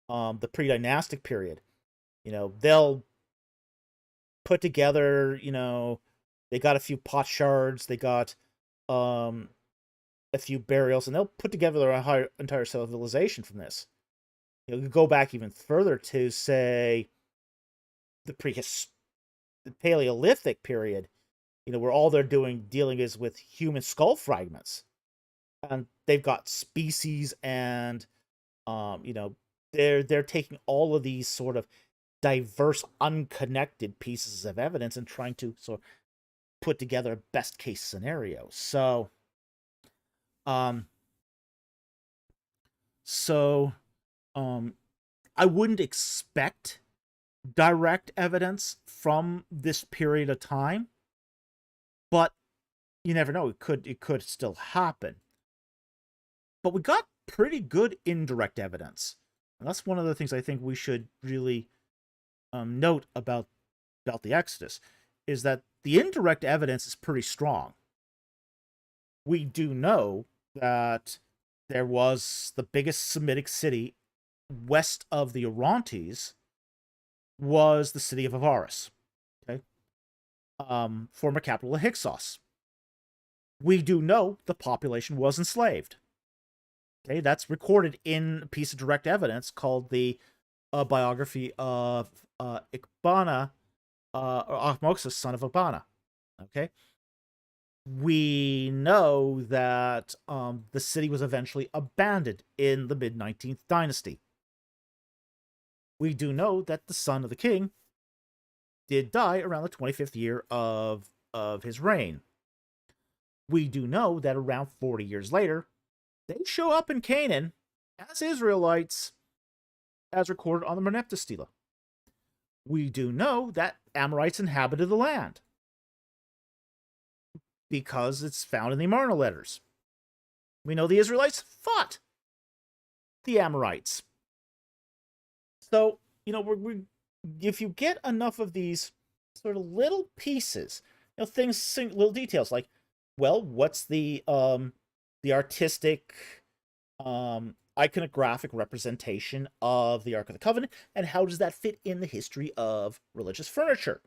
the pre-dynastic period, you know, they'll put together, you know, they got a few pot shards, they got a few burials, and they'll put together their entire civilization from this. You know, you go back even further to, say, the Paleolithic period, you know, where all they're dealing is with human skull fragments, and they've got species, and you know, they're taking all of these sort of diverse, unconnected pieces of evidence and trying to sort of put together a best case scenario. So, um, so, I wouldn't expect direct evidence from this period of time, but you never know. It could still happen. But we got pretty good indirect evidence, and that's one of the things I think we should really note about the Exodus, is that the indirect evidence is pretty strong. We do know that there was the biggest Semitic city west of the Orontes was the city of Avaris, okay, former capital of Hyksos. We do know the population was enslaved. Okay, that's recorded in a piece of direct evidence called the biography of Ikbana, or Ahmosis, son of Abana. Okay, we know that the city was eventually abandoned in the mid-19th dynasty. We do know that the son of the king did die around the 25th year of his reign. We do know that around 40 years later, they show up in Canaan as Israelites, as recorded on the Merneptah Stela. We do know that Amorites inhabited the land, because it's found in the Amarna letters. We know the Israelites fought the Amorites. So, you know, if you get enough of these sort of little pieces, you know, things, little details like, well, what's the artistic, iconographic representation of the Ark of the Covenant, and how does that fit in the history of religious furniture?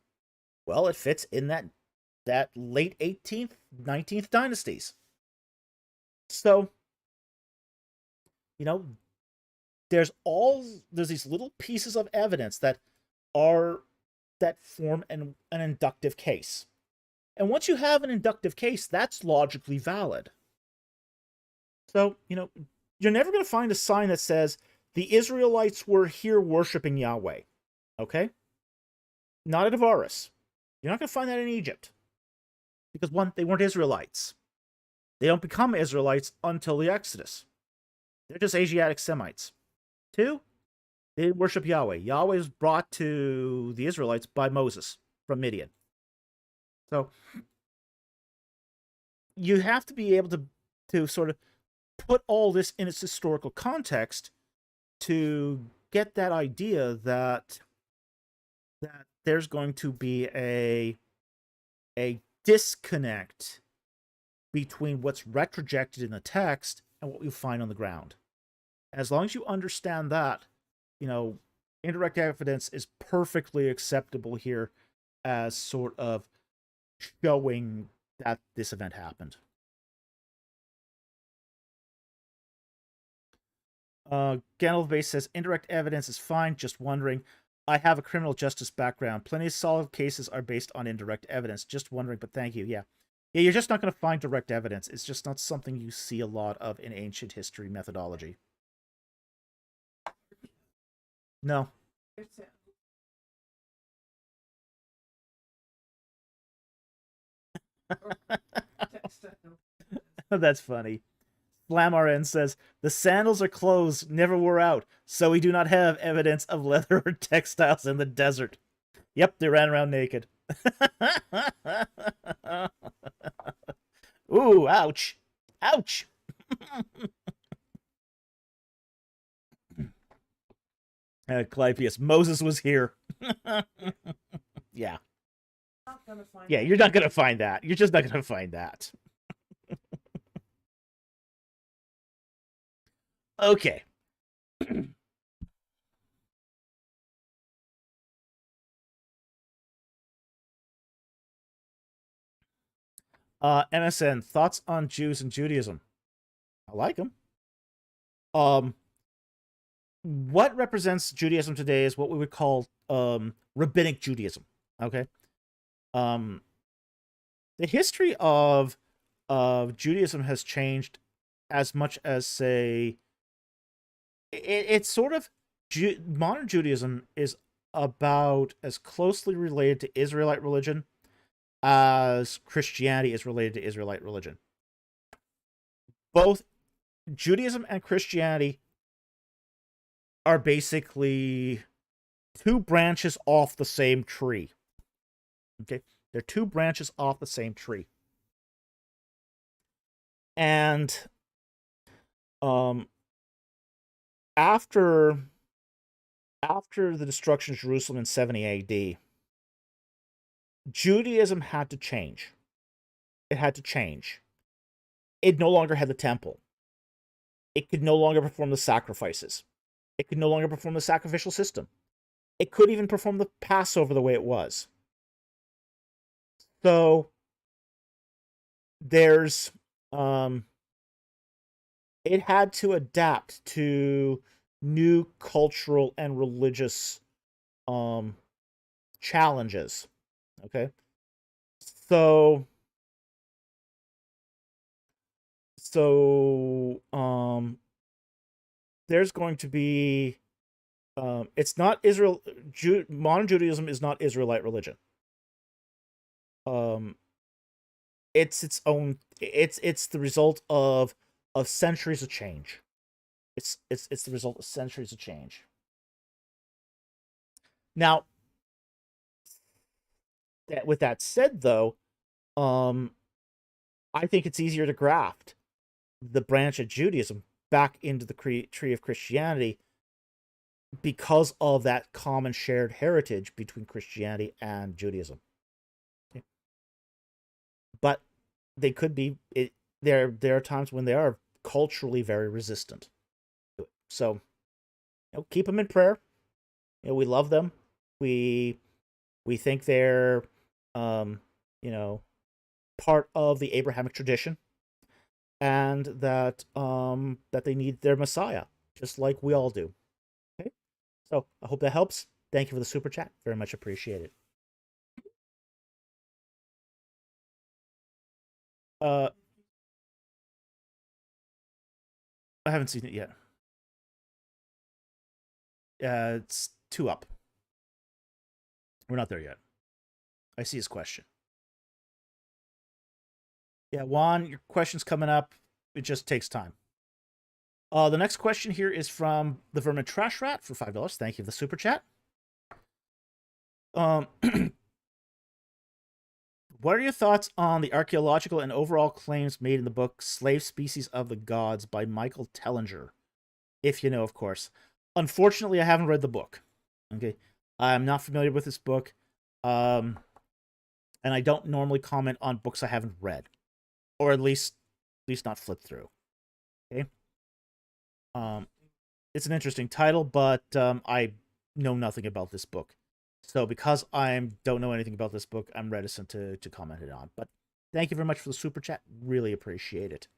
Well, it fits in that late 18th, 19th dynasties. So, you know, there's these little pieces of evidence that form an inductive case. And once you have an inductive case, that's logically valid. So, you know, you're never going to find a sign that says the Israelites were here worshiping Yahweh. Okay? Not at Avaris. You're not going to find that in Egypt. Because one, they weren't Israelites. They don't become Israelites until the Exodus. They're just Asiatic Semites. Two, they didn't worship Yahweh. Yahweh was brought to the Israelites by Moses from Midian. So, you have to be able to sort of put all this in its historical context to get that idea that there's going to be a disconnect between what's retrojected in the text and what you find on the ground. As long as you understand that, you know, indirect evidence is perfectly acceptable here as sort of showing that this event happened. Gandalf Base says, indirect evidence is fine, just wondering. I have a criminal justice background. Plenty of solid cases are based on indirect evidence. Just wondering, but thank you. Yeah. Yeah, you're just not going to find direct evidence. It's just not something you see a lot of in ancient history methodology. No. That's funny. Flamrn says, the sandals are closed, never wore out, so we do not have evidence of leather or textiles in the desert. Yep, they ran around naked. Ooh, ouch. Ouch. Clypeus, Moses was here. Yeah. Yeah, you're not going to find that. You're just not going to find that. Okay. MSN, thoughts on Jews and Judaism? I like them. What represents Judaism today is what we would call rabbinic Judaism. Okay. The history of Judaism has changed as much as, say, it's sort of modern Judaism is about as closely related to Israelite religion as Christianity is related to Israelite religion. Both Judaism and Christianity are basically two branches off the same tree. Okay? They're two branches off the same tree. And after the destruction of Jerusalem in 70 AD, Judaism had to change. It had to change. It no longer had the temple. It could no longer perform the sacrifices. It could no longer perform the sacrificial system. It couldn't even perform the Passover the way it was. So there's it had to adapt to new cultural and religious challenges. Okay? So there's going to be it's not Israel. Modern Judaism is not Israelite religion. It's its own. It's the result of centuries of change. It's the result of centuries of change. Now, with that said, though, I think it's easier to graft the branch of Judaism back into the tree of Christianity because of that common shared heritage between Christianity and Judaism. Okay. But they could be there are times when they are culturally very resistant to it. So, keep them in prayer. We love them. We think they're part of the Abrahamic tradition, and that they need their Messiah, just like we all do. Okay? So I hope that helps. Thank you for the super chat. Very much appreciated. I haven't seen it yet. It's 2 up. We're not there yet. I see his question. Yeah, Juan, your question's coming up. It just takes time. The next question here is from the Vermin Trash Rat for $5. Thank you for the super chat. What are your thoughts on the archaeological and overall claims made in the book Slave Species of the Gods by Michael Tellinger? If you know, of course. Unfortunately, I haven't read the book. Okay, I'm not familiar with this book. And I don't normally comment on books I haven't read. Or at least not flipped through. Okay. It's an interesting title, but I know nothing about this book. So because I don't know anything about this book, I'm reticent to comment it on. But thank you very much for the super chat. Really appreciate it.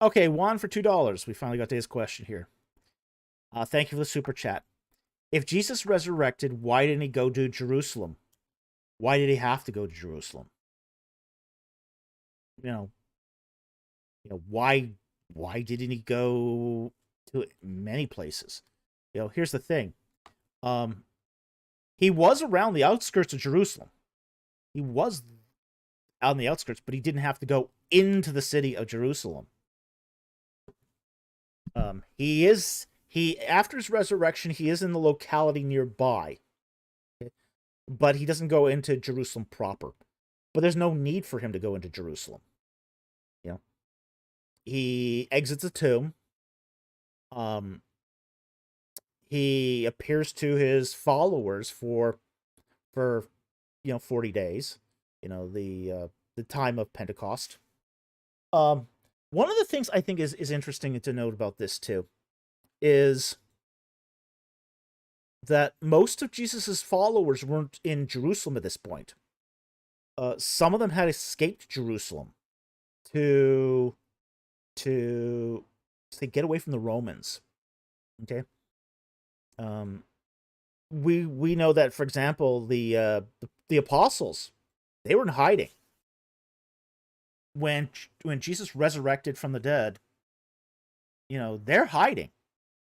Okay, Juan for $2. We finally got to his question here. Thank you for the super chat. If Jesus resurrected, why didn't he go to Jerusalem? Why did he have to go to Jerusalem? Why didn't he go to many places? Here's the thing. He was around the outskirts of Jerusalem. He was on the outskirts, but he didn't have to go into the city of Jerusalem. After his resurrection, he is in the locality nearby. But he doesn't go into Jerusalem proper. But there's no need for him to go into Jerusalem. He exits a tomb. He appears to his followers for 40 days. The time of Pentecost. One of the things I think is interesting to note about this too is that most of Jesus's followers weren't in Jerusalem at this point. Some of them had escaped Jerusalem to get away from the Romans. Okay. We know that, for example, the apostles, they were in hiding when Jesus resurrected from the dead. They're hiding.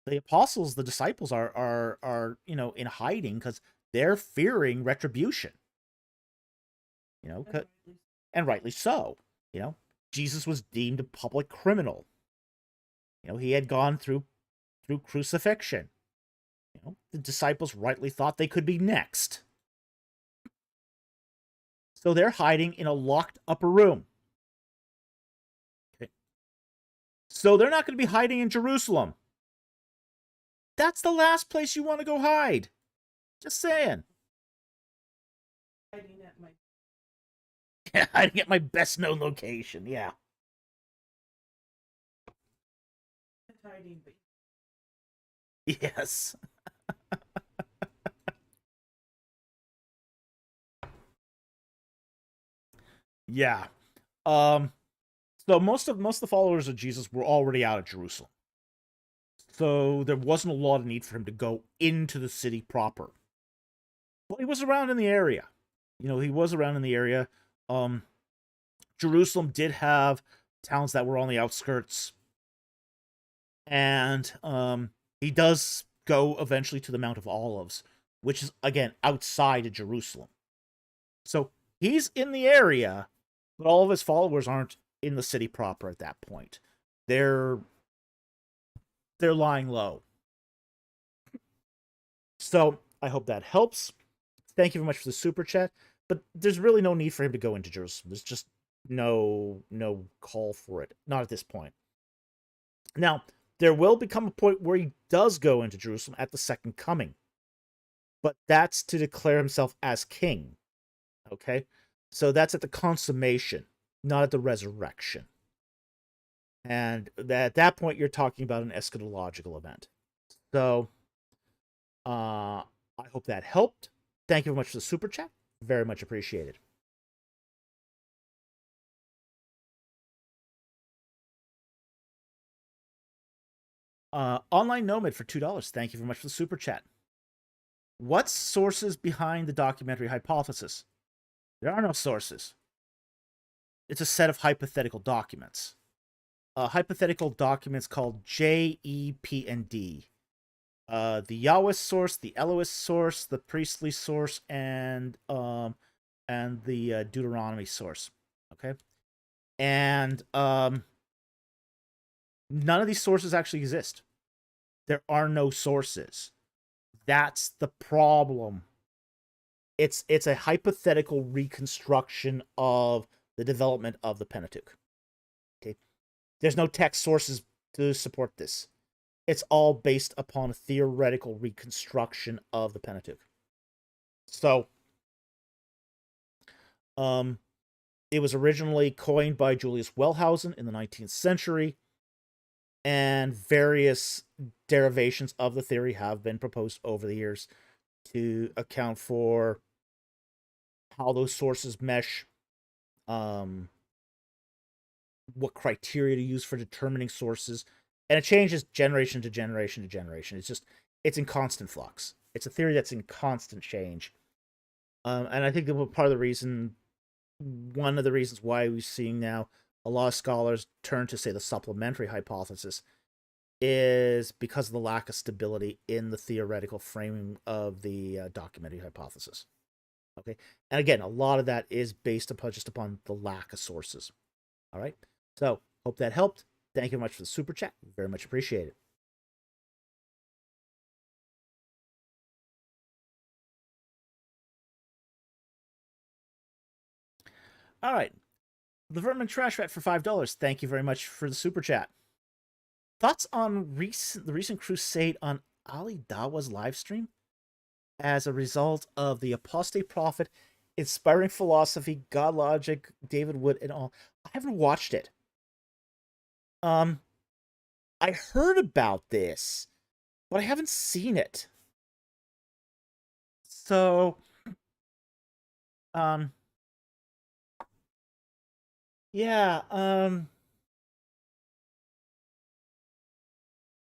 The apostles, the disciples are in hiding because they're fearing retribution. You know, and rightly so. You know, Jesus was deemed a public criminal. You know, he had gone through crucifixion. You know, the disciples rightly thought they could be next. So they're hiding in a locked upper room. Okay. So they're not going to be hiding in Jerusalem. That's the last place you want to go hide. Just saying. Hiding at my Yeah, hiding at my best known location. Yeah. hiding, but Yes. Yeah. So most of the followers of Jesus were already out of Jerusalem. So there wasn't a lot of need for him to go into the city proper. Well, he was around in the area. You know, he was around in the area. Jerusalem did have towns that were on the outskirts. And he does go eventually to the Mount of Olives, which is, again, outside of Jerusalem. So he's in the area, but all of his followers aren't in the city proper at that point. They're lying low. So I hope that helps. Thank you very much for the super chat. But there's really no need for him to go into Jerusalem. There's just no call for it. Not at this point. Now, there will become a point where he does go into Jerusalem at the second coming. But that's to declare himself as king. Okay? So that's at the consummation, not at the resurrection. And at that point, you're talking about an eschatological event. So, I hope that helped. Thank you very much for the super chat. Very much appreciated. Online Nomad for $2. Thank you very much for the super chat. What's sources behind the documentary hypothesis? There are no sources. It's a set of hypothetical documents. Hypothetical documents called J, E, P, and D. The Yahwist source, the Elohist source, the priestly source, and the Deuteronomy source. Okay, and none of these sources actually exist. There are no sources. That's the problem. It's a hypothetical reconstruction of the development of the Pentateuch. Okay, there's no text sources to support this. It's all based upon a theoretical reconstruction of the Pentateuch. So, it was originally coined by Julius Wellhausen in the 19th century, and various derivations of the theory have been proposed over the years to account for how those sources mesh, what criteria to use for determining sources, and it changes generation to generation to generation. It's in constant flux. It's a theory that's in constant change. And I think that one of the reasons why we're seeing now a lot of scholars turn to, say, the supplementary hypothesis is because of the lack of stability in the theoretical framing of the documentary hypothesis. Okay, and again, a lot of that is based upon the lack of sources. All right, so hope that helped. Thank you very much for the super chat. Very much appreciated. All right, the Vermin Trash Rat for $5. Thank you very much for the super chat. Thoughts on the recent crusade on Ali Dawa's live stream as a result of the apostate prophet, inspiring philosophy, God logic, David Wood, and all. I haven't watched it. I heard about this, but I haven't seen it. So, yeah,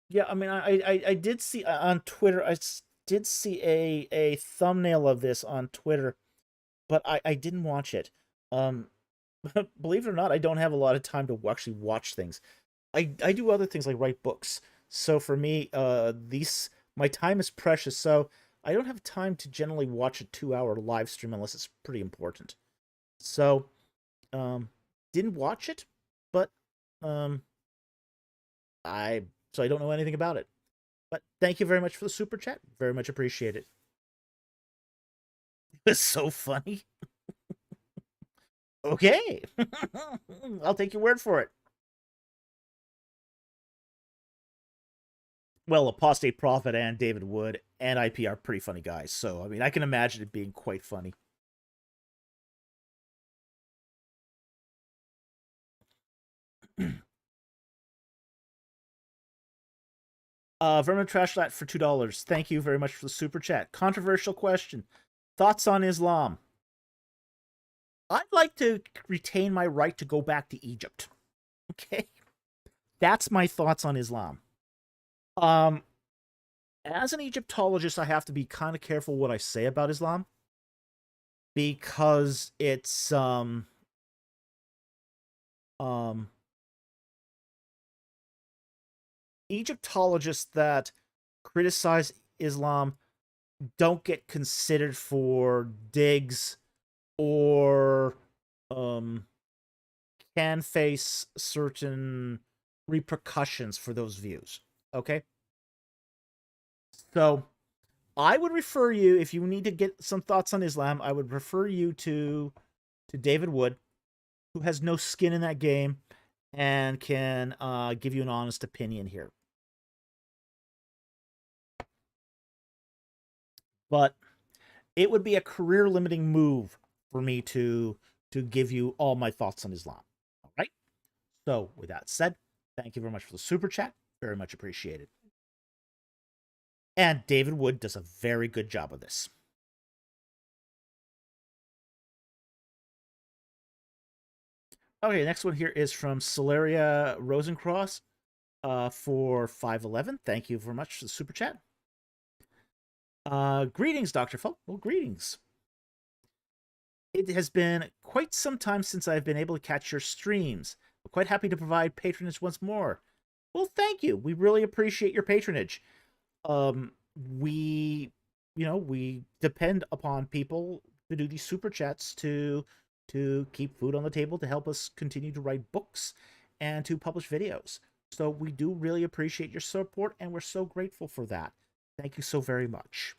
yeah. I mean, I did see on Twitter. Did see a thumbnail of this on Twitter, but I didn't watch it. Believe it or not, I don't have a lot of time to actually watch things. I do other things like write books. So for me, my time is precious. So I don't have time to generally watch a 2-hour live stream unless it's pretty important. So, didn't watch it, but um, I so I don't know anything about it. But thank you very much for the super chat. Very much appreciate it. It's so funny. Okay. I'll take your word for it. Well, Apostate Prophet and David Wood and IP are pretty funny guys, so I mean, I can imagine it being quite funny. Vermin Trashlat for $2. Thank you very much for the super chat. Controversial question. Thoughts on Islam? I'd like to retain my right to go back to Egypt. Okay? That's my thoughts on Islam. As an Egyptologist, I have to be kind of careful what I say about Islam because it's Egyptologists that criticize Islam don't get considered for digs or can face certain repercussions for those views. Okay? So I would refer you, if you need to get some thoughts on Islam, I would refer you to David Wood, who has no skin in that game and can give you an honest opinion here. But it would be a career-limiting move for me to give you all my thoughts on Islam. All right? So, with that said, thank you very much for the super chat. Very much appreciated. And David Wood does a very good job of this. Okay, next one here is from Celeria Rosencross for 511. Thank you very much for the super chat. Greetings, Dr. Folk. Well, greetings. It has been quite some time since I've been able to catch your streams. I'm quite happy to provide patronage once more. Well, thank you. We really appreciate your patronage. We depend upon people to do these super chats to keep food on the table, to help us continue to write books and to publish videos. So we do really appreciate your support, and we're so grateful for that. Thank you so very much.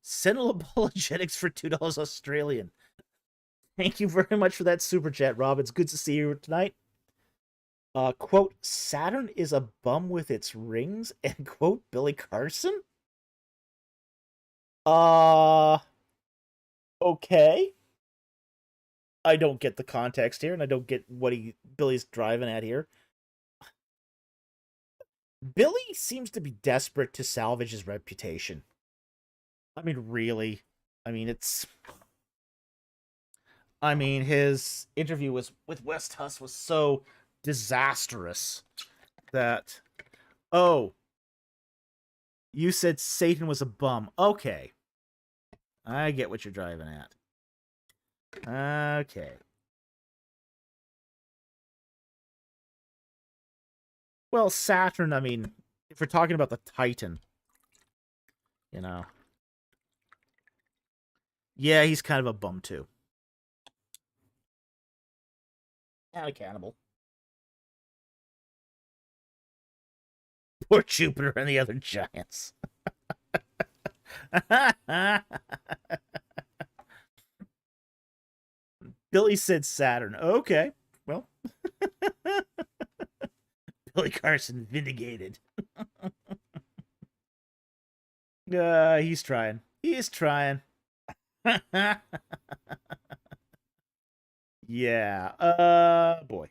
Sentinel Apologetics for $2 Australian. Thank you very much for that super chat, Rob. It's good to see you tonight. Quote, Saturn is a bum with its rings, and quote, Billy Carson? Okay. I don't get the context here, and I don't get what Billy's driving at here. Billy seems to be desperate to salvage his reputation. I mean, really. I mean, his interview with West Huss was so disastrous that... Oh. You said Satan was a bum. Okay. I get what you're driving at. Okay. Well, Saturn, I mean, if we're talking about the Titan, you know. Yeah, he's kind of a bum, too. And a cannibal. Poor Jupiter and the other giants. Billy said Saturn. Okay. Well. Billy Carson vindicated. He's trying. He is trying. Yeah. Boy.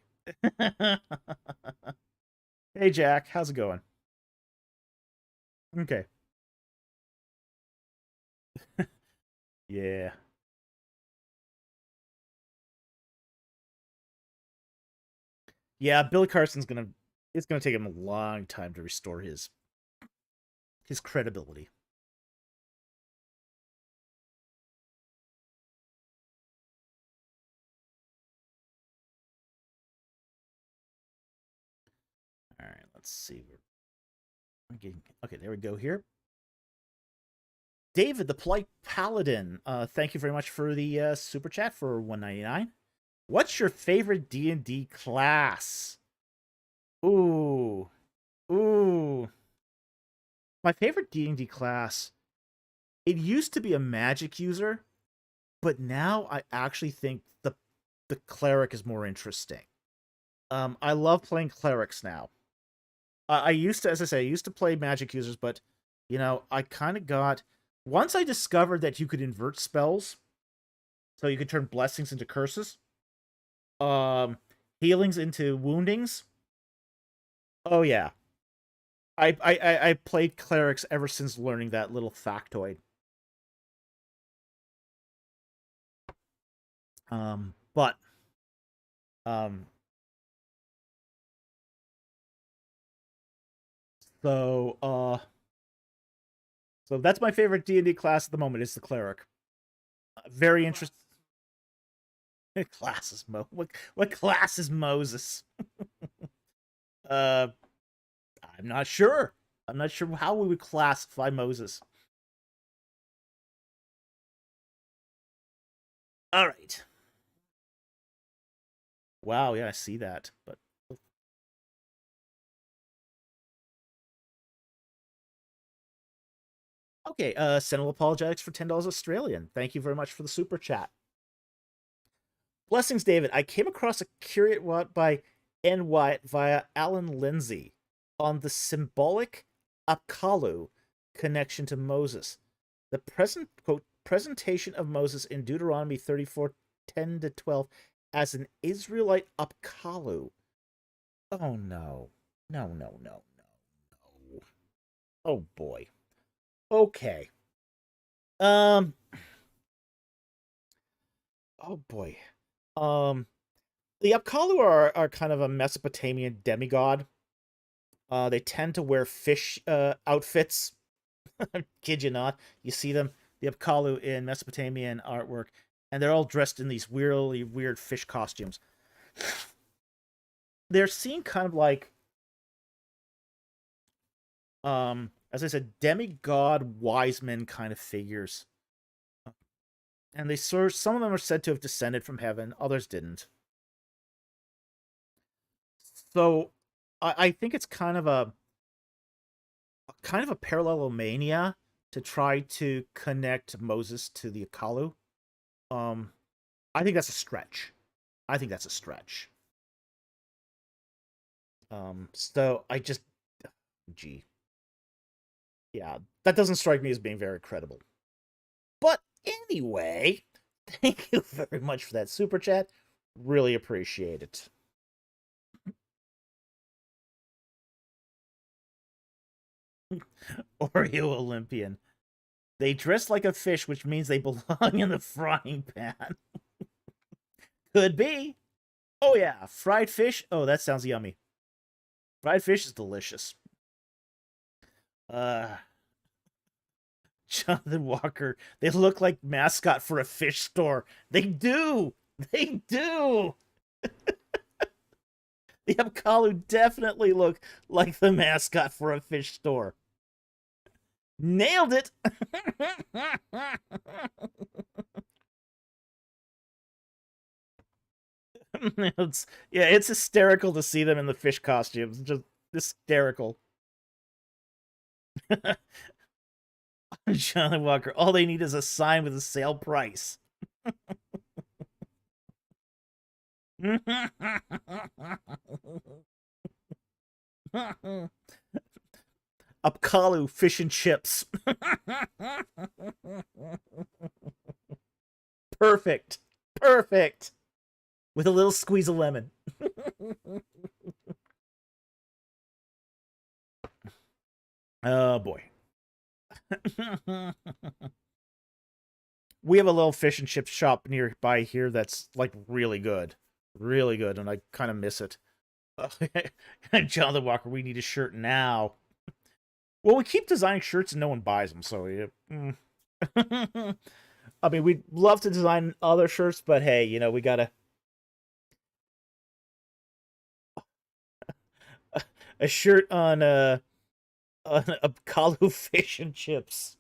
Hey, Jack. How's it going? Okay. Yeah. Yeah, Billy Carson's it's gonna take him a long time to restore his credibility. let's see. Okay, there we go here. David, the Polite Paladin. Thank you very much for the super chat for $1.99. What's your favorite D&D class? Ooh. My favorite D&D class, it used to be a magic user, but now I actually think the cleric is more interesting. I love playing clerics now. I used to, as I say, I used to play magic users, but, I kind of got... Once I discovered that you could invert spells, so you could turn blessings into curses, healings into woundings. Oh, yeah. I played clerics ever since learning that little factoid. But so that's my favorite D&D class at the moment, is the cleric. Very interesting. Class is what class is Moses? I'm not sure. I'm not sure how we would classify Moses. All right. Wow, yeah, I see that, but okay, Sentinel Apologetics for $10 Australian. Thank you very much for the super chat. Blessings, David. I came across a curious what by N. Wyatt via Alan Lindsay on the symbolic Apkallu connection to Moses. The present quote presentation of Moses in Deuteronomy 34:10-12 as an Israelite Apkallu. Oh no. No. Oh boy. Okay. Oh boy. The Apkallu are kind of a Mesopotamian demigod. They tend to wear fish outfits. Kid you not. You see them, the Apkallu in Mesopotamian artwork, and they're all dressed in these really weird fish costumes. They're seen kind of like, as I said, demigod wise men kind of figures. And some of them are said to have descended from heaven, others didn't. So I think it's kind of a parallelomania to try to connect Moses to the Apkallu. I think that's a stretch. So I just, gee, yeah, that doesn't strike me as being very credible. But anyway, thank you very much for that super chat. Really appreciate it. Oreo Olympian. They dress like a fish, which means they belong in the frying pan. Could be. Oh yeah, fried fish. Oh, that sounds yummy. Fried fish is delicious. Jonathan Walker. They look like mascot for a fish store. They do. The Apkallu definitely look like the mascot for a fish store. Nailed it. It's hysterical to see them in the fish costumes. Just hysterical. Jonathan Walker. All they need is a sign with a sale price. Apkallu fish and chips. Perfect. With a little squeeze of lemon. Oh boy. We have a little fish and chip shop nearby here that's like really good, and I kind of miss it. Jonathan Walker, we need a shirt now. Well, we keep designing shirts and no one buys them, so yeah. I mean, we'd love to design other shirts, but hey, we gotta. a shirt on a Kalu fish and chips.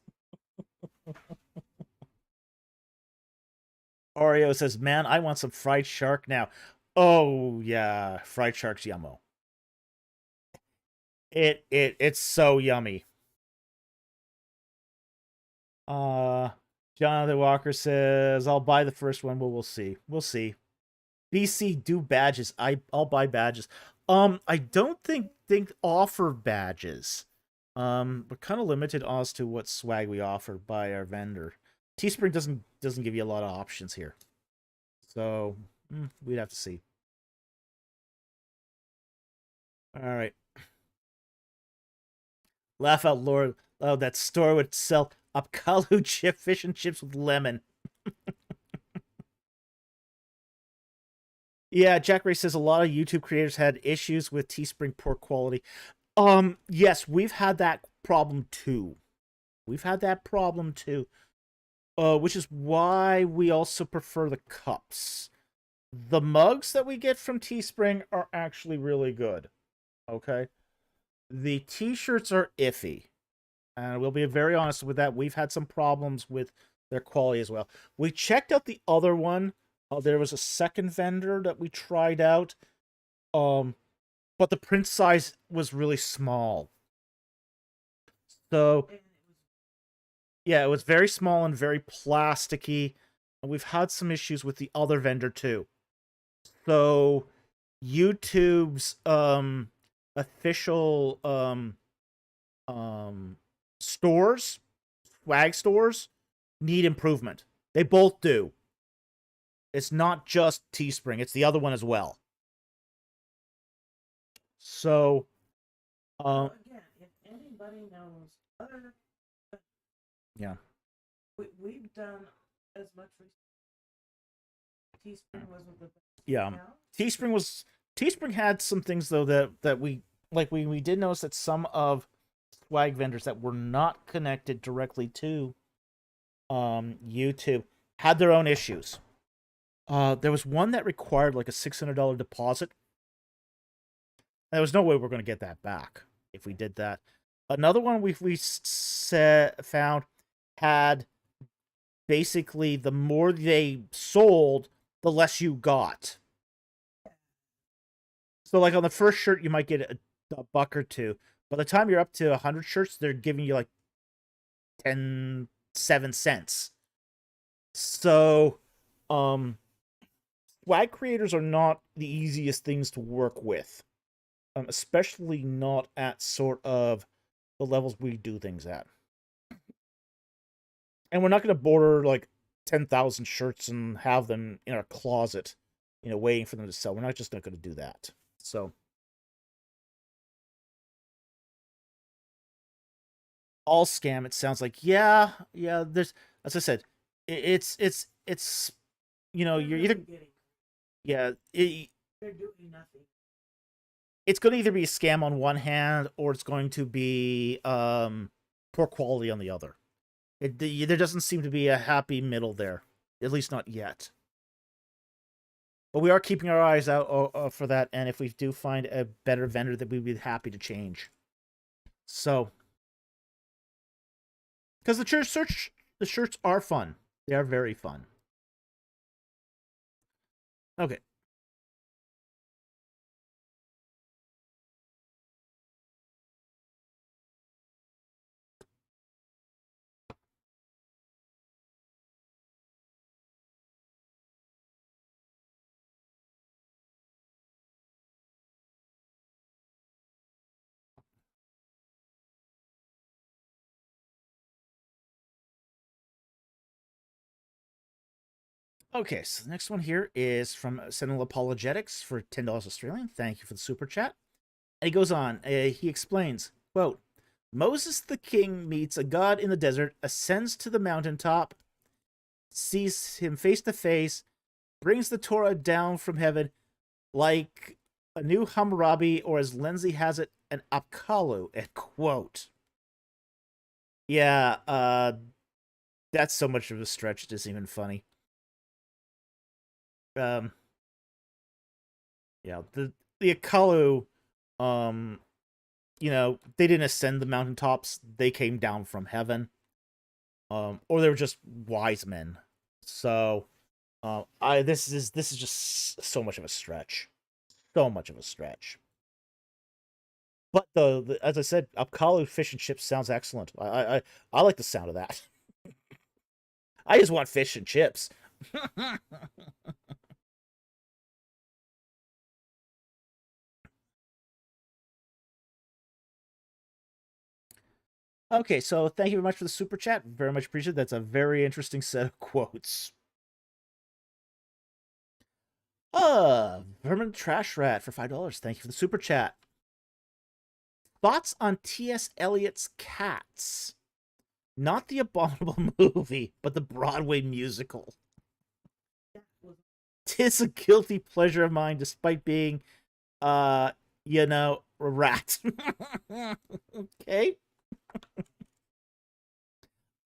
Oreo says, "Man, I want some fried shark now." Oh yeah, fried shark's yummo. It's so yummy. Jonathan Walker says, "I'll buy the first one, but we'll see. We'll see." BC do badges. I'll buy badges. I don't think offer badges. We're kind of limited as to what swag we offer by our vendor. Teespring doesn't give you a lot of options here, so we'd have to see. All right. Laugh out loud. Oh, that store would sell Apkalu chip fish and chips with lemon. Yeah, Jack Ray says a lot of YouTube creators had issues with Teespring poor quality. Yes, we've had that problem too. We've had that problem too. Which is why we also prefer the cups. The mugs that we get from Teespring are actually really good. Okay? The t-shirts are iffy. And we'll be very honest with that. We've had some problems with their quality as well. We checked out the other one. There was a second vendor that we tried out. But the print size was really small. So, yeah, it was very small and very plasticky. And we've had some issues with the other vendor too. So, YouTube's official stores, swag stores, need improvement. They both do. It's not just Teespring, it's the other one as well. So, Well, again, if anybody knows other, yeah, we've done as much research. Teespring was with the yeah. now. Teespring had some things though that we like. We did notice that some of swag vendors that were not connected directly to YouTube had their own issues. There was one that required like a $600 deposit. There was no way we're going to get that back if we did that. Another one we found had basically the more they sold, the less you got. So like on the first shirt, you might get a buck or two. By the time you're up to 100 shirts, they're giving you like 7 cents. So, swag creators are not the easiest things to work with. Especially not at sort of the levels we do things at. And we're not going to border like 10,000 shirts and have them in our closet, waiting for them to sell. We're not just not going to do that. So, all scam, it sounds like. Yeah, there's, as I said, it's you're either, yeah, They're doing nothing. It's going to either be a scam on one hand or it's going to be poor quality on the other. There doesn't seem to be a happy middle there, at least not yet. But we are keeping our eyes out for that, and if we do find a better vendor, that we'd be happy to change. So, because the shirts are fun. They are very fun. Okay. Okay, so the next one here is from Sentinel Apologetics for $10 Australian. Thank you for the super chat. And he goes on. He explains, quote, Moses the king meets a god in the desert, ascends to the mountaintop, sees him face to face, brings the Torah down from heaven like a new Hammurabi, or as Lindsay has it, an Apkalu, end quote. Yeah, that's so much of a stretch, it isn't even funny. Yeah, the Akalu, you know, they didn't ascend the mountaintops; they came down from heaven, or they were just wise men. So, this is just so much of a stretch, so much of a stretch. But as I said, Apkalu fish and chips sounds excellent. I like the sound of that. I just want fish and chips. Okay, so thank you very much for the super chat. Very much appreciated. That's a very interesting set of quotes. Vermin Trash Rat for $5. Thank you for the super chat. Thoughts on T.S. Eliot's Cats? Not the abominable movie, but the Broadway musical. Tis a guilty pleasure of mine, despite being, you know, a rat. Okay.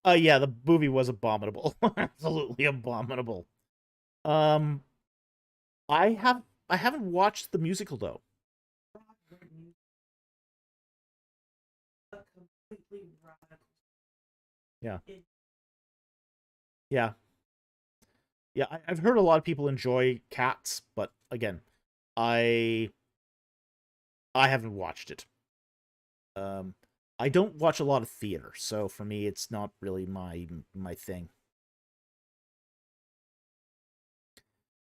Yeah, the movie was abominable. Absolutely abominable. I haven't watched the musical though. Yeah. Yeah. Yeah, I've heard a lot of people enjoy Cats, but again, I haven't watched it. I don't watch a lot of theater, so for me, it's not really my thing.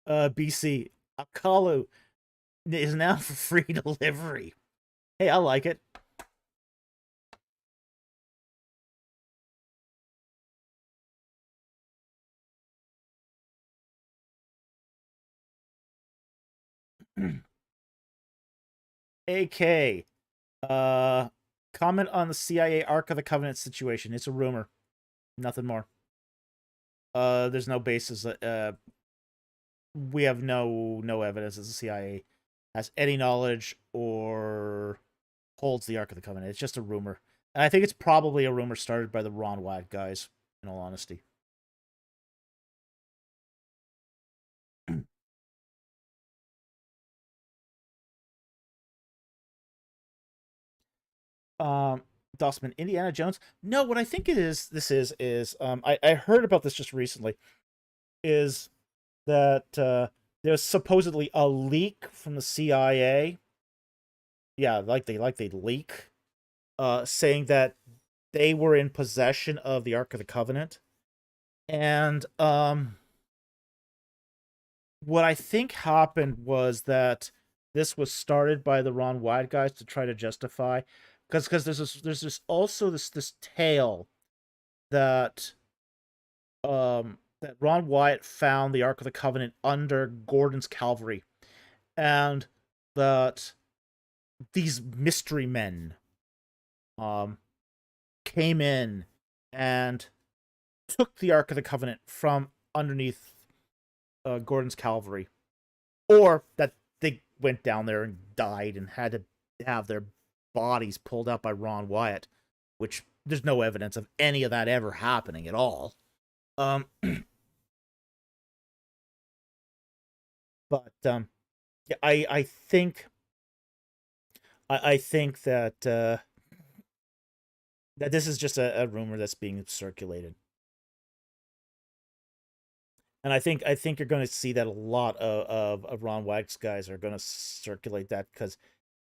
BC Akalu is now for free delivery. Hey, I like it. AK, comment on the CIA Ark of the Covenant situation. It's a rumor, nothing more. There's no basis. We have no evidence that the CIA has any knowledge or holds the Ark of the Covenant. It's just a rumor, and I think it's probably a rumor started by the Ron Wyatt guys. In all honesty. um Dossman, Indiana Jones. No, what I think it is, I heard about this just recently, is that there's supposedly a leak from the CIA. Yeah, they leak, saying that they were in possession of the Ark of the Covenant, and what I think happened was that this was started by the Ron Wyatt guys to try to justify, because there's also this tale that that Ron Wyatt found the Ark of the Covenant under Gordon's cavalry, and that these mystery men came in and took the Ark of the Covenant from underneath Gordon's cavalry, or that they went down there and died and had to have their bodies pulled out by Ron Wyatt, which there's no evidence of any of that ever happening at all. But yeah, I think that that this is just a rumor that's being circulated, and I think you're going to see that a lot of Ron Wyatt's guys are going to circulate that, because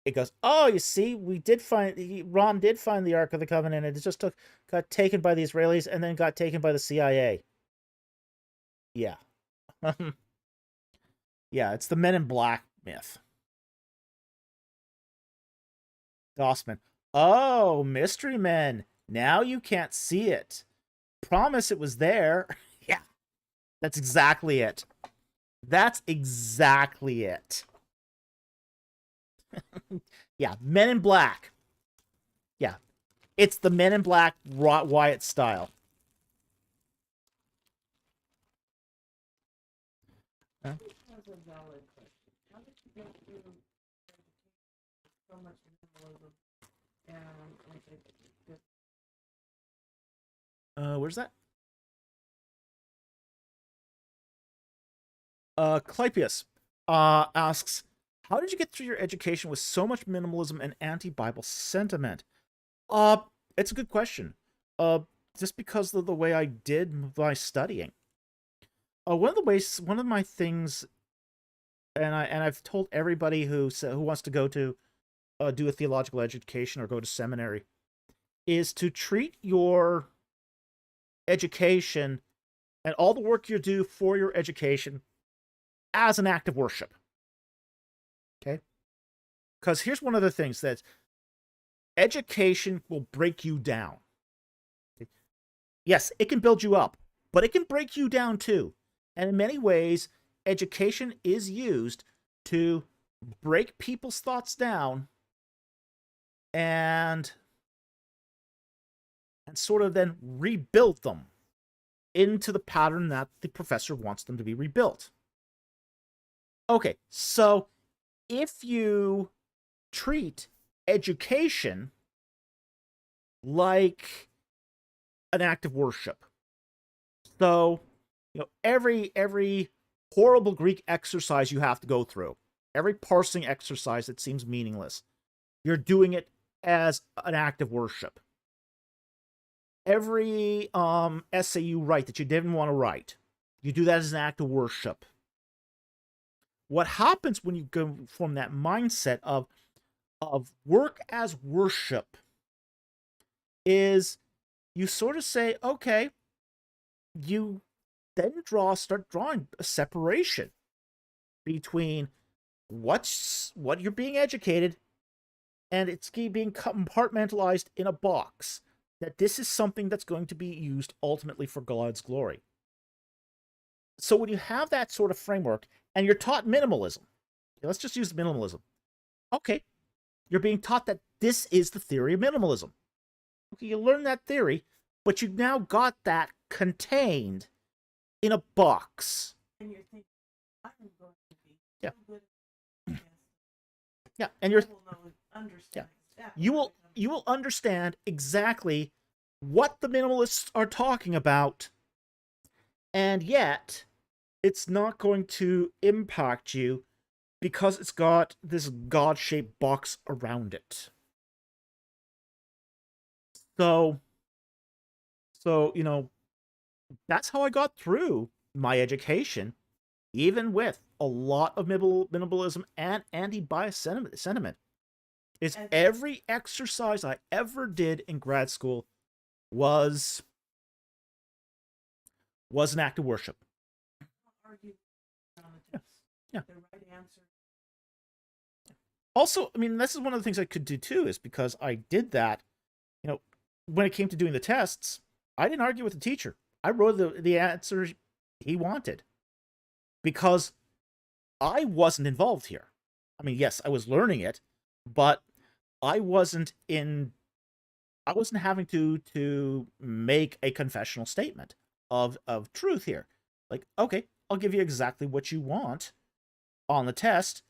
it goes, oh, you see, Ron did find the Ark of the Covenant, and it just got taken by the Israelis and then got taken by the CIA. Yeah. Yeah, it's the Men in Black myth. Dossman. Oh, mystery men. Now you can't see it. Promise it was there. Yeah, that's exactly it. That's exactly it. Yeah, Men in Black. Yeah, it's the Men in Black Wyatt style. Huh? That's a valid question. How did you get through so much minimalism and Where's that? Clypius asks, How did you get through your education with so much minimalism and anti-Bible sentiment? It's a good question. Just because of the way I did my studying. One of my things, and I've told everybody who wants to go to do a theological education or go to seminary, is to treat your education and all the work you do for your education as an act of worship. Okay? Because here's one of the things that education will break you down. Yes, it can build you up, but it can break you down too. And in many ways, education is used to break people's thoughts down and sort of then rebuild them into the pattern that the professor wants them to be rebuilt. Okay, so if you treat education like an act of worship, so every horrible Greek exercise you have to go through, every parsing exercise that seems meaningless, you're doing it as an act of worship. Every essay you write that you didn't want to write, you do that as an act of worship. What happens when you go from that mindset of work as worship is you sort of say, okay, you then start drawing a separation between what you're being educated and it's being compartmentalized in a box, that this is something that's going to be used ultimately for God's glory. So when you have that sort of framework and you're taught minimalism, let's just use minimalism. Okay, you're being taught that this is the theory of minimalism. Okay, you learn that theory, but you've now got that contained in a box. And you're thinking, I'm going to be Yeah. so good at this. Yeah, and you're Understand. Yeah. You will understand exactly what the minimalists are talking about, and yet it's not going to impact you because it's got this God-shaped box around it. So that's how I got through my education, even with a lot of minimalism and anti-bias sentiment. Is every exercise I ever did in grad school was an act of worship. Yeah. The right answer. Also, I mean, this is one of the things I could do too, is because I did that, when it came to doing the tests, I didn't argue with the teacher. I wrote the answer he wanted because I wasn't involved here. I mean, yes, I was learning it, but I wasn't having to make a confessional statement of truth here. Like, okay, I'll give you exactly what you want on the test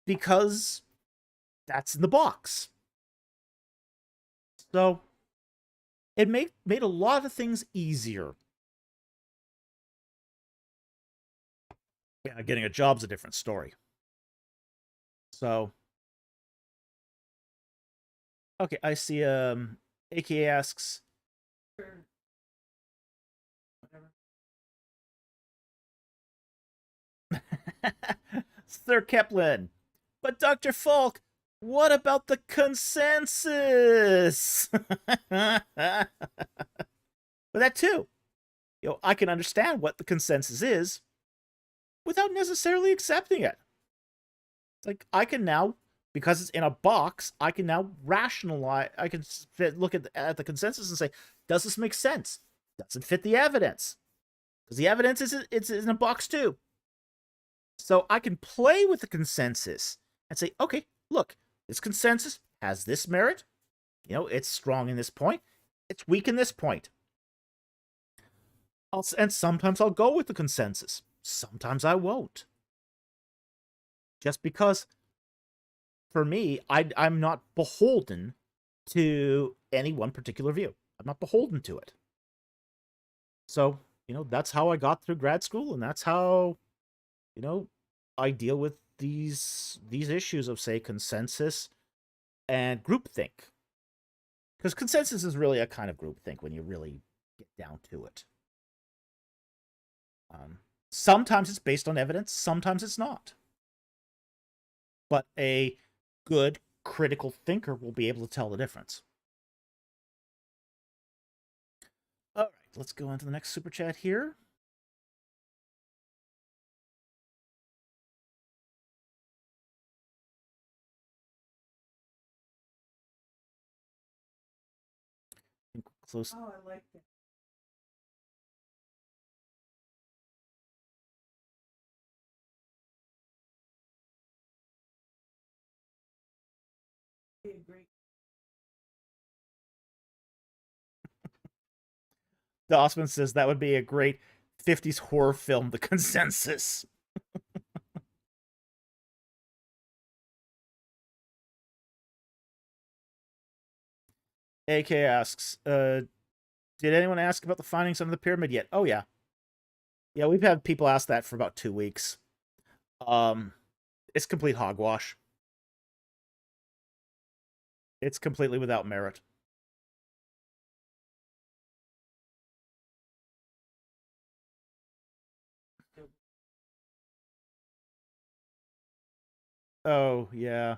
because that's in the box. So it made a lot of things easier. Yeah, getting a job's a different story. So okay, I see AKA asks, Sir Kepler, but Dr. Falk, what about the consensus? But that too, I can understand what the consensus is without necessarily accepting it. It's like I can now, because it's in a box, I can now rationalize. I can look at the consensus and say, does this make sense? Does it fit the evidence? Because the evidence it's in a box too. So I can play with the consensus and say, okay, look, this consensus has this merit. It's strong in this point. It's weak in this point. And sometimes I'll go with the consensus. Sometimes I won't. Just because, for me, I'm not beholden to any one particular view. I'm not beholden to it. So, that's how I got through grad school, and that's how, I deal with these issues of, say, consensus and groupthink. Because consensus is really a kind of groupthink when you really get down to it. Sometimes it's based on evidence, sometimes it's not. But a good critical thinker will be able to tell the difference. All right, let's go on to the next super chat here. Close. Oh, I like that. Be a great. Dossman says that would be a great 50s horror film, The Consensus. AK asks, did anyone ask about the findings under the pyramid yet? Oh, yeah. Yeah, we've had people ask that for about 2 weeks. It's complete hogwash. It's completely without merit. Oh, yeah.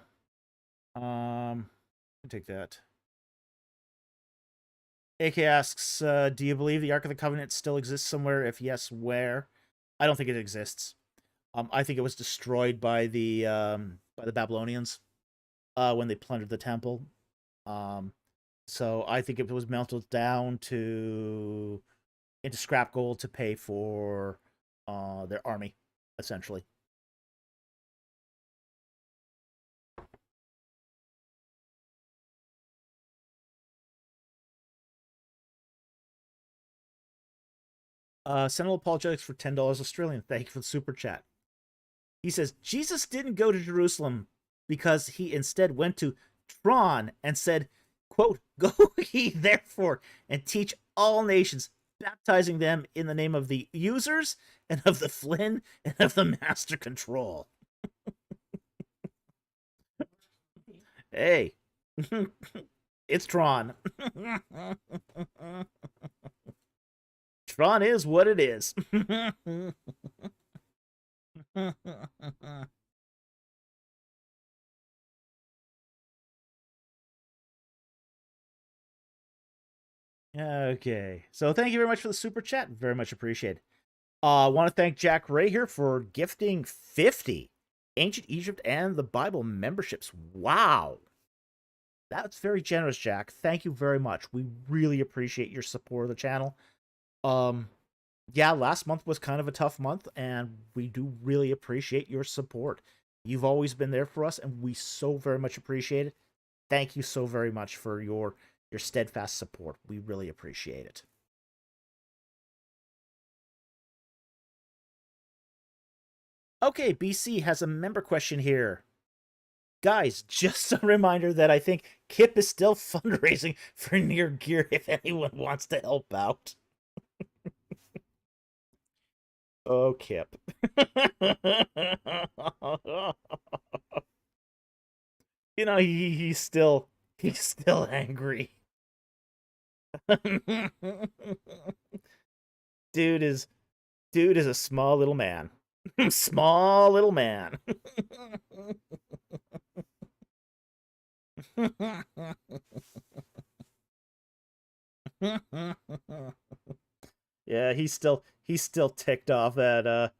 Take that. AK asks, do you believe the Ark of the Covenant still exists somewhere? If yes, where? I don't think it exists. I think it was destroyed by the Babylonians when they plundered the temple. So I think it was melted down into scrap gold to pay for their army, essentially. Sentinel Apologetics for $10 Australian. Thank you for the super chat. He says, Jesus didn't go to Jerusalem because he instead went to Tron and said, quote, go ye therefore and teach all nations, baptizing them in the name of the users and of the Flynn and of the master control. Hey, it's Tron. Tron is what it is. Okay, so thank you very much for the super chat. Very much appreciated. I want to thank Jack Ray here for gifting 50 Ancient Egypt and the Bible memberships. Wow. That's very generous, Jack. Thank you very much. We really appreciate your support of the channel. Yeah, last month was kind of a tough month, and we do really appreciate your support. You've always been there for us, and we so very much appreciate it. Thank you so very much for your steadfast support. We really appreciate it. Okay, BC has a member question here. Guys, just a reminder that I think Kip is still fundraising for Near Gear if anyone wants to help out. Oh, Kip. You know, he's still angry. Dude is a small little man. Small little man. Yeah, he's still ticked off that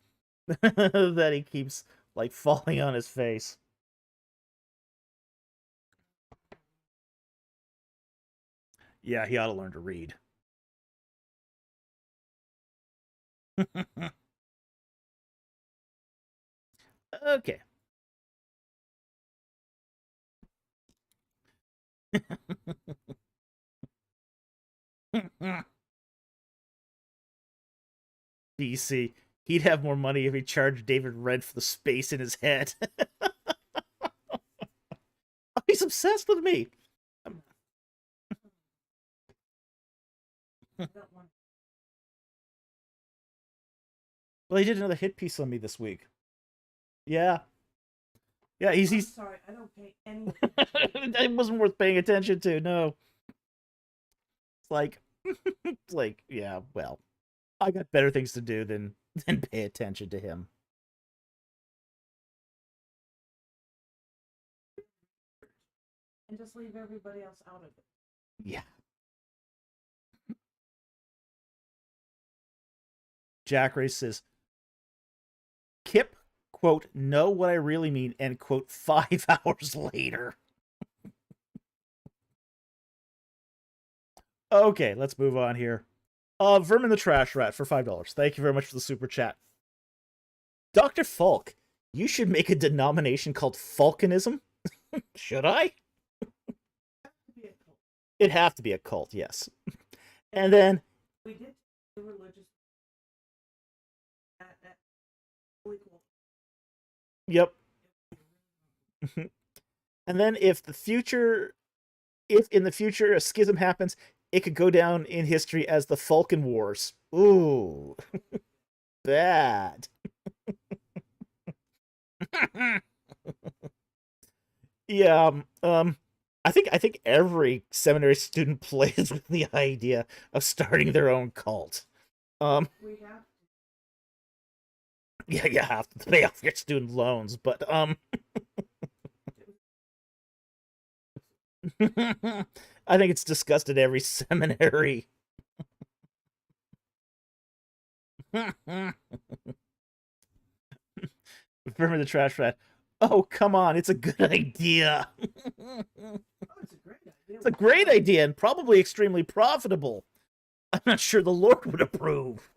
that he keeps like falling on his face. Yeah, he ought to learn to read. Okay. DC, he'd have more money if he charged David Rent for the space in his head. Oh, he's obsessed with me. Well, he did another hit piece on me this week. Yeah. Yeah, I'm he's sorry, I don't pay any attention. that wasn't worth paying attention to. No, it's like it's like yeah. Well, I got better things to do than pay attention to him. And just leave everybody else out of it. Yeah. Jack Ray says, Kip, quote, know what I really mean, end quote, 5 hours later. Okay, let's move on here. Vermin the Trash Rat for $5. Thank you very much for the super chat. Dr. Falk, you should make a denomination called Falconism. Should I? It'd have to be a cult, yes. And then We did the religious at Holy Cool. yep. And then if in the future a schism happens, it could go down in history as the Falcon Wars. Ooh. Bad. Yeah, I think every seminary student plays with the idea of starting their own cult. We have Yeah, you have to pay off your student loans, but I think it's discussed at every seminary. Remember the trash rat. Oh, come on, it's a good idea. oh, it's a great idea. It's a great idea and probably extremely profitable. I'm not sure the Lord would approve.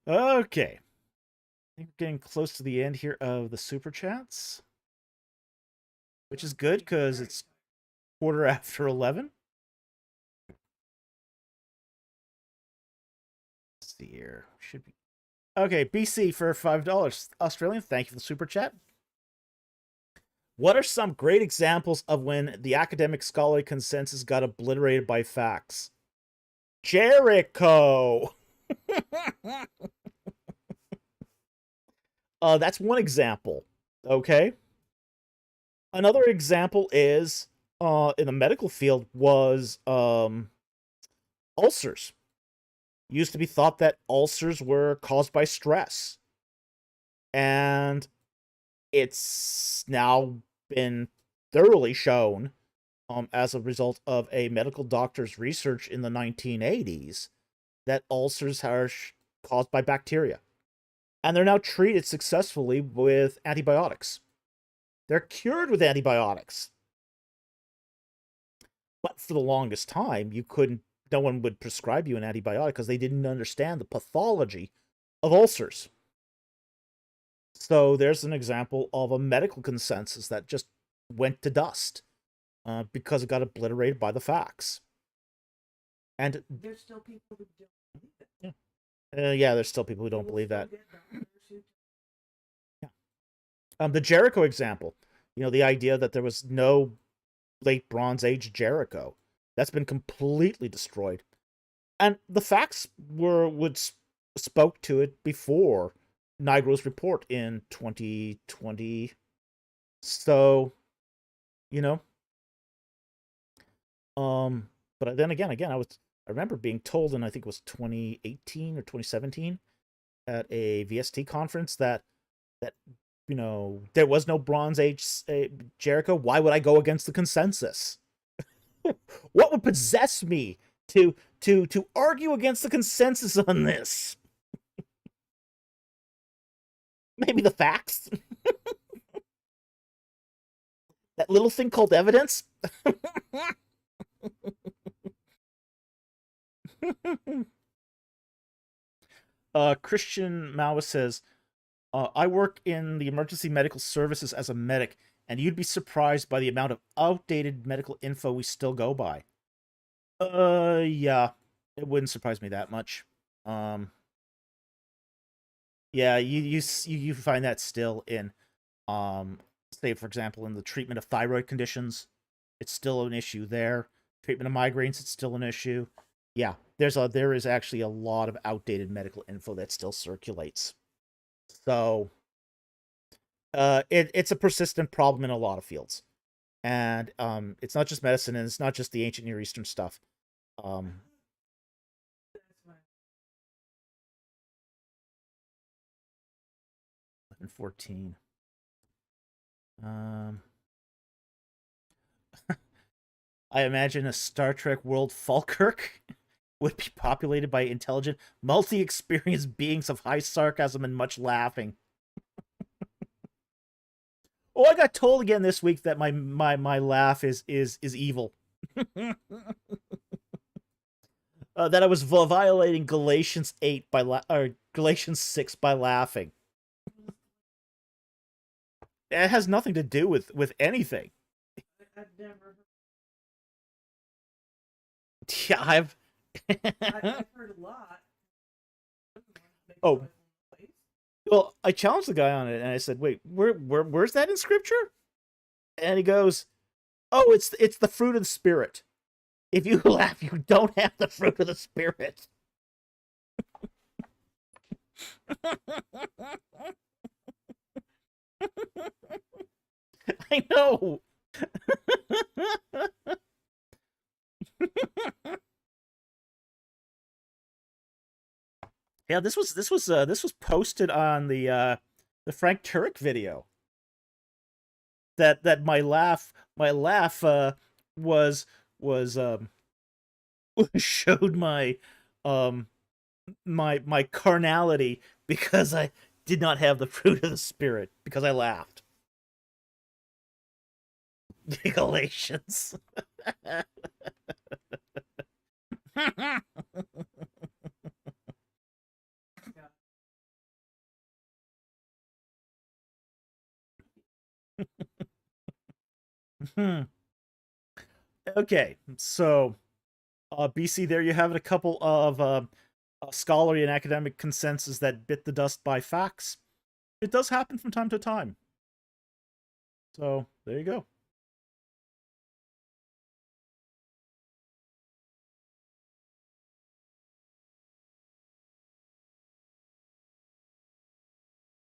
Okay. I think we're getting close to the end here of the super chats, which is good because it's 11:15. Let's see here. Should be okay. BC for $5 Australian. Thank you for the super chat. What are some great examples of when the academic scholarly consensus got obliterated by facts? Jericho. That's one example. Okay. Another example is in the medical field was ulcers. Used to be thought that ulcers were caused by stress. And it's now been thoroughly shown as a result of a medical doctor's research in the 1980s that ulcers are caused by bacteria. And they're now treated successfully with antibiotics. They're cured with antibiotics. But for the longest time, no one would prescribe you an antibiotic because they didn't understand the pathology of ulcers. So there's an example of a medical consensus that just went to dust because it got obliterated by the facts. And there's still people who don't believe it. Yeah, there's still people who don't believe that. Yeah. The Jericho example, the idea that there was no late Bronze Age Jericho, that's been completely destroyed. And the facts spoke to it before Nigro's report in 2020. So, but then again, I remember being told, and I think it was 2018 or 2017 at a VST conference that there was no Bronze Age Jericho. Why would I go against the consensus? What would possess me to argue against the consensus on this? Maybe the facts. That little thing called evidence. Christian Maoist says, I work in the emergency medical services as a medic, and you'd be surprised by the amount of outdated medical info we still go by. Yeah, it wouldn't surprise me that much. Yeah, you find that still in, say for example, in the treatment of thyroid conditions, it's still an issue there. Treatment of migraines, it's still an issue. Yeah, there is actually a lot of outdated medical info that still circulates. So it's a persistent problem in a lot of fields. And it's not just medicine, and it's not just the ancient Near Eastern stuff. Um, That's why. and 14. Um, I imagine a Star Trek world Falkirk would be populated by intelligent, multi-experienced beings of high sarcasm and much laughing. Oh, I got told again this week that my laugh is evil. That I was violating Galatians 8 or Galatians 6 by laughing. It has nothing to do with anything. I've never heard. Yeah, I've I've heard a lot. Oh. Well, I challenged the guy on it, and I said, "Wait, where's that in scripture?" And he goes, "Oh, it's the fruit of the spirit. If you laugh, you don't have the fruit of the spirit." I know. Yeah, this was posted on the Frank Turek video. That my laugh was was showed um my carnality because I did not have the fruit of the spirit because I laughed. Galatians. Okay, so BC, there you have it. A couple of scholarly and academic consensus that bit the dust by facts. It does happen from time to time. So there you go.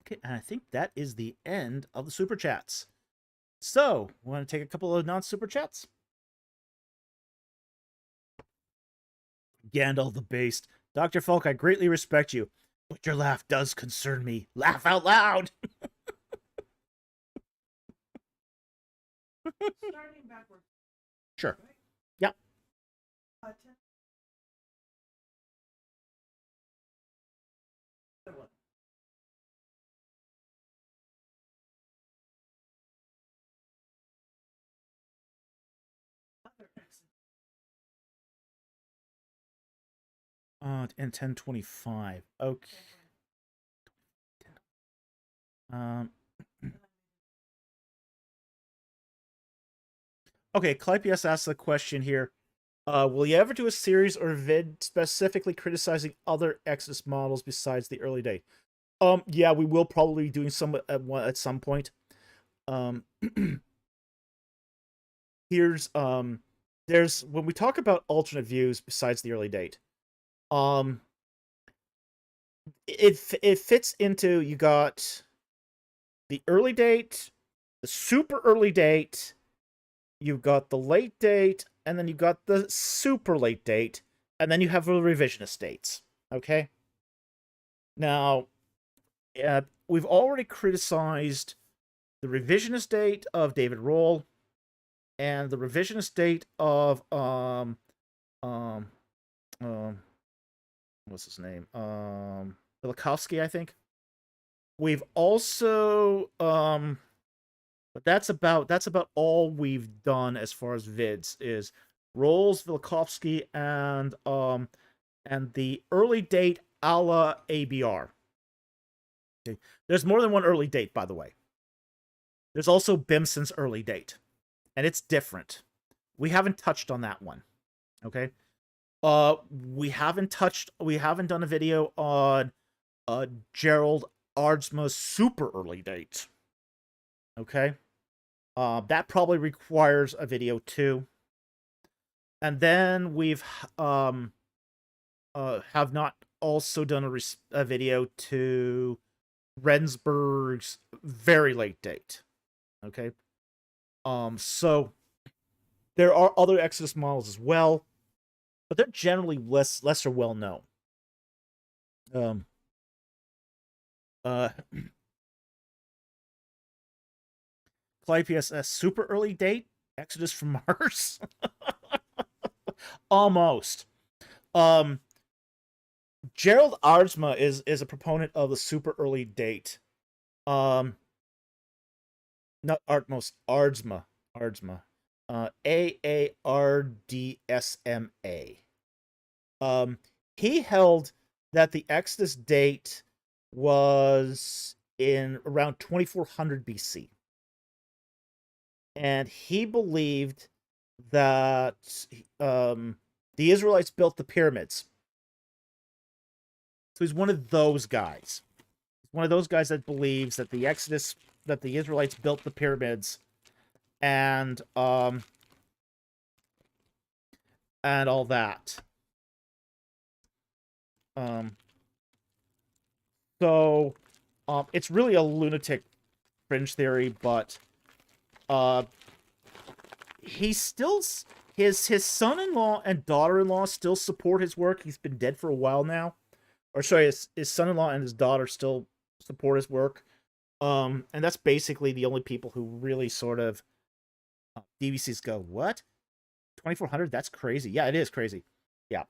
Okay, and I think that is the end of the super chats. So, want to take a couple of non-super chats? Gandalf the Based. Dr. Falk, I greatly respect you, but your laugh does concern me. Laugh out loud! Starting backwards. Sure. Right? Yep. 10. What? Other exit. And 1025. Okay. Okay, Clypius asks a question here. Will you ever do a series or vid specifically criticizing other Exodus models besides the early date? Yeah, we will probably be doing some at some point. Here's there's when we talk about alternate views besides the early date, um, it fits into, you got the early date, the super early date, you've got the late date, and then you've got the super late date, and then you have the revisionist dates. Okay. Now, we've already criticized the revisionist date of David Roll and the revisionist date of um what's his name? Velikovsky, I think. We've also but that's about all we've done as far as vids is Rolls, Velikovsky, and the early date a la ABR. Okay. There's more than one early date, by the way. There's also Bimson's early date, and it's different. We haven't touched on that one. Okay. We haven't done a video on Gerald Ardsma's super early date. Okay. That probably requires a video too. And then we've have not also done a video to Rendsburg's very late date. Okay. So there are other Exodus models as well, but they're generally lesser well known. Um, uh, Clyde PSS super early date Exodus from Mars, almost. Um, Gerald Aardsma is a proponent of the super early date. Not Artmos, Aardsma, Aardsma, Aardsma. He held that the Exodus date was in around 2400 BC. And he believed that the Israelites built the pyramids. So he's one of those guys. He's one of those guys that believes that the Exodus, that the Israelites built the pyramids, and all that. So it's really a lunatic fringe theory, but he still, his son-in-law and daughter-in-law still support his work. He's been dead for a while now. Or sorry, his son-in-law and his daughter still support his work. And that's basically the only people who really sort of DVCs go, what? 2400? That's crazy. Yeah, it is crazy. Yeah.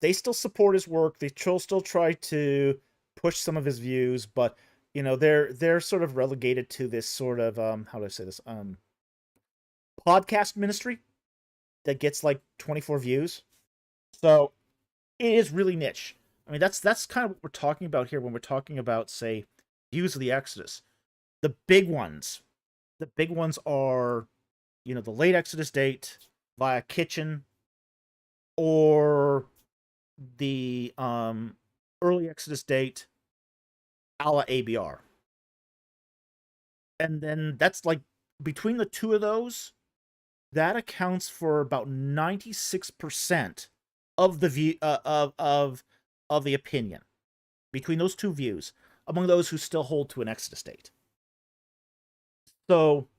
They still support his work. They still try to push some of his views, but you know, they're sort of relegated to this sort of how do I say this? Podcast ministry that gets like 24 views. So it is really niche. I mean, that's kind of what we're talking about here when we're talking about, say, views of the Exodus. The big ones are, you know, the late Exodus date via Kitchen, or the early Exodus date a la ABR. And then that's like, between the two of those, that accounts for about 96% of the view of the opinion between those two views among those who still hold to an Exodus date. So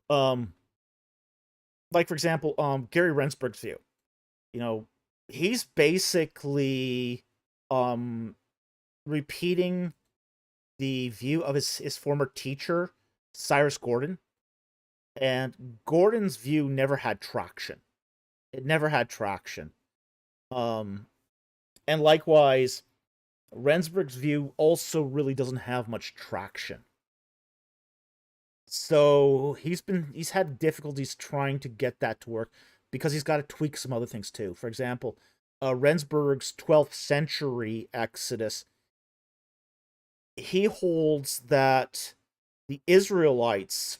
like for example, Gary Rendsburg's view, you know, he's basically repeating the view of his former teacher, Cyrus Gordon. And Gordon's view never had traction. It never had traction. And likewise, Rendsburg's view also really doesn't have much traction. So he's had difficulties trying to get that to work because he's got to tweak some other things too. For example, Rendsburg's 12th century Exodus, he holds that the Israelites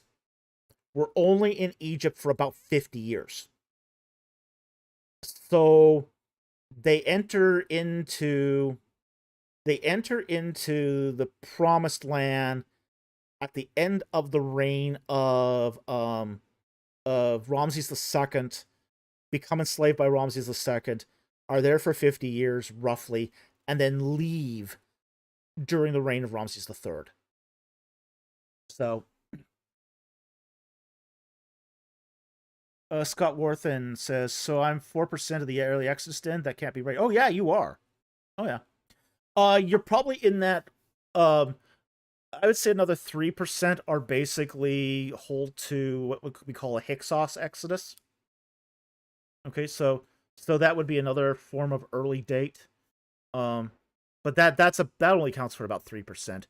were only in Egypt for about 50 years. So they enter into the promised land at the end of the reign of Ramses II, become enslaved by Ramses II, are there for 50 years roughly, and then leave during the reign of Ramses III. So Scott Worthen says, so I'm 4% of the early Exodus den? That can't be right. Oh yeah, you are. Oh yeah. You're probably in that, I would say another 3% are basically hold to what we call a Hyksos Exodus. Okay, so that would be another form of early date. But that only counts for about 3%.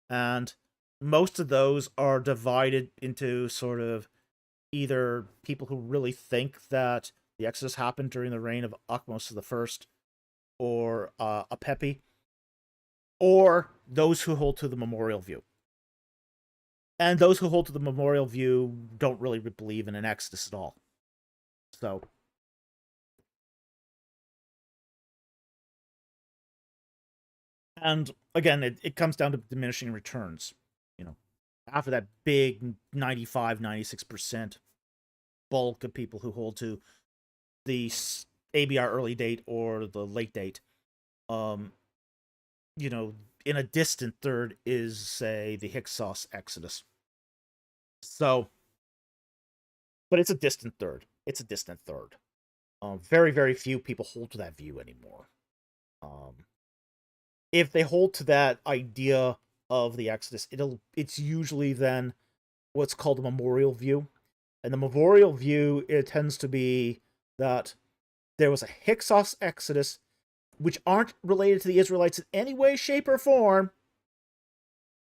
And most of those are divided into sort of either people who really think that the Exodus happened during the reign of Ahmose I, or Apepi, or those who hold to the memorial view. And those who hold to the memorial view don't really believe in an Exodus at all. So, and again, it comes down to diminishing returns, you know, half of that big 95, 96% bulk of people who hold to the ABR early date or the late date, um, in a distant third is, say, the Hyksos Exodus. So, but it's a distant third. It's a distant third. Very, very few people hold to that view anymore. If they hold to that idea of the Exodus, it's usually then what's called a memorial view. And the memorial view, it tends to be that there was a Hyksos Exodus, which aren't related to the Israelites in any way, shape, or form,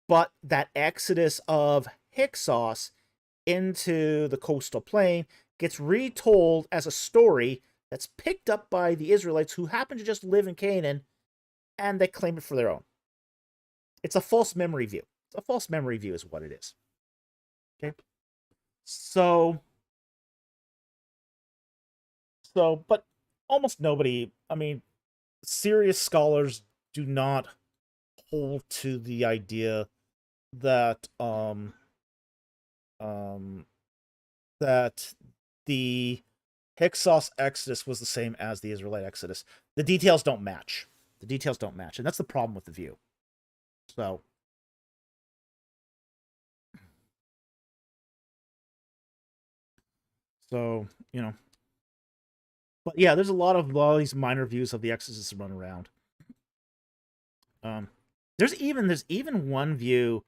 but that exodus of Hyksos into the coastal plain gets retold as a story that's picked up by the Israelites who happen to just live in Canaan, and they claim it for their own. It's a false memory view. It's a false memory view is what it is. Okay? But almost nobody, I mean, serious scholars do not hold to the idea that that the Hyksos Exodus was the same as the Israelite Exodus. The details don't match. The details don't match, and that's the problem with the view. So but yeah, there's a lot of these minor views of the Exodus run around. There's even one view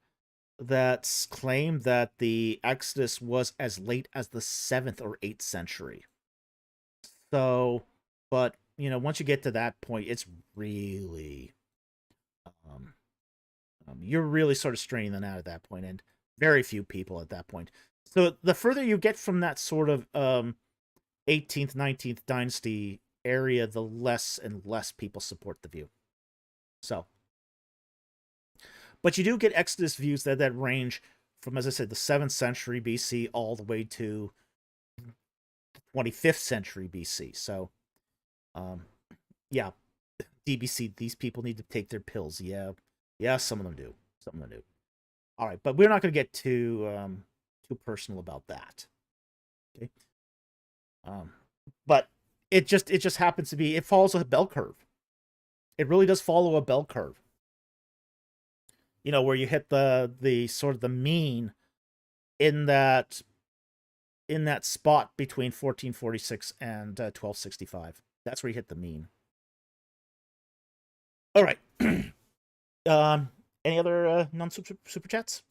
that's claimed that the Exodus was as late as the 7th or 8th century. So, but once you get to that point, it's really you're really sort of straining them out at that point, and very few people at that point. So the further you get from that sort of 18th, 19th dynasty area, the less and less people support the view. So, but you do get Exodus views that range from, as I said, the 7th century BC all the way to the 25th century BC. So, yeah, DBC, these people need to take their pills. Yeah, some of them do. Some of them do. All right, but we're not going to get too personal about that. Okay. But it just happens to be, it follows a bell curve. It really does follow a bell curve. Where you hit the sort of the mean in that spot between 1446 and 1265. That's where you hit the mean. All right. Any other non-super chats?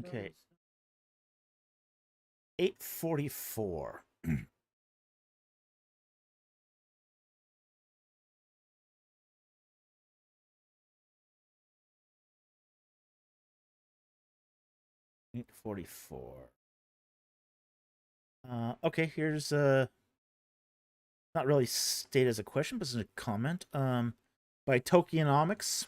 Okay. 844.844. Okay, here's not really stated as a question, but as a comment. By Tokyonomics.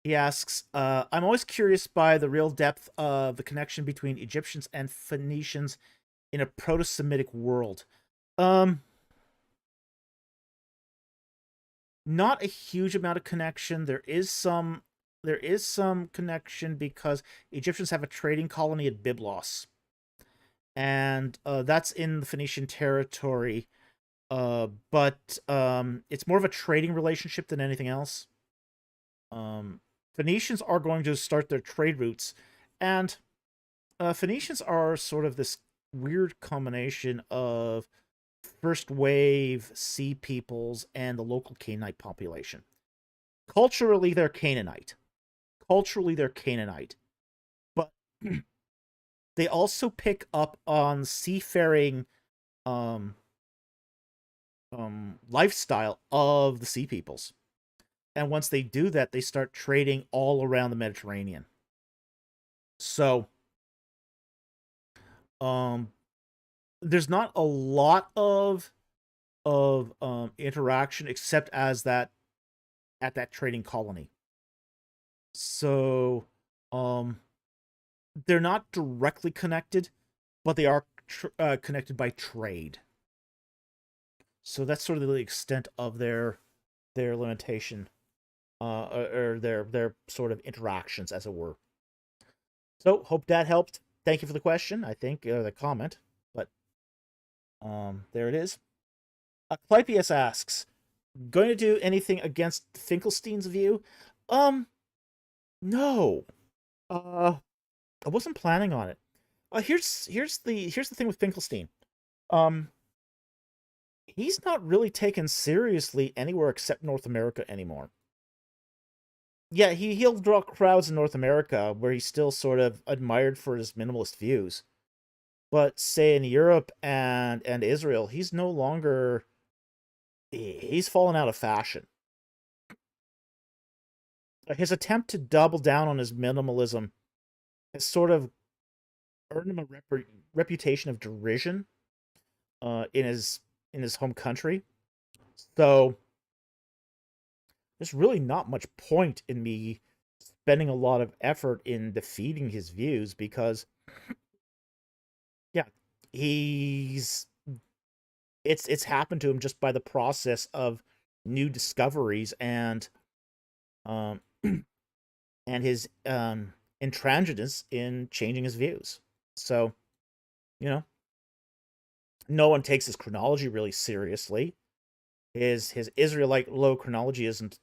He asks, I'm always curious by the real depth of the connection between Egyptians and Phoenicians in a proto-Semitic world. Not a huge amount of connection. There is some connection because Egyptians have a trading colony at Byblos, and that's in the Phoenician territory. But it's more of a trading relationship than anything else. Phoenicians are going to start their trade routes, and Phoenicians are sort of this weird combination of first wave sea peoples and the local Canaanite population. Culturally, they're Canaanite. But they also pick up on seafaring lifestyle of the sea peoples. And once they do that, they start trading all around the Mediterranean. So, there's not a lot of interaction except as that at that trading colony. So um they're not directly connected, but they are connected by trade. So that's sort of the extent of their limitation, or their sort of interactions, as it were. So hope that helped. Thank you for the question. I think the comment, but there it is. Clypius asks, going to do anything against Finkelstein's view? No. I wasn't planning on it. Here's the thing with Finkelstein. Um, he's not really taken seriously anywhere except North America anymore. Yeah, he'll draw crowds in North America where he's still sort of admired for his minimalist views. But say in Europe and Israel, he's no longer he's fallen out of fashion. His attempt to double down on his minimalism has sort of earned him a reputation of derision in his home country. So there's really not much point in me spending a lot of effort in defeating his views because, yeah, he's it's happened to him just by the process of new discoveries um and his intransigence in changing his views. So, you know, no one takes his chronology really seriously. His Israelite low chronology isn't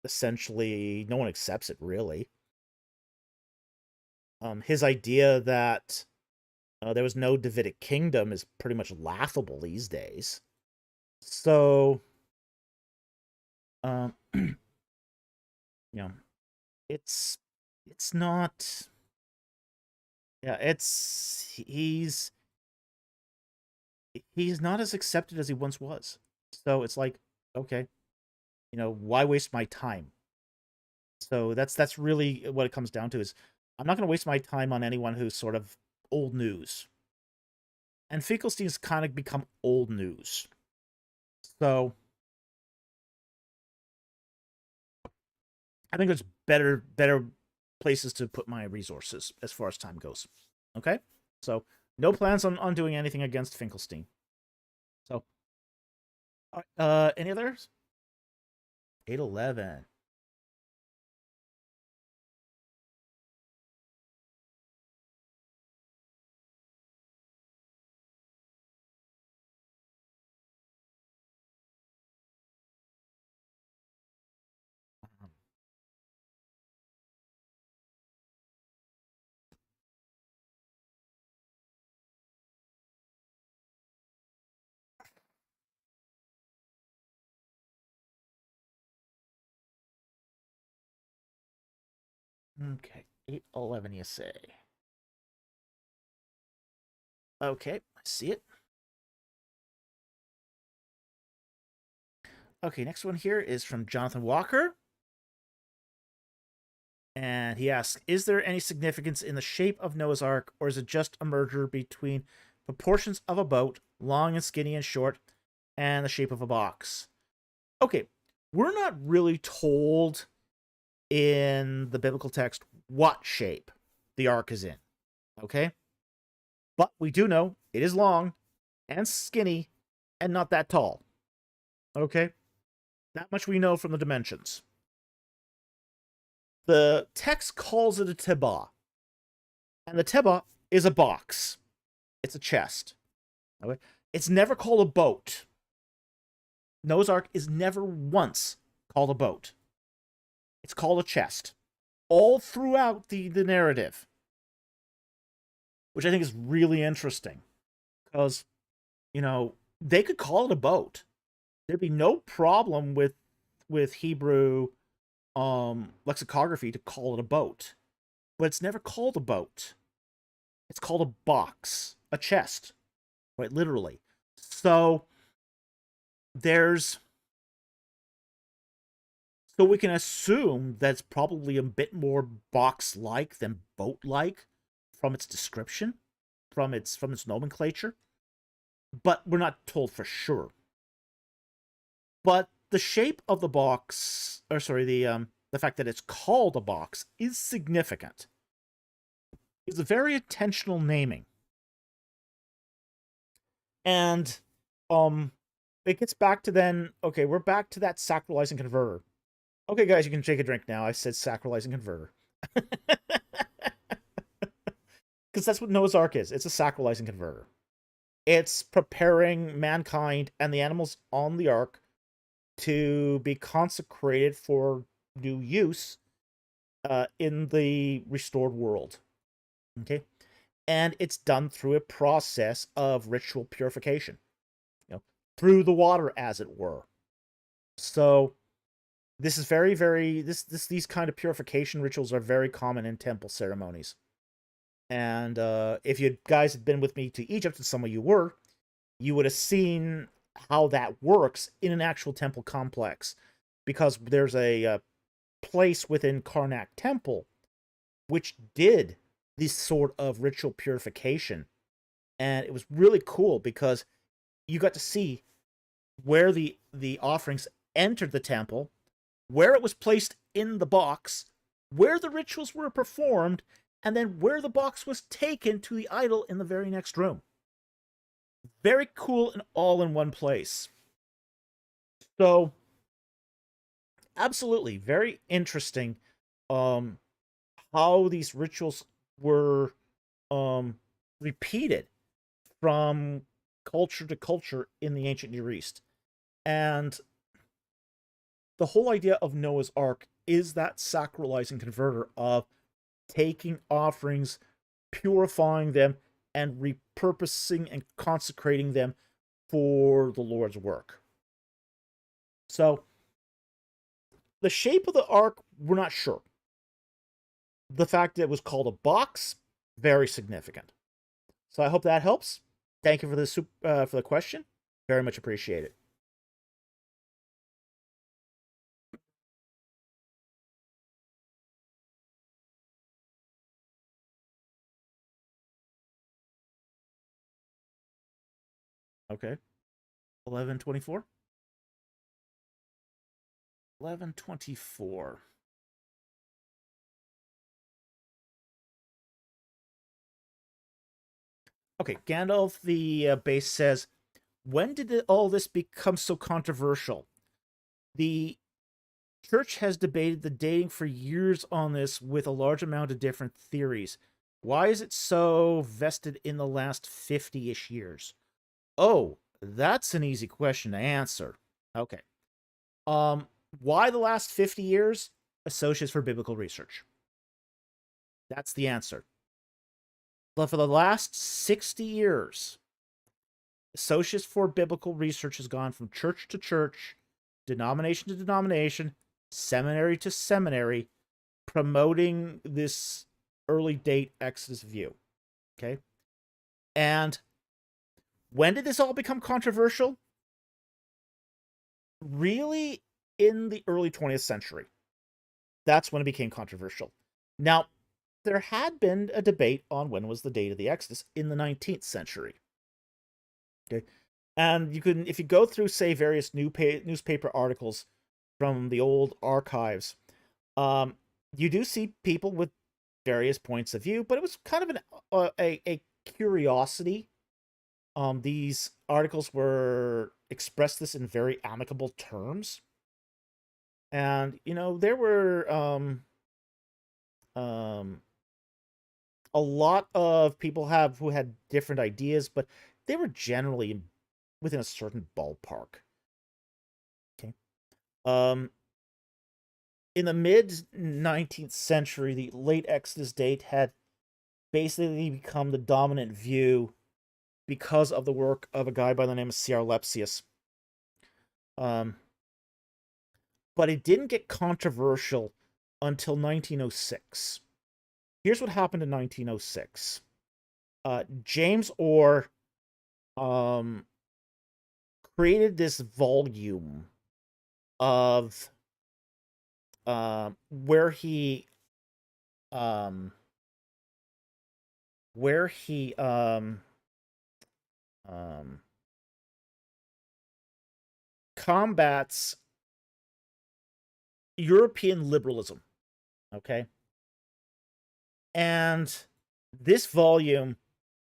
essentially, no one accepts it really. His idea that there was no Davidic kingdom is pretty much laughable these days. So, you know, it's not. Yeah, he's not as accepted as he once was. So it's like, okay, why waste my time? So that's really what it comes down to, is I'm not going to waste my time on anyone who's sort of old news. And Finkelstein's kind of become old news. So I think there's better places to put my resources as far as time goes. Okay? So no plans on doing anything against Finkelstein. So any others? 811. Okay, 811, you say? Okay, I see it. Okay, next one here is from Jonathan Walker. And he asks, is there any significance in the shape of Noah's Ark, or is it just a merger between proportions of a boat, long and skinny and short, and the shape of a box? Okay, we're not really told in the biblical text what shape the ark is in. Okay? But we do know it is long and skinny and not that tall. Okay? That much we know from the dimensions. The text calls it a tebah. And the tebah is a box. It's a chest. Okay? It's never called a boat. Noah's Ark is never once called a boat. It's called a chest. All throughout the narrative. Which I think is really interesting. Because, they could call it a boat. There'd be no problem with Hebrew lexicography to call it a boat. But it's never called a boat. It's called a box, a chest, right? Literally. So we can assume that's probably a bit more box-like than boat-like from its description, from its nomenclature. but we're not told for sure. But the shape of the box, or sorry, the fact that it's called a box is significant. It's a very intentional naming. And it gets back to then, okay, we're back to that sacralizing converter. Okay, guys, you can take a drink now. I said sacralizing converter. Because that's what Noah's Ark is. It's a sacralizing converter. It's preparing mankind and the animals on the ark to be consecrated for new use in the restored world. Okay? And it's done through a process of ritual purification. Through the water, as it were. So this is very, very these kind of purification rituals are very common in temple ceremonies. And if you guys had been with me to Egypt, and some of you were, you would have seen how that works in an actual temple complex, because there's a place within Karnak Temple which did this sort of ritual purification, and it was really cool because you got to see where the offerings entered the temple, where it was placed in the box, where the rituals were performed, and then where the box was taken to the idol in the very next room. Very cool and all in one place. So, absolutely, very interesting how these rituals were repeated from culture to culture in the ancient Near East. And the whole idea of Noah's Ark is that sacralizing converter of taking offerings, purifying them, and repurposing and consecrating them for the Lord's work. So, the shape of the ark, we're not sure. The fact that it was called a box, very significant. So I hope that helps. Thank you for the question. Very much appreciate it. Okay. 1124. 1124. Okay, Gandalf the base says, when did all this become so controversial? The church has debated the dating for years on this with a large amount of different theories. Why is it so vested in the last 50-ish years? Oh, that's an easy question to answer. Okay. Why the last 50 years? Associates for Biblical Research. That's the answer. But for the last 60 years, Associates for Biblical Research has gone from church to church, denomination to denomination, seminary to seminary, promoting this early date Exodus view. Okay? And when did this all become controversial? Really, in the early 20th century. That's when it became controversial. Now, there had been a debate on when was the date of the Exodus in the 19th century. Okay? And you can, if you go through, say, various newspaper articles from the old archives, you do see people with various points of view, but it was kind of a curiosity. These articles were expressed this in very amicable terms, and there were a lot of people who had different ideas, but they were generally within a certain ballpark. Okay. In the mid 19th century, the late Exodus date had basically become the dominant view because of the work of a guy by the name of C.R. Lepsius. But it didn't get controversial until 1906. Here's what happened in 1906. James Orr created this volume of where he combats European liberalism. Okay? And this volume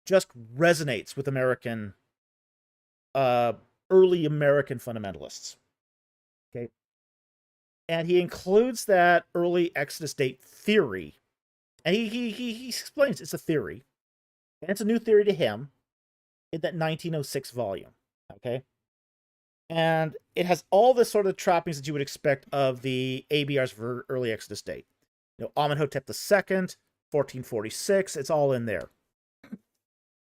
just resonates with early American fundamentalists. Okay? And he includes that early Exodus date theory. And he explains it's a theory. And it's a new theory to him in that 1906 volume. Okay? And it has all the sort of trappings that you would expect of the ABR's early Exodus date. Amenhotep II, 1446, it's all in there.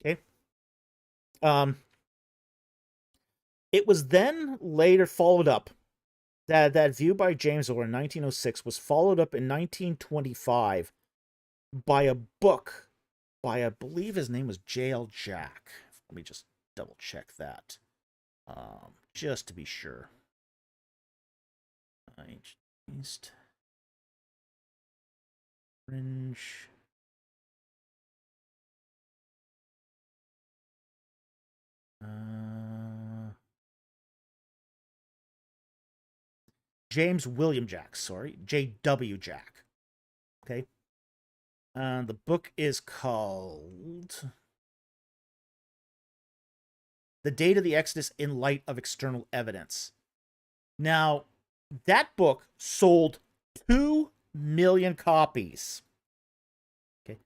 Okay? It was then later followed up, that view by James Orr in 1906 was followed up in 1925 by a book by, I believe his name was J.L. Jack. Let me just double check that. Just to be sure. East Fringe. James William Jack, sorry. J.W. Jack. Okay. The book is called The Date of the Exodus in Light of External Evidence. Now, that book sold 2 million copies. Okay.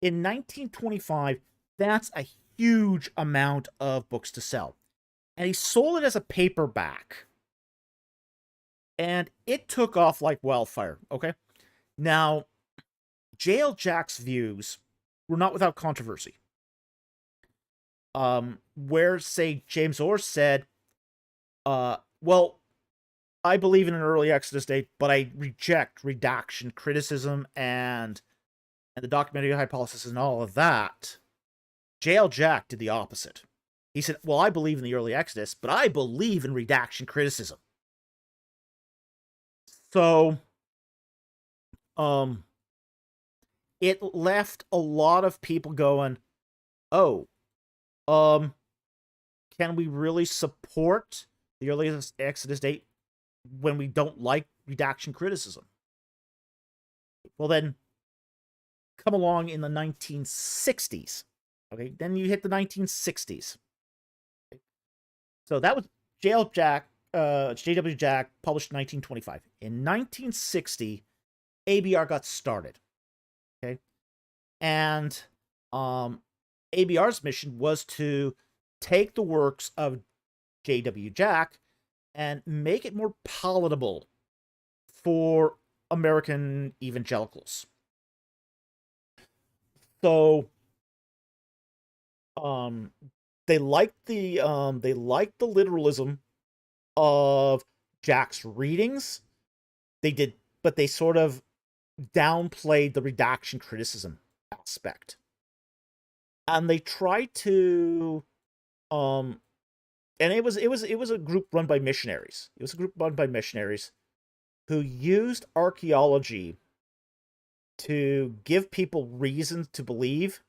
In 1925, that's a huge amount of books to sell. And he sold it as a paperback. And it took off like wildfire, okay? Now, J.L. Jack's views were not without controversy. Where, say, James Orr said, well, I believe in an early Exodus date, but I reject redaction, criticism, and the documentary hypothesis and all of that. J.L. Jack did the opposite. He said, well, I believe in the early Exodus, but I believe in redaction, criticism. So, it left a lot of people going, oh, can we really support the earliest Exodus date when we don't like redaction criticism? Well, then, come along in the 1960s. Okay, then you hit the 1960s. Okay. So that was J.W. Jack, published in 1925. In 1960, ABR got started. Okay, and ABR's mission was to take the works of J.W. Jack and make it more palatable for American evangelicals. So, they liked the literalism of Jack's readings. But they sort of downplayed the redaction criticism aspect. And they tried to, and it was a group run by missionaries. It was a group run by missionaries who used archaeology to give people reasons to believe,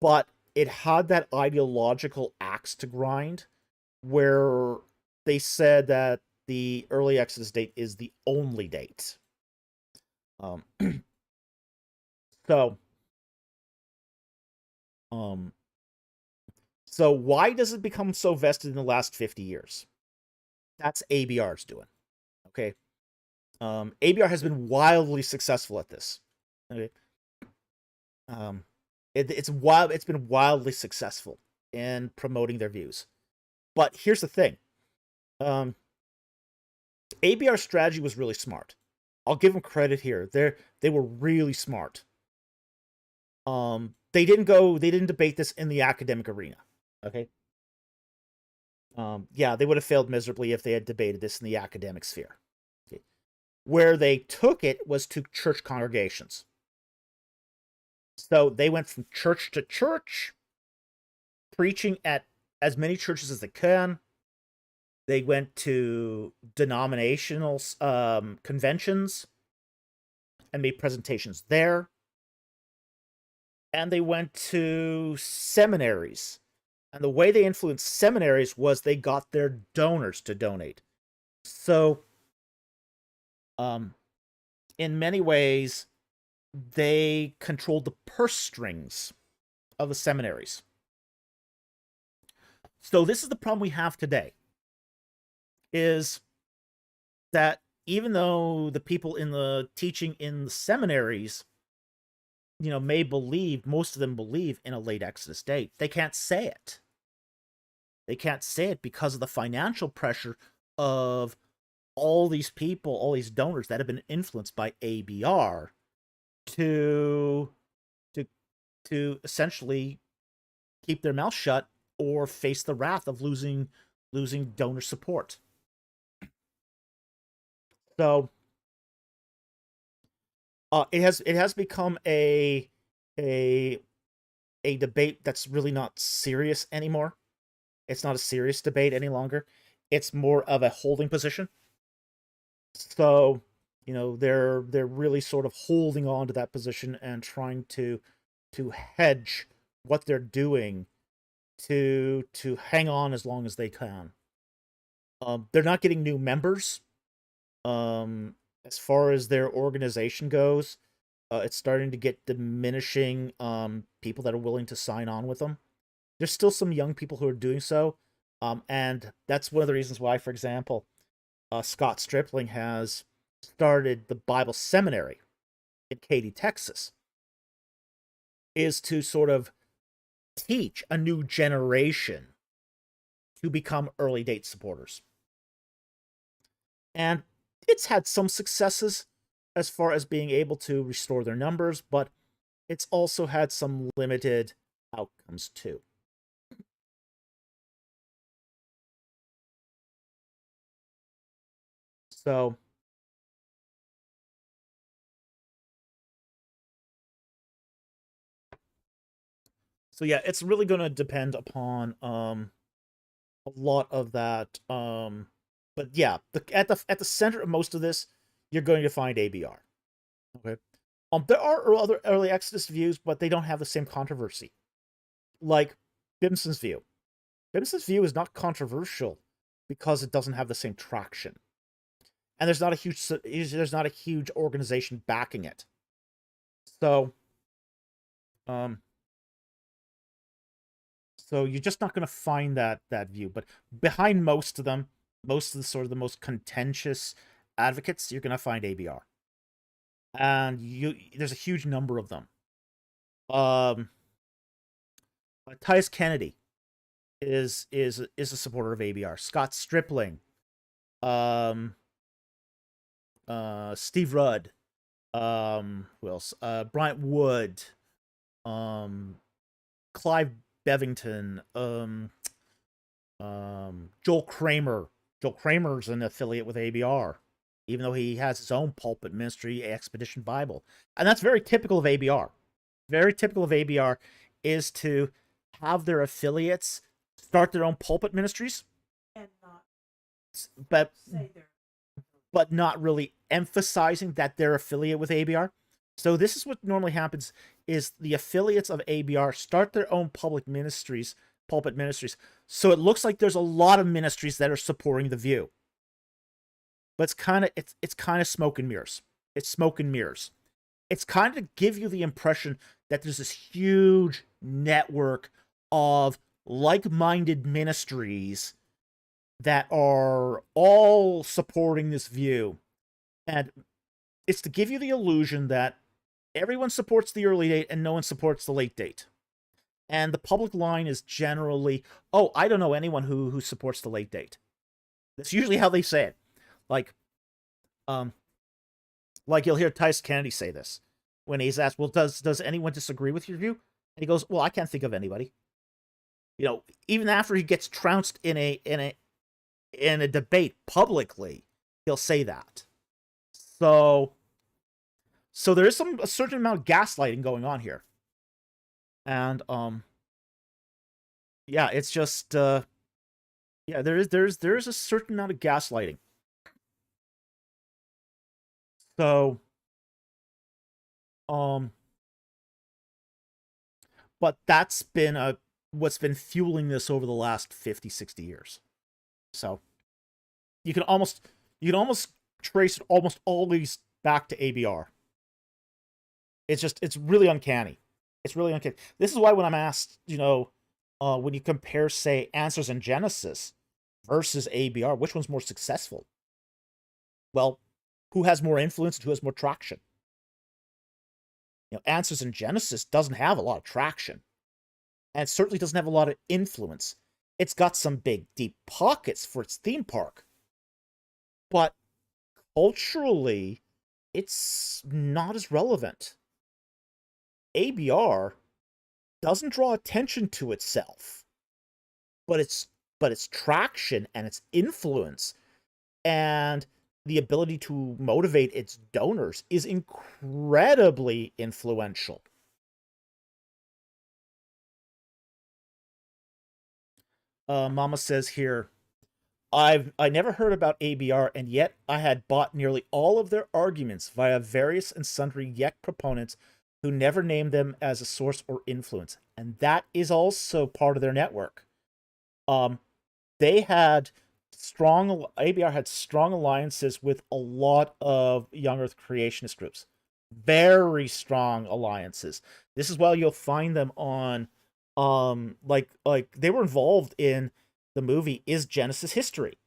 but it had that ideological axe to grind where they said that the early Exodus date is the only date. So why does it become so vested in the last 50 years? That's ABR's doing. Okay. ABR has been wildly successful at this. Okay. It's been wildly successful in promoting their views. But here's the thing. ABR's strategy was really smart. I'll give them credit here. They were really smart. They didn't debate this in the academic arena. Okay. Yeah, they would have failed miserably if they had debated this in the academic sphere. Okay. Where they took it was to church congregations. So they went from church to church, preaching at as many churches as they can. They went to denominational conventions and made presentations there. And they went to seminaries And the way they influenced seminaries was they got their donors to donate. So, in many ways, they controlled the purse strings of the seminaries. So this is the problem we have today, is that even though the people in the teaching in the seminaries, may believe, most of them believe in a late Exodus date, they can't say it. They can't say it because of the financial pressure of all these people, all these donors that have been influenced by ABR to essentially keep their mouth shut or face the wrath of losing donor support. So it has become a debate that's really not serious anymore. It's not a serious debate any longer. It's more of a holding position. So, they're really sort of holding on to that position and trying to hedge what they're doing to hang on as long as they can. They're not getting new members. As far as their organization goes, it's starting to get diminishing people that are willing to sign on with them. There's still some young people who are doing so, and that's one of the reasons why, for example, Scott Stripling has started the Bible Seminary in Katy, Texas, is to sort of teach a new generation to become early date supporters. And it's had some successes as far as being able to restore their numbers, but it's also had some limited outcomes too. So yeah, it's really going to depend upon a lot of that. But yeah, at the center of most of this, you're going to find ABR. Okay. There are other early Exodus views, but they don't have the same controversy. Like Bimson's view. Bimson's view is not controversial because it doesn't have the same traction, and there's not a huge organization backing it. So, so you're just not going to find that view. But behind most of them, most of the sort of the most contentious advocates, you're going to find ABR, and there's a huge number of them. Titus Kennedy is a supporter of ABR. Scott Stripling, Steve Rudd, who else? Bryant Wood, Clive Bevington, Joel Kramer. Joel Kramer's an affiliate with ABR, even though he has his own pulpit ministry, Expedition Bible. And that's very typical of ABR. Very typical of ABR is to have their affiliates start their own pulpit ministries, and not but say they're but not really emphasizing that they're affiliate with ABR. So this is what normally happens: is the affiliates of ABR start their own pulpit ministries, so it looks like there's a lot of ministries that are supporting the view. But it's kind of smoke and mirrors. It's smoke and mirrors. It's kind of to give you the impression that there's this huge network of like-minded ministries that are all supporting this view. And it's to give you the illusion that everyone supports the early date and no one supports the late date. And the public line is generally, oh, I don't know anyone who supports the late date. That's usually how they say it. Like you'll hear Titus Kennedy say this when he's asked, well, does anyone disagree with your view? And he goes, well, I can't think of anybody. Even after he gets trounced in a debate publicly, he'll say that. So there is a certain amount of gaslighting going on here. And yeah, it's just yeah, there is a certain amount of gaslighting. So but that's been a what's been fueling this over the last 50, 60 years. So you can almost trace it almost always back to ABR. It's really uncanny. It's really uncanny. This is why when I'm asked, when you compare, say, Answers in Genesis versus ABR, which one's more successful? Well, who has more influence and who has more traction? Answers in Genesis doesn't have a lot of traction, and it certainly doesn't have a lot of influence. It's got some big, deep pockets for its theme park, but culturally, it's not as relevant. ABR doesn't draw attention to itself, but its traction and its influence and the ability to motivate its donors is incredibly influential. Mama says here, I never heard about ABR, and yet I had bought nearly all of their arguments via various and sundry YEK proponents who never named them as a source or influence. And that is also part of their network. They had ABR had strong alliances with a lot of young Earth creationist groups. Very strong alliances. This is why you'll find them on, like they were involved in the movie Is Genesis History.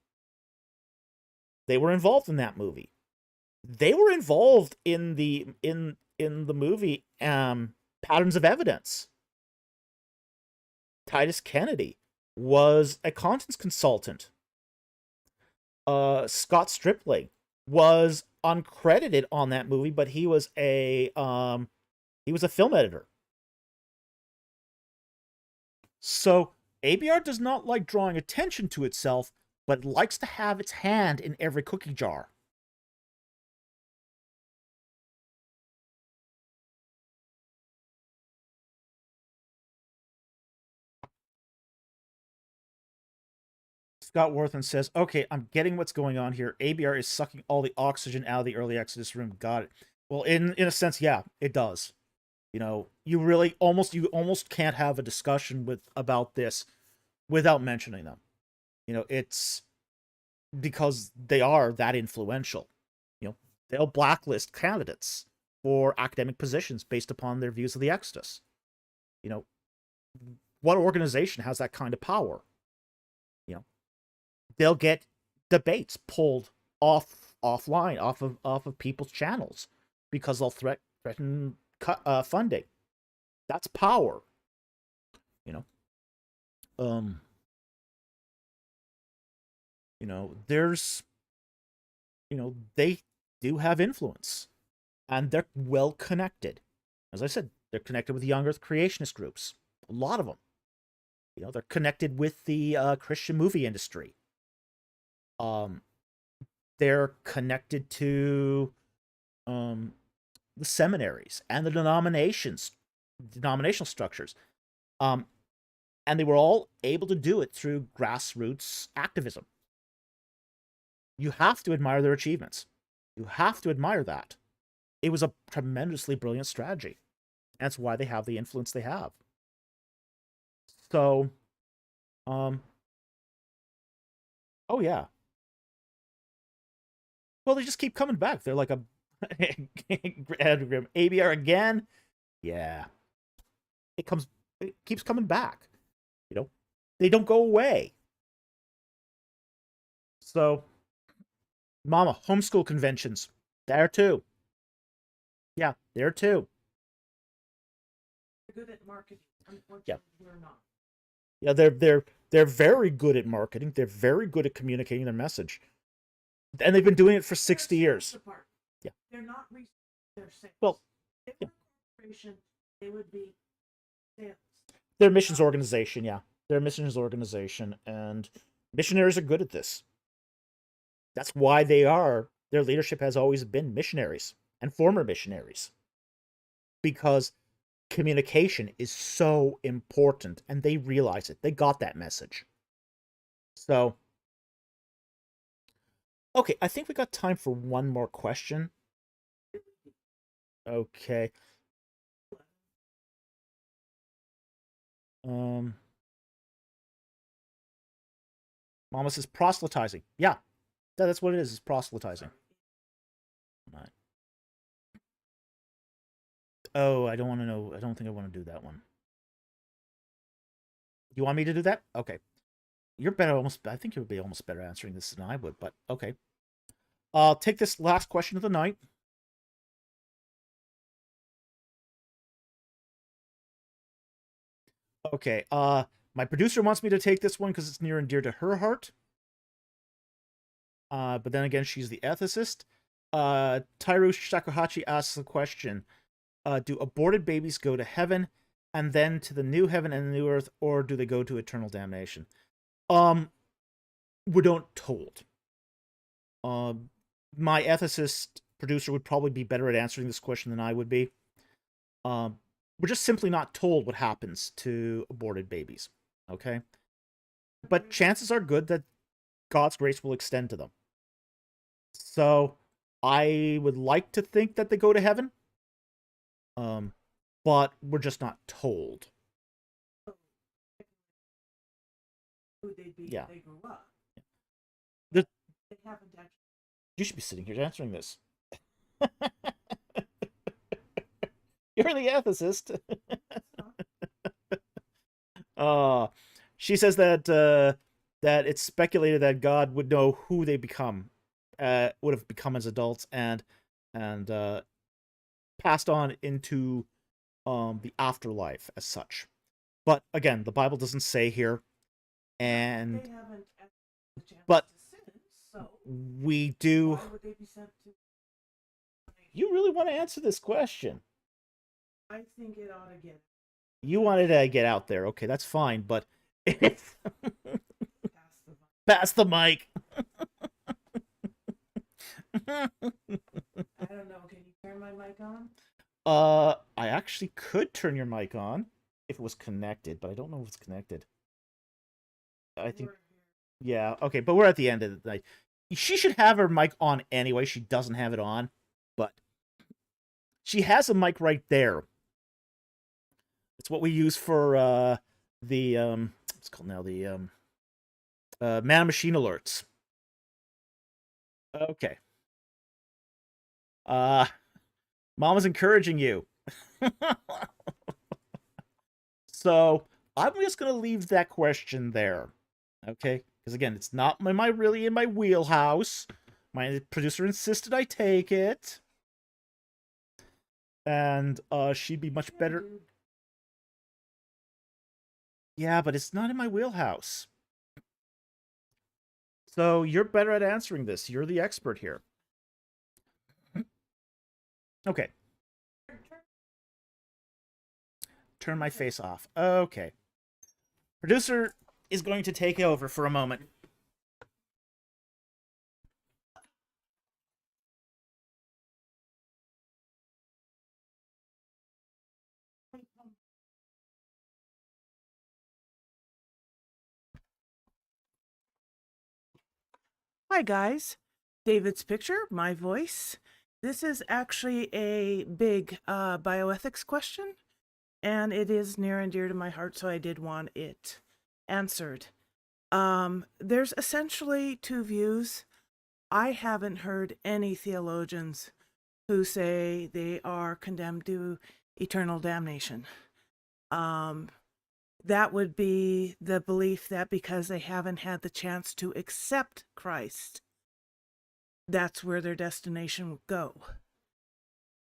They were involved in that movie. They were involved in the movie Patterns of Evidence. Titus Kennedy was a contents consultant. Scott Stripling was uncredited on that movie, but he was a film editor. So ABR does not like drawing attention to itself, but likes to have its hand in every cookie jar. Scott Worthen says, okay, I'm getting what's going on here. ABR is sucking all the oxygen out of the early Exodus room. Got it. Well, in a sense, yeah, it does. You almost can't have a discussion about this without mentioning them. It's because they are that influential. They'll blacklist candidates for academic positions based upon their views of the Exodus. What organization has that kind of power? They'll get debates pulled offline, off of people's channels, because they'll threaten funding. That's power. There's, they do have influence, and they're well connected. As I said, they're connected with young Earth creationist groups. A lot of them. They're connected with the Christian movie industry. They're connected to the seminaries and the denominational structures. And they were all able to do it through grassroots activism. You have to admire their achievements. You have to admire that. It was a tremendously brilliant strategy. That's why they have the influence they have. So, oh yeah. Well, they just keep coming back. They're like a ABR again. Yeah, it keeps coming back. They don't go away. So, Mama, homeschool conventions, there too. Yeah, there too. They're good at marketing. Unfortunately, Yeah. we're not. Yeah, they're very good at marketing. They're very good at communicating their message, and they've been doing it for 60 years. Yeah. They're not their sales. Well, if yeah. a corporation, they would be sales. They're a missions organization, yeah. They're a missions organization, and missionaries are good at this. That's why their leadership has always been missionaries and former missionaries. Because communication is so important, and they realize it. They got that message. So, okay, I think we got time for one more question. Okay. Mama says proselytizing. Yeah, that's what it is proselytizing. Right. Oh, I don't want to know. I don't think I want to do that one. You want me to do that? Okay. You're better almost. I think you would be almost better answering this than I would, but okay. I'll take this last question of the night. Okay. My producer wants me to take this one because it's near and dear to her heart. But then again, she's the ethicist. Tyru Shakuhachi asks the question: do aborted babies go to heaven and then to the new heaven and the new earth, or do they go to eternal damnation? We don't told. My ethicist producer would probably be better at answering this question than I would be. We're just simply not told what happens to aborted babies. Okay? But chances are good that God's grace will extend to them. So, I would like to think that they go to heaven. But we're just not told. Who they'd be Yeah. if they grew up. The- They haven't actually. You should be sitting here answering this. You're the ethicist. She says that that it's speculated that God would know who they become, would have become as adults, and passed on into the afterlife as such. But again, the Bible doesn't say here, and They haven't had the chance but to sin, so we do. why would they be sent to? You really want to answer this question? I think it ought to get You wanted to get out there. Okay, that's fine, but it's past the mic. pass the mic. I don't know. Can you turn my mic on? I actually could turn your mic on if it was connected, but I don't know if it's connected. I think, yeah, okay, but we're at the end of the night. She should have her mic on anyway. She doesn't have it on, but she has a mic right there. It's what we use for the what's it called now, the man machine alerts. Okay. Mama's encouraging you. So I'm just gonna leave that question there. Okay? Because again, it's not really in my wheelhouse. My producer insisted I take it. And she'd be much better. Yeah, but it's not in my wheelhouse. So you're better at answering this. You're the expert here. Okay. Turn my face off. Okay. Producer is going to take over for a moment. Hi guys, David's picture, my voice. This is actually a big bioethics question, and it is near and dear to my heart, so I did want it answered. There's essentially two views. I haven't heard any theologians who say they are condemned to eternal damnation. That would be the belief that because they haven't had the chance to accept Christ, that's where their destination would go.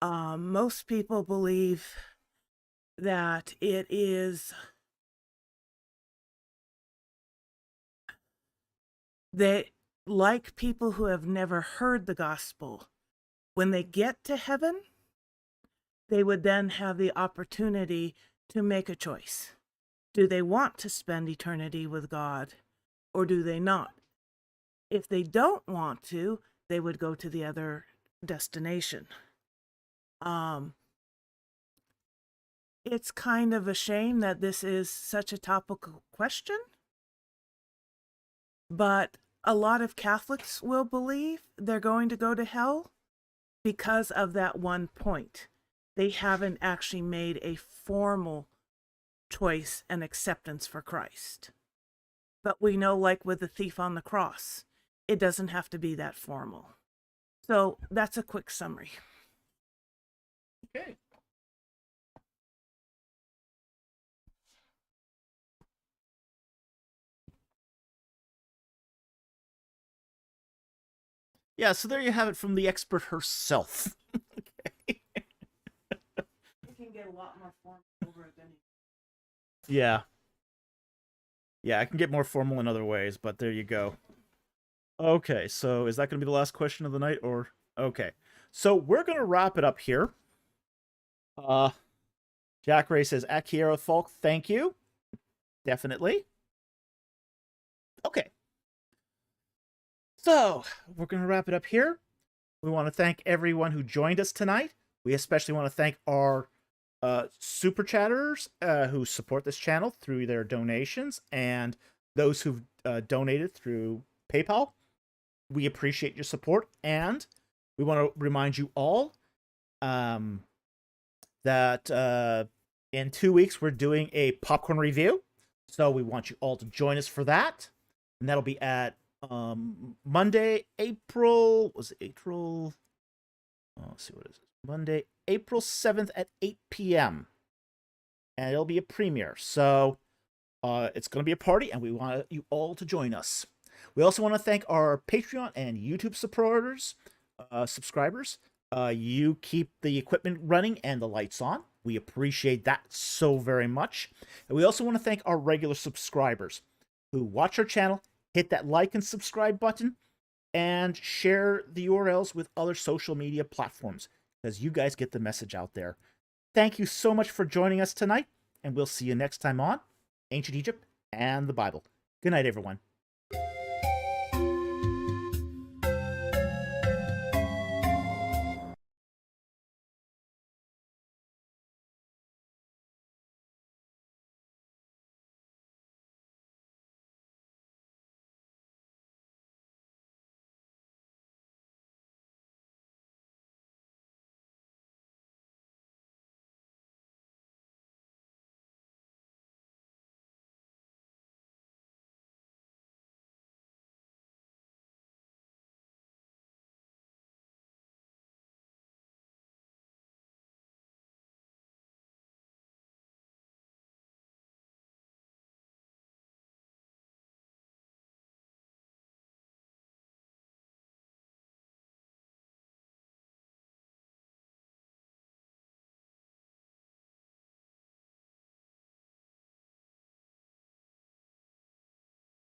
Most people believe that it is that, like people who have never heard the gospel, when they get to heaven, they would then have the opportunity to make a choice. Do they want to spend eternity with God, or do they not? If they don't want to, they would go to the other destination. It's kind of a shame that this is such a topical question, but a lot of Catholics will believe they're going to go to hell because of that one point. They haven't actually made a formal choice and acceptance for Christ. But we know, like with the thief on the cross, it doesn't have to be that formal. So that's a quick summary. Okay. Yeah, so there you have it from the expert herself. Okay. You can get a lot more formal over it than Yeah. Yeah, I can get more formal in other ways, but there you go. Okay, so is that going to be the last question of the night, or... Okay. So we're going to wrap it up here. Jack Ray says, Akiero Falk, thank you. Definitely. Okay. So, we're going to wrap it up here. We want to thank everyone who joined us tonight. We especially want to thank our super chatters who support this channel through their donations, and those who've donated through PayPal. We appreciate your support, and we want to remind you all that in 2 weeks we're doing a popcorn review. So we want you all to join us for that. And that'll be at Monday, April... Was it April? Oh, let's see, what is it? Monday, April 7th at 8 p.m. And it'll be a premiere. So it's going to be a party, and we want you all to join us. We also want to thank our Patreon and YouTube supporters, subscribers. You keep the equipment running and the lights on. We appreciate that so very much. And we also want to thank our regular subscribers who watch our channel, hit that like and subscribe button, and share the URLs with other social media platforms, because you guys get the message out there. Thank you so much for joining us tonight, and we'll see you next time on Ancient Egypt and the Bible. Good night, everyone.